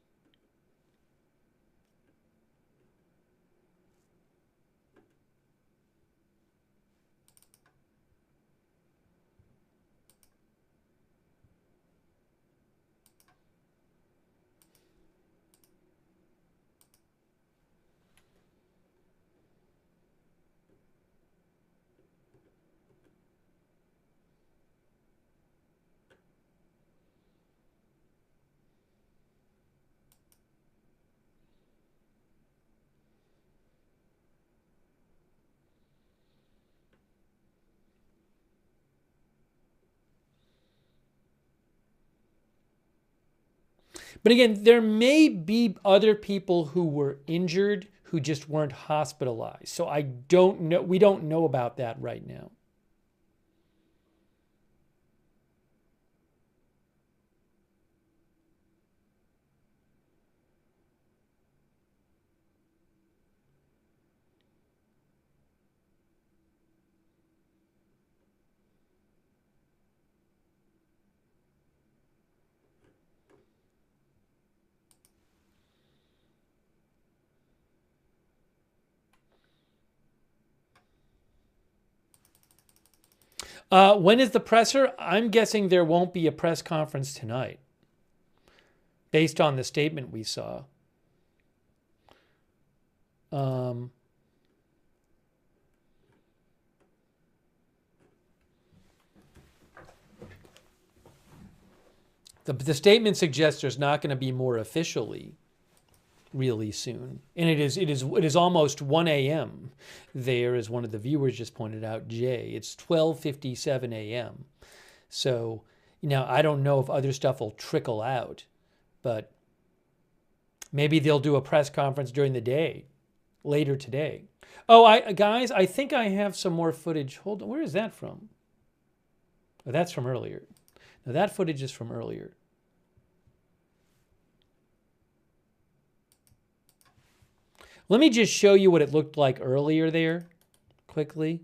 Speaker 1: But again, there may be other people who were injured who just weren't hospitalized. So I don't know. We don't know about that right now. When is the presser? I'm guessing there won't be a press conference tonight, based on the statement we saw. The statement suggests there's not going to be more officially really soon. And it is almost 1 a.m. there, as one of the viewers just pointed out, Jay. It's 12:57 a.m. So Now, I don't know if other stuff will trickle out, but maybe they'll do a press conference during the day, later today. Oh, guys, I think I have some more footage. Hold on, where is that from? Oh, that's from earlier. Now, that footage is from earlier. Let me just show you what it looked like earlier there, quickly.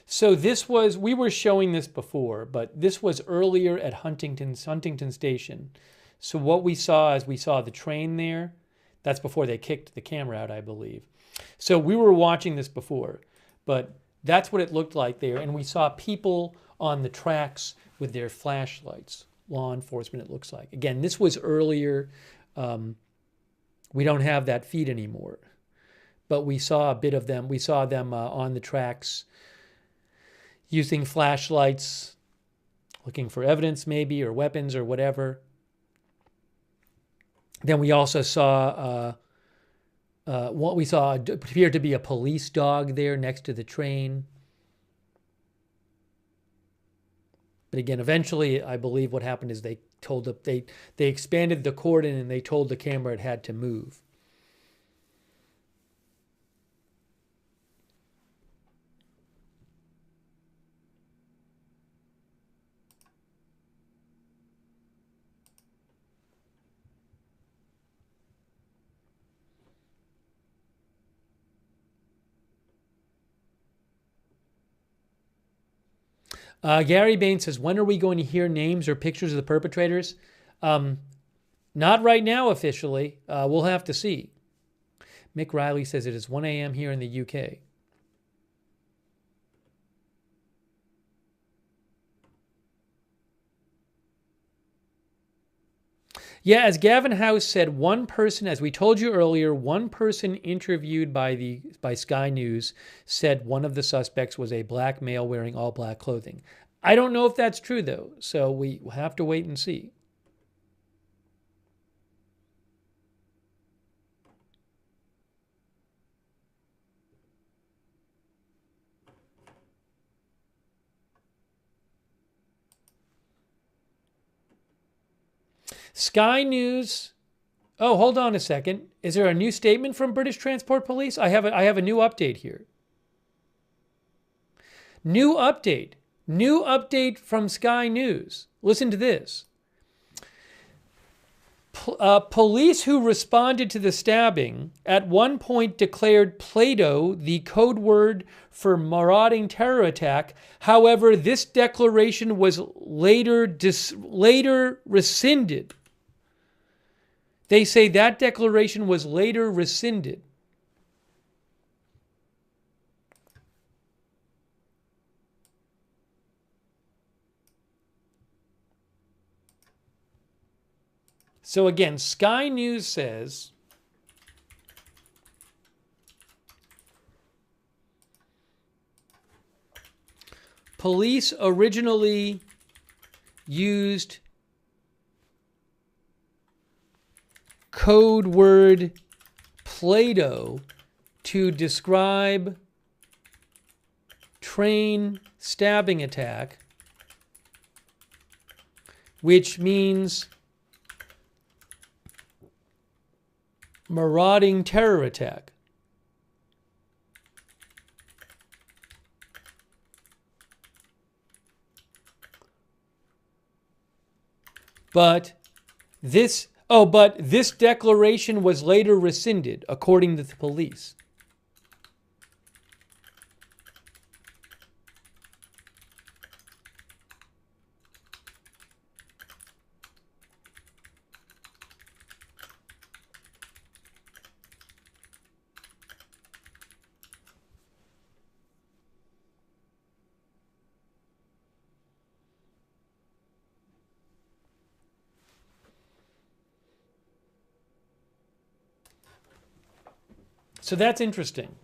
Speaker 1: So this was, we were showing this before, but this was earlier at Huntingdon Station. So what we saw is we saw the train there. That's before they kicked the camera out, I believe. So we were watching this before, but that's what it looked like there. And we saw people on the tracks with their flashlights. Law enforcement, it looks like. Again, this was earlier. We don't have that feed anymore. But we saw a bit of them. We saw them on the tracks using flashlights, looking for evidence maybe, or weapons or whatever. Then we also saw what we saw appeared to be a police dog there next to the train. But again, eventually, I believe what happened is they expanded the cordon and they told the camera it had to move. Gary Bain says, when are we going to hear names or pictures of the perpetrators? Not right now officially. We'll have to see. Mick Riley says it is 1 a.m. here in the UK. Yeah, as Gavin House said, one person, as we told you earlier, one person interviewed by Sky News said one of the suspects was a black male wearing all black clothing. I don't know if that's true, though, so we will have to wait and see. Sky News. Oh, hold on a second. Is there a new statement from British Transport Police? I have a new update here. New update. New update from Sky News. Listen to this. Police who responded to the stabbing at one point declared Play-Doh the code word for marauding terror attack. However, this declaration was later rescinded. They say that declaration was later rescinded. So again, Sky News says police originally used code word Play-Doh to describe train stabbing attack, which means marauding terror attack. But this declaration was later rescinded, according to the police. So that's interesting.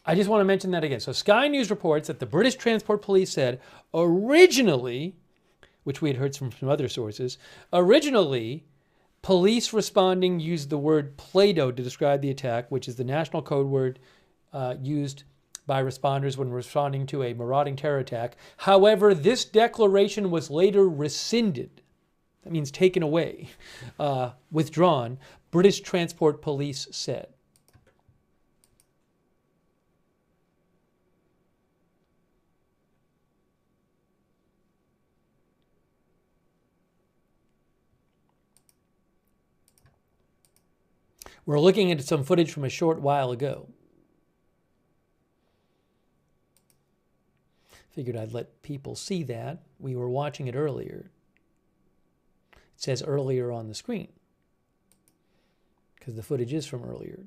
Speaker 1: I just want to mention that again. So Sky News reports that the British Transport Police said originally, which we had heard from some other sources, originally police responding used the word Play-Doh to describe the attack, which is the national code word used by responders when responding to a marauding terror attack. However, this declaration was later rescinded. That means taken away, withdrawn, British Transport Police said. We're looking at some footage from a short while ago. Figured I'd let people see that. We were watching it earlier. It says earlier on the screen because the footage is from earlier.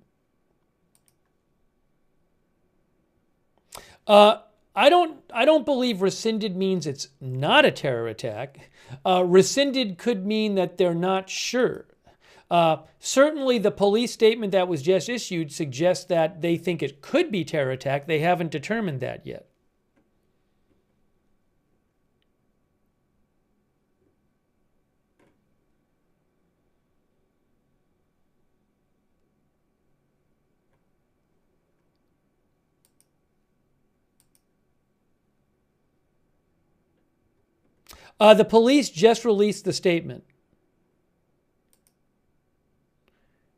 Speaker 1: I don't believe rescinded means it's not a terror attack. Rescinded could mean that they're not sure. Certainly the police statement that was just issued suggests that they think it could be terror attack. They haven't determined that yet. The police just released the statement.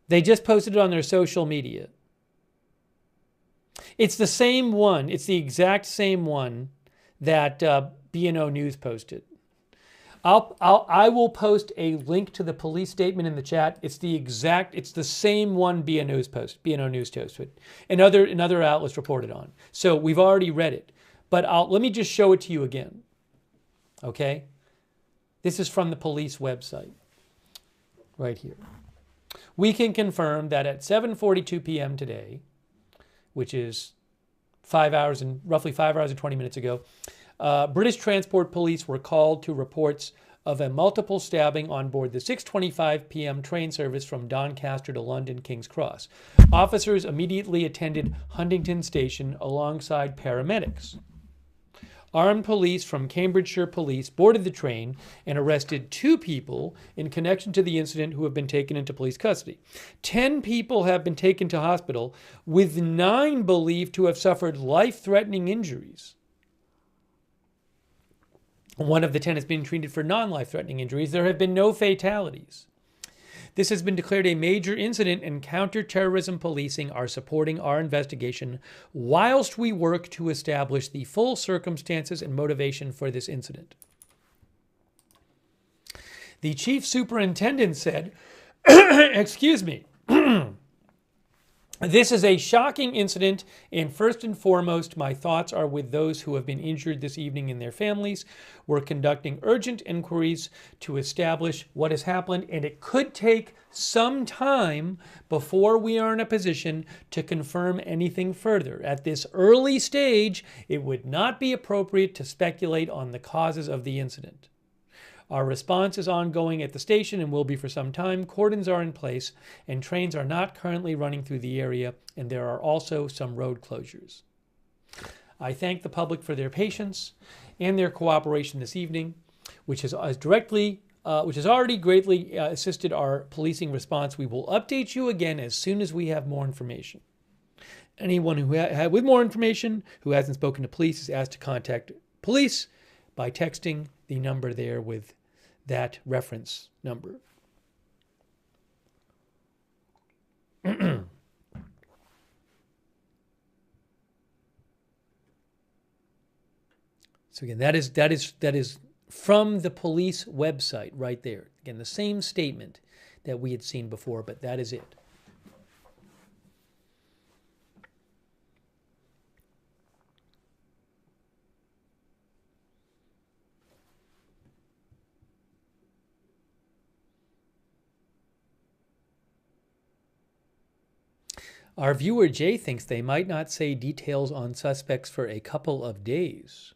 Speaker 1: They just posted it on their social media. It's the same one. It's the exact same one that B&O News posted. I will post a link to the police statement in the chat. It's the same one B&O News posted, and other outlets reported on. So we've already read it, but let me just show it to you again. Okay, this is from the police website, right here. We can confirm that at 7:42 p.m. today, which is roughly 5 hours and 20 minutes ago, British Transport Police were called to reports of a multiple stabbing on board the 6:25 p.m. train service from Doncaster to London King's Cross. Officers immediately attended Huntingdon station alongside paramedics. Armed police from Cambridgeshire Police boarded the train and arrested 2 people in connection to the incident who have been taken into police custody. 10 people have been taken to hospital, with 9 believed to have suffered life-threatening injuries. One of the 10 is being treated for non-life-threatening injuries. There have been no fatalities. This has been declared a major incident, and counter-terrorism policing are supporting our investigation whilst we work to establish the full circumstances and motivation for this incident. The chief superintendent said, excuse me, this is a shocking incident, and first and foremost, my thoughts are with those who have been injured this evening and their families. We're conducting urgent inquiries to establish what has happened, and it could take some time before we are in a position to confirm anything further. At this early stage, it would not be appropriate to speculate on the causes of the incident. Our response is ongoing at the station and will be for some time. Cordons are in place and trains are not currently running through the area, and there are also some road closures. I thank the public for their patience and their cooperation this evening, which has already greatly assisted our policing response. We will update you again as soon as we have more information. Anyone who with more information who hasn't spoken to police is asked to contact police by texting the number there with that reference number. So again, that is from the police website right there. Again, the same statement that we had seen before, but that is it. Our viewer Jay thinks they might not say details on suspects for a couple of days.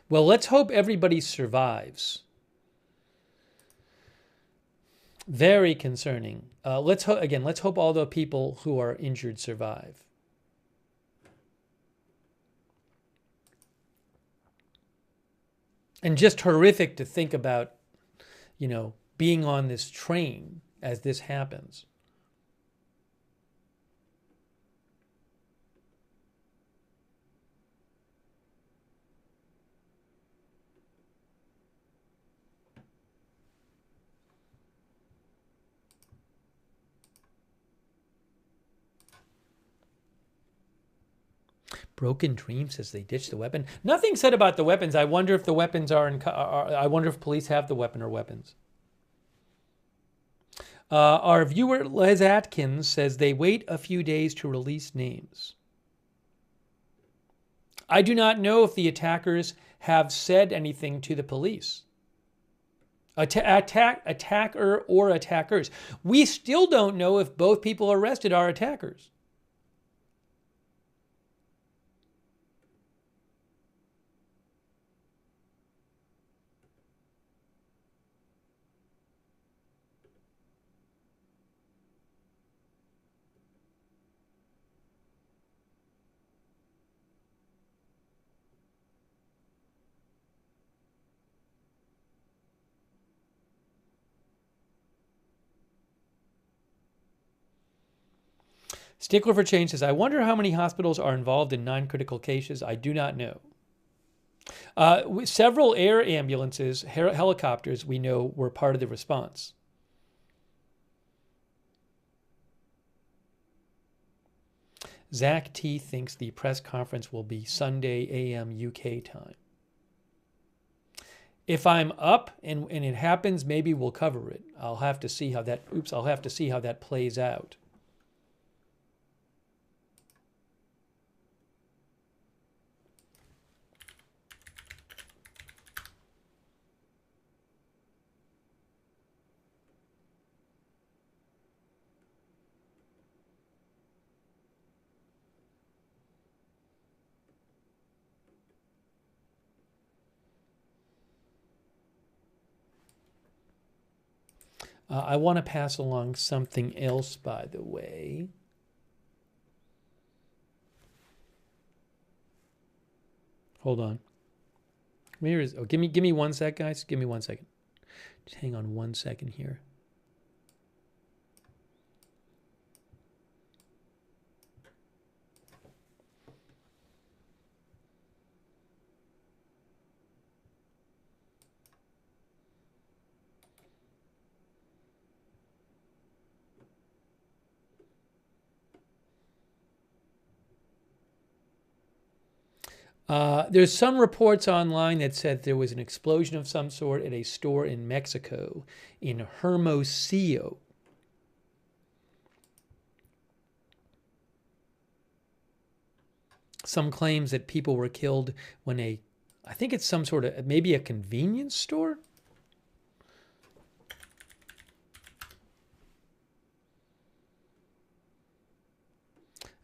Speaker 1: Well, let's hope everybody survives. Very concerning. Let's hope all the people who are injured survive. And just horrific to think about, being on this train as this happens. Broken Dream says they ditched the weapon. Nothing said about the weapons. I wonder if the weapons I wonder if police have the weapon or weapons. Our viewer Les Atkins says they wait a few days to release names. I do not know if the attackers have said anything to the police. Attacker or attackers. We still don't know if both people arrested are attackers. Stickler for Change says, I wonder how many hospitals are involved in non-critical cases. I do not know. Several air ambulances, helicopters, we know were part of the response. Zach T. thinks the press conference will be Sunday a.m. UK time. If I'm up and it happens, maybe we'll cover it. I'll have to see how that plays out. I want to pass along something else, by the way. Hold on. Where is? Oh, give me 1 sec, guys. Give me 1 second. Just hang on 1 second here. There's some reports online that said there was an explosion of some sort at a store in Mexico, in Hermosillo. Some claims that people were killed when I think it's some sort of, maybe a convenience store?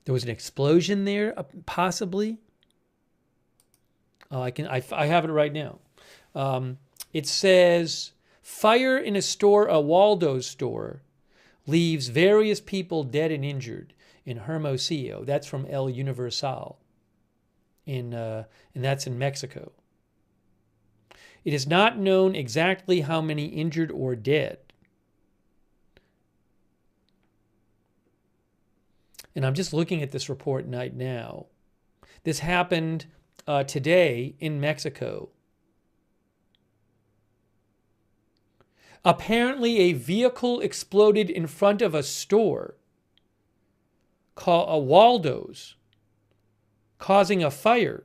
Speaker 1: There was an explosion there, possibly. I have it right now. It says, fire in a Waldo's store, leaves various people dead and injured in Hermosillo. That's from El Universal, and that's in Mexico. It is not known exactly how many injured or dead. And I'm just looking at this report right now. This happened today in Mexico. Apparently, a vehicle exploded in front of a store called a Waldo's, causing a fire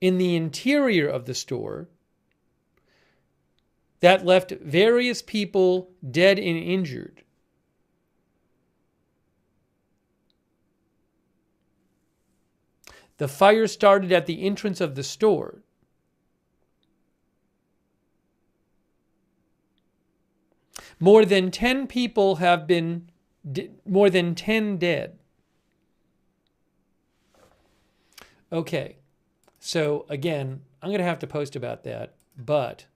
Speaker 1: in the interior of the store that left various people dead and injured. The fire started at the entrance of the store. More than 10 people have been, more than 10 dead. Okay. So again, I'm going to have to post about that, but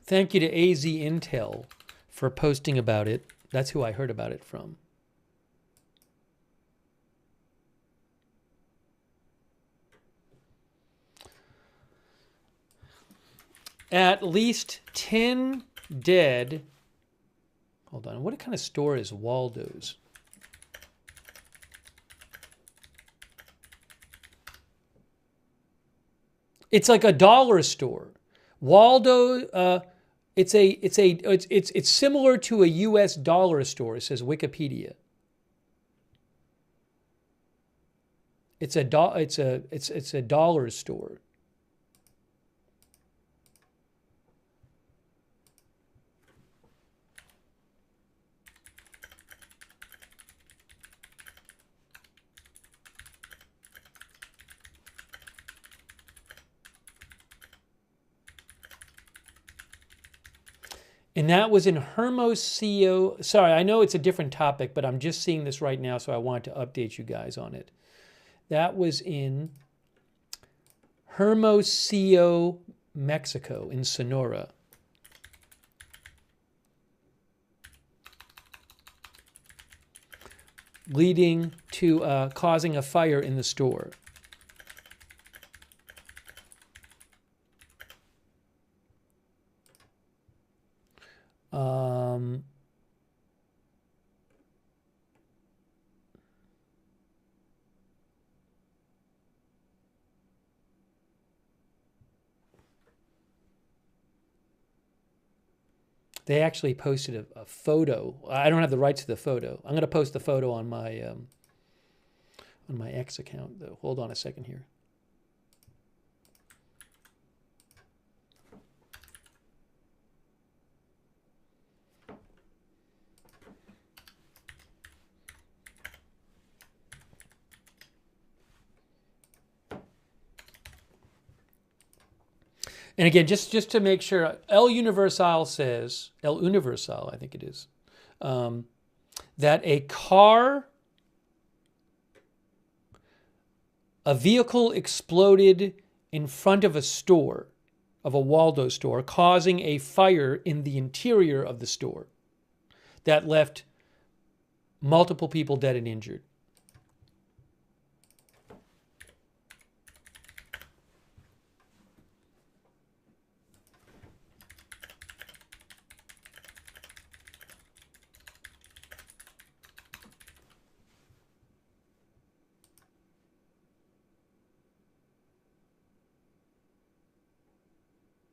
Speaker 1: thank you to AZ Intel for posting about it. That's who I heard about it from. At least 10 dead. Hold on. What kind of store is Waldo's? It's like a dollar store. Waldo, it's similar to a U.S. dollar store. It says Wikipedia. It's a dollar store. And that was in Hermosillo. Sorry, I know it's a different topic, but I'm just seeing this right now, so I want to update you guys on it. That was in Hermosillo, Mexico, in Sonora. Leading to causing a fire in the store. They actually posted a photo. I don't have the rights to the photo. I'm going to post the photo on my X account, though. Hold on a second here. And again, just to make sure, El Universal says, El Universal, I think it is, that a vehicle exploded in front of a store, of a Waldo store, causing a fire in the interior of the store that left multiple people dead and injured.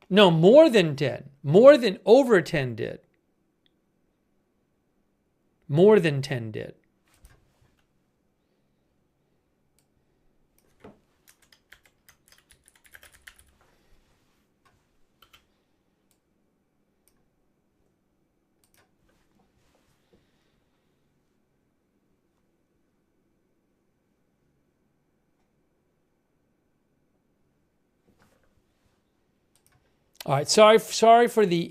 Speaker 1: No, more than 10. More than over 10 did. More than 10 did. All right, sorry for the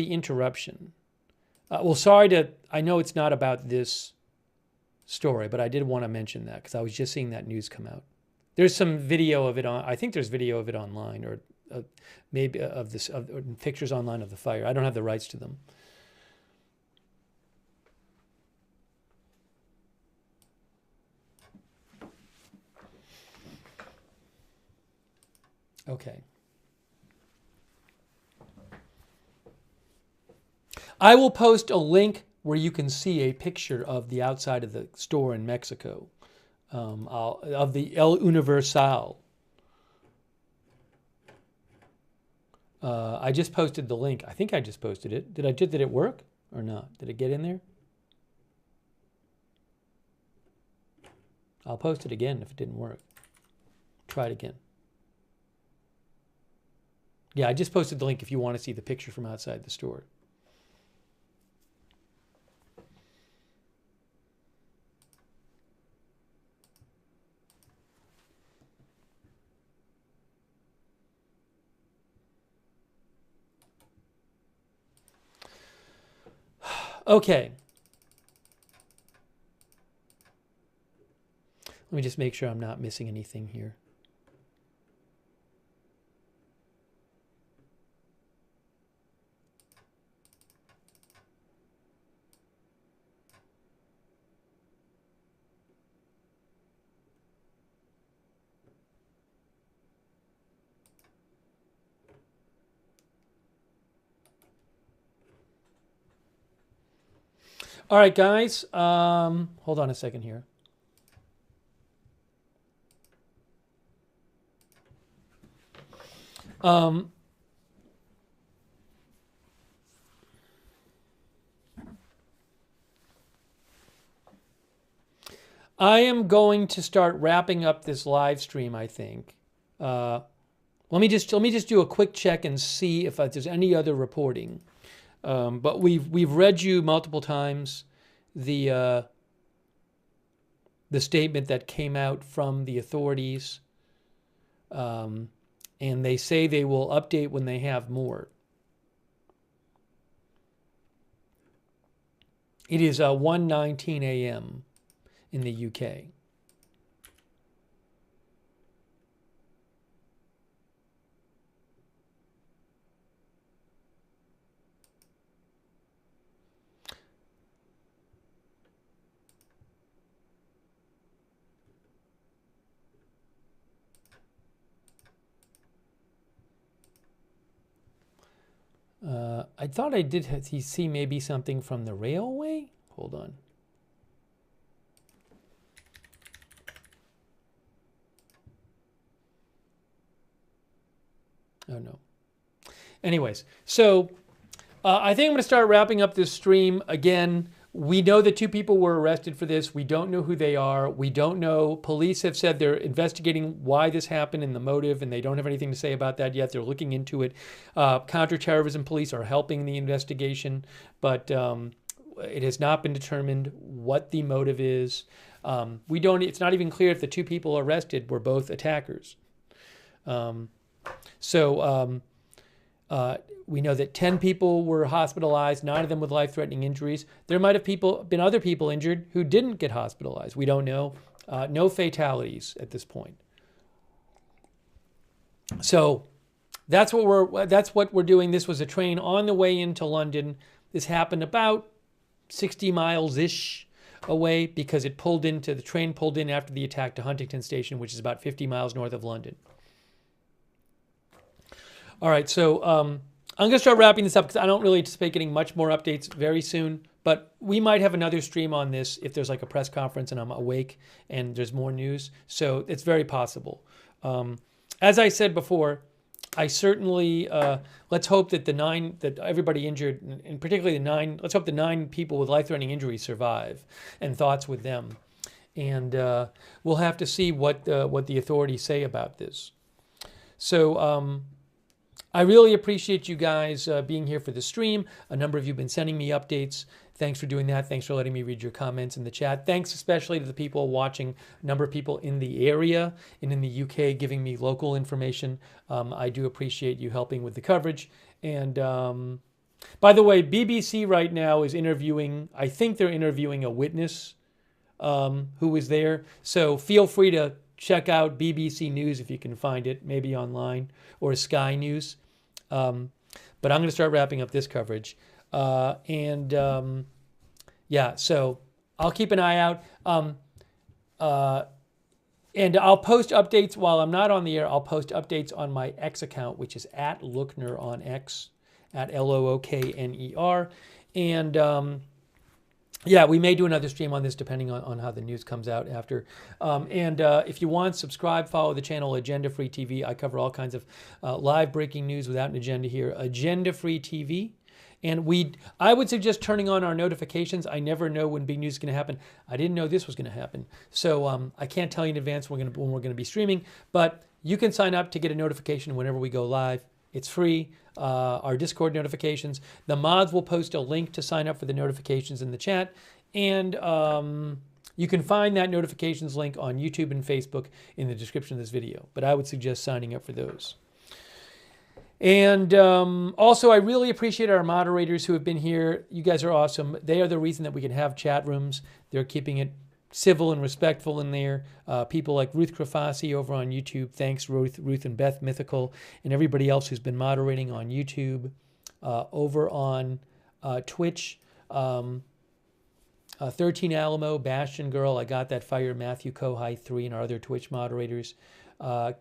Speaker 1: interruption. I know it's not about this story, but I did want to mention that because I was just seeing that news come out. There's some video of it on. I think there's video of it online, or maybe of pictures online of the fire. I don't have the rights to them. Okay. I will post a link where you can see a picture of the outside of the store in Mexico, of the El Universal. I just posted the link. I think I just posted it. Did it work or not? Did it get in there? I'll post it again if it didn't work. Try it again. Yeah, I just posted the link if you want to see the picture from outside the store. Okay. Let me just make sure I'm not missing anything here. All right, guys. Hold on a second here. I am going to start wrapping up this live stream, I think. Let me just do a quick check and see if there's any other reporting. But we've read you multiple times the statement that came out from the authorities, and they say they will update when they have more. It is 1:19 a.m. in the UK. I thought I did see maybe something from the railway. Hold on. Oh, no. Anyways, so I think I'm going to start wrapping up this stream. Again, we know that 2 people were arrested for this. We don't know who they are. We don't know. Police have said they're investigating why this happened and the motive, and they don't have anything to say about that yet. They're looking into it. Counterterrorism police are helping the investigation, but it has not been determined what the motive is. It's not even clear if the 2 people arrested were both attackers. We know that 10 people were hospitalized, 9 of them with life-threatening injuries. There might have been other people injured who didn't get hospitalized. We don't know. No fatalities at this point. So that's what we're doing. This was a train on the way into London. This happened about 60 miles-ish away because the train pulled in after the attack to Huntingdon station, which is about 50 miles north of London. All right, so I'm going to start wrapping this up because I don't really anticipate getting much more updates very soon. But we might have another stream on this if there's like a press conference and I'm awake and there's more news. So it's very possible. As I said before, I certainly let's hope that that everybody injured, and particularly let's hope the 9 people with life-threatening injuries survive, and thoughts with them. And we'll have to see what the authorities say about this. So I really appreciate you guys being here for the stream. A number of you have been sending me updates. Thanks for doing that. Thanks for letting me read your comments in the chat. Thanks especially to the people watching, a number of people in the area and in the UK giving me local information. I do appreciate you helping with the coverage. And by the way, BBC right now is I think they're interviewing a witness who was there. So feel free to check out BBC News if you can find it, maybe online, or Sky News. But I'm going to start wrapping up this coverage. Yeah, so I'll keep an eye out. And I'll post updates while I'm not on the air. I'll post updates on my X account, which is @Lookner on X, @LOOKNER. And yeah, we may do another stream on this depending on how the news comes out after. If you want, subscribe, follow the channel Agenda Free TV. I cover all kinds of live breaking news without an agenda here. Agenda Free TV. And I would suggest turning on our notifications. I never know when big news is going to happen. I didn't know this was going to happen. So I can't tell you in advance when we're going to be streaming. But you can sign up to get a notification whenever we go live. It's free. Our Discord notifications. The mods will post a link to sign up for the notifications in the chat. And you can find that notifications link on YouTube and Facebook in the description of this video. But I would suggest signing up for those. And also, I really appreciate our moderators who have been here. You guys are awesome. They are the reason that we can have chat rooms. They're keeping it civil and respectful in there. People like Ruth Krafasi over on YouTube. Thanks, Ruth and Beth Mythical, and everybody else who's been moderating on YouTube. Over on Twitch, 13 Alamo, Bastion Girl, I Got That Fire, Matthew Kohai 3, and our other Twitch moderators.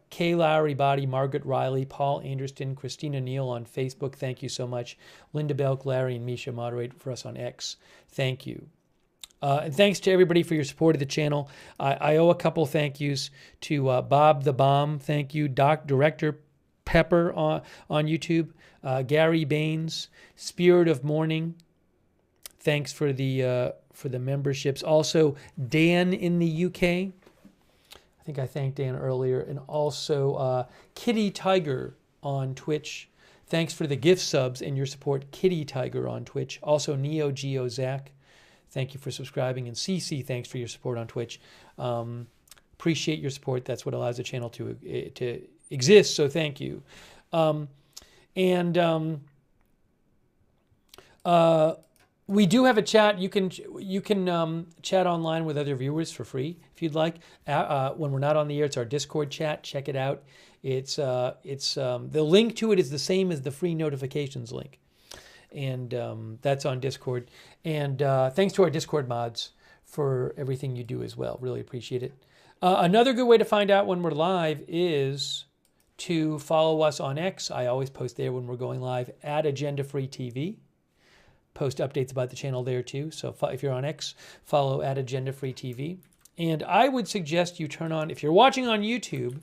Speaker 1: Kay Lowry Body, Margaret Riley, Paul Anderson, Christina Neal on Facebook. Thank you so much. Linda Belk, Larry, and Misha moderate for us on X. Thank you. And thanks to everybody for your support of the channel. I owe a couple thank yous to Bob the Bomb. Thank you. Director Pepper on YouTube. Gary Baines. Spirit of Morning. Thanks for the memberships. Also, Dan in the UK. I think I thanked Dan earlier. And also Kitty Tiger on Twitch. Thanks for the gift subs and your support, Kitty Tiger on Twitch. Also, Neo Geo Zach. Thank you for subscribing. And CC, thanks for your support on Twitch. Appreciate your support. That's what allows the channel to exist, so thank you. We do have a chat. You can chat online with other viewers for free if you'd like. When we're not on the air, it's our Discord chat. Check it out. It's the link to it is the same as the free notifications link. And that's on Discord. And thanks to our Discord mods for everything you do as well. Really appreciate it. Another good way to find out when we're live is to follow us on X. I always post there when we're going live at Agenda Free TV. Post updates about the channel there too. So if you're on X, follow at Agenda Free TV. And I would suggest you turn on, if you're watching on YouTube,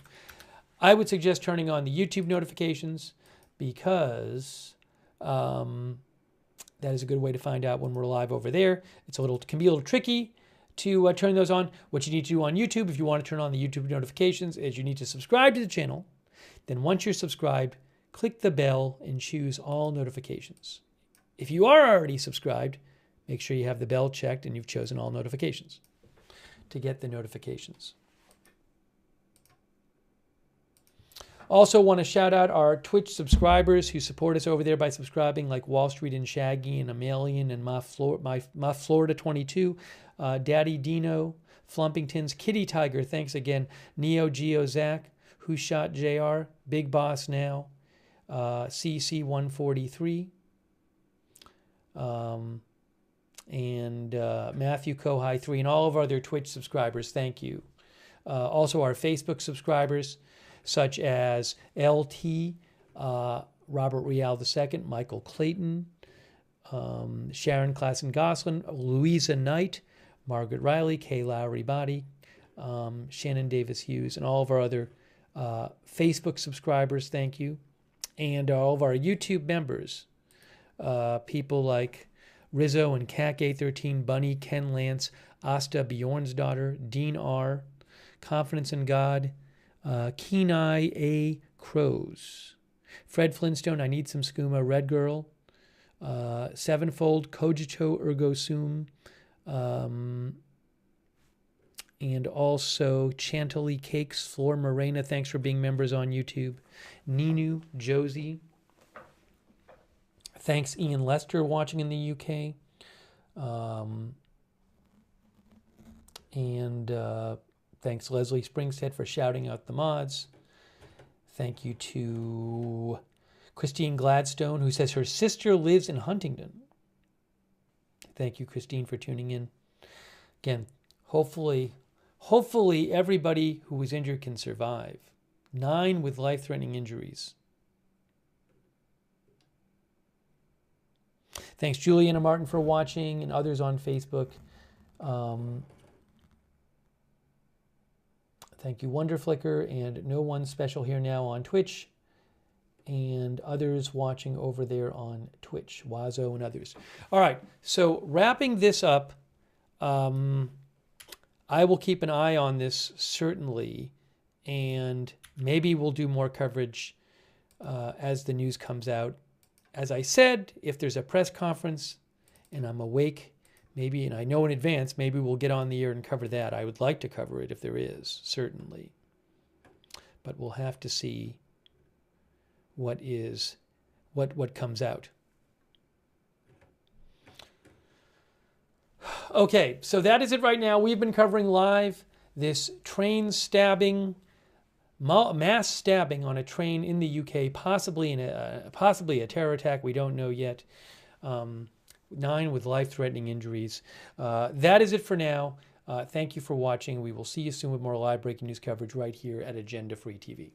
Speaker 1: I would suggest turning on the YouTube notifications because that is a good way to find out when we're live over there. Can be a little tricky to turn those on. What you need to do on YouTube, if you want to turn on the YouTube notifications, is you need to subscribe to the channel. Then once you're subscribed, click the bell and choose all notifications. If you are already subscribed, make sure you have the bell checked and you've chosen all notifications to get the notifications. Also want to shout out our Twitch subscribers who support us over there by subscribing, like Wall Street and Shaggy and Amelian and My Florida 22, Daddy Dino, Flumpingtons, Kitty Tiger, thanks again, Neo Geo Zach, Who Shot JR, Big Boss Now, CC 143, and Matthew Kohai 3, and all of our other Twitch subscribers, thank you. Also our Facebook subscribers, such as LT, Robert Rial II, Michael Clayton, Sharon Klassen-Goslin, Louisa Knight, Margaret Riley, Kay Lowry Body, Shannon Davis Hughes, and all of our other Facebook subscribers, thank you. And all of our YouTube members, people like Rizzo and CAC813, Bunny, Ken Lance, Asta Bjorn's daughter, Dean R., Confidence in God, Kenai A. Crows, Fred Flintstone, I Need Some Skooma, Red Girl, Sevenfold, Cogito Ergo Sum, and also Chantilly Cakes, Flor Morena, thanks for being members on YouTube, Ninu, Josie, thanks Ian Lester watching in the UK, thanks Leslie Springstead for shouting out the mods. Thank you to Christine Gladstone, who says her sister lives in Huntingdon. Thank you, Christine, for tuning in. Again, hopefully everybody who was injured can survive. 9 with life-threatening injuries. Thanks, Juliana Martin, for watching, and others on Facebook. Thank you, Wonderflicker, and No One Special Here Now on Twitch, and others watching over there on Twitch, Wazo and others. All right, so wrapping this up, I will keep an eye on this, certainly, and maybe we'll do more coverage as the news comes out. As I said, if there's a press conference and I'm awake, maybe, and I know in advance, maybe we'll get on the air and cover that. I would like to cover it if there is, certainly. But we'll have to see what comes out. Okay, so that is it right now. We've been covering live this train stabbing, mass stabbing on a train in the UK, possibly a terror attack. We don't know yet. 9 with life-threatening injuries. That is it for now. Thank you for watching. We will see you soon with more live breaking news coverage right here at Agenda Free TV.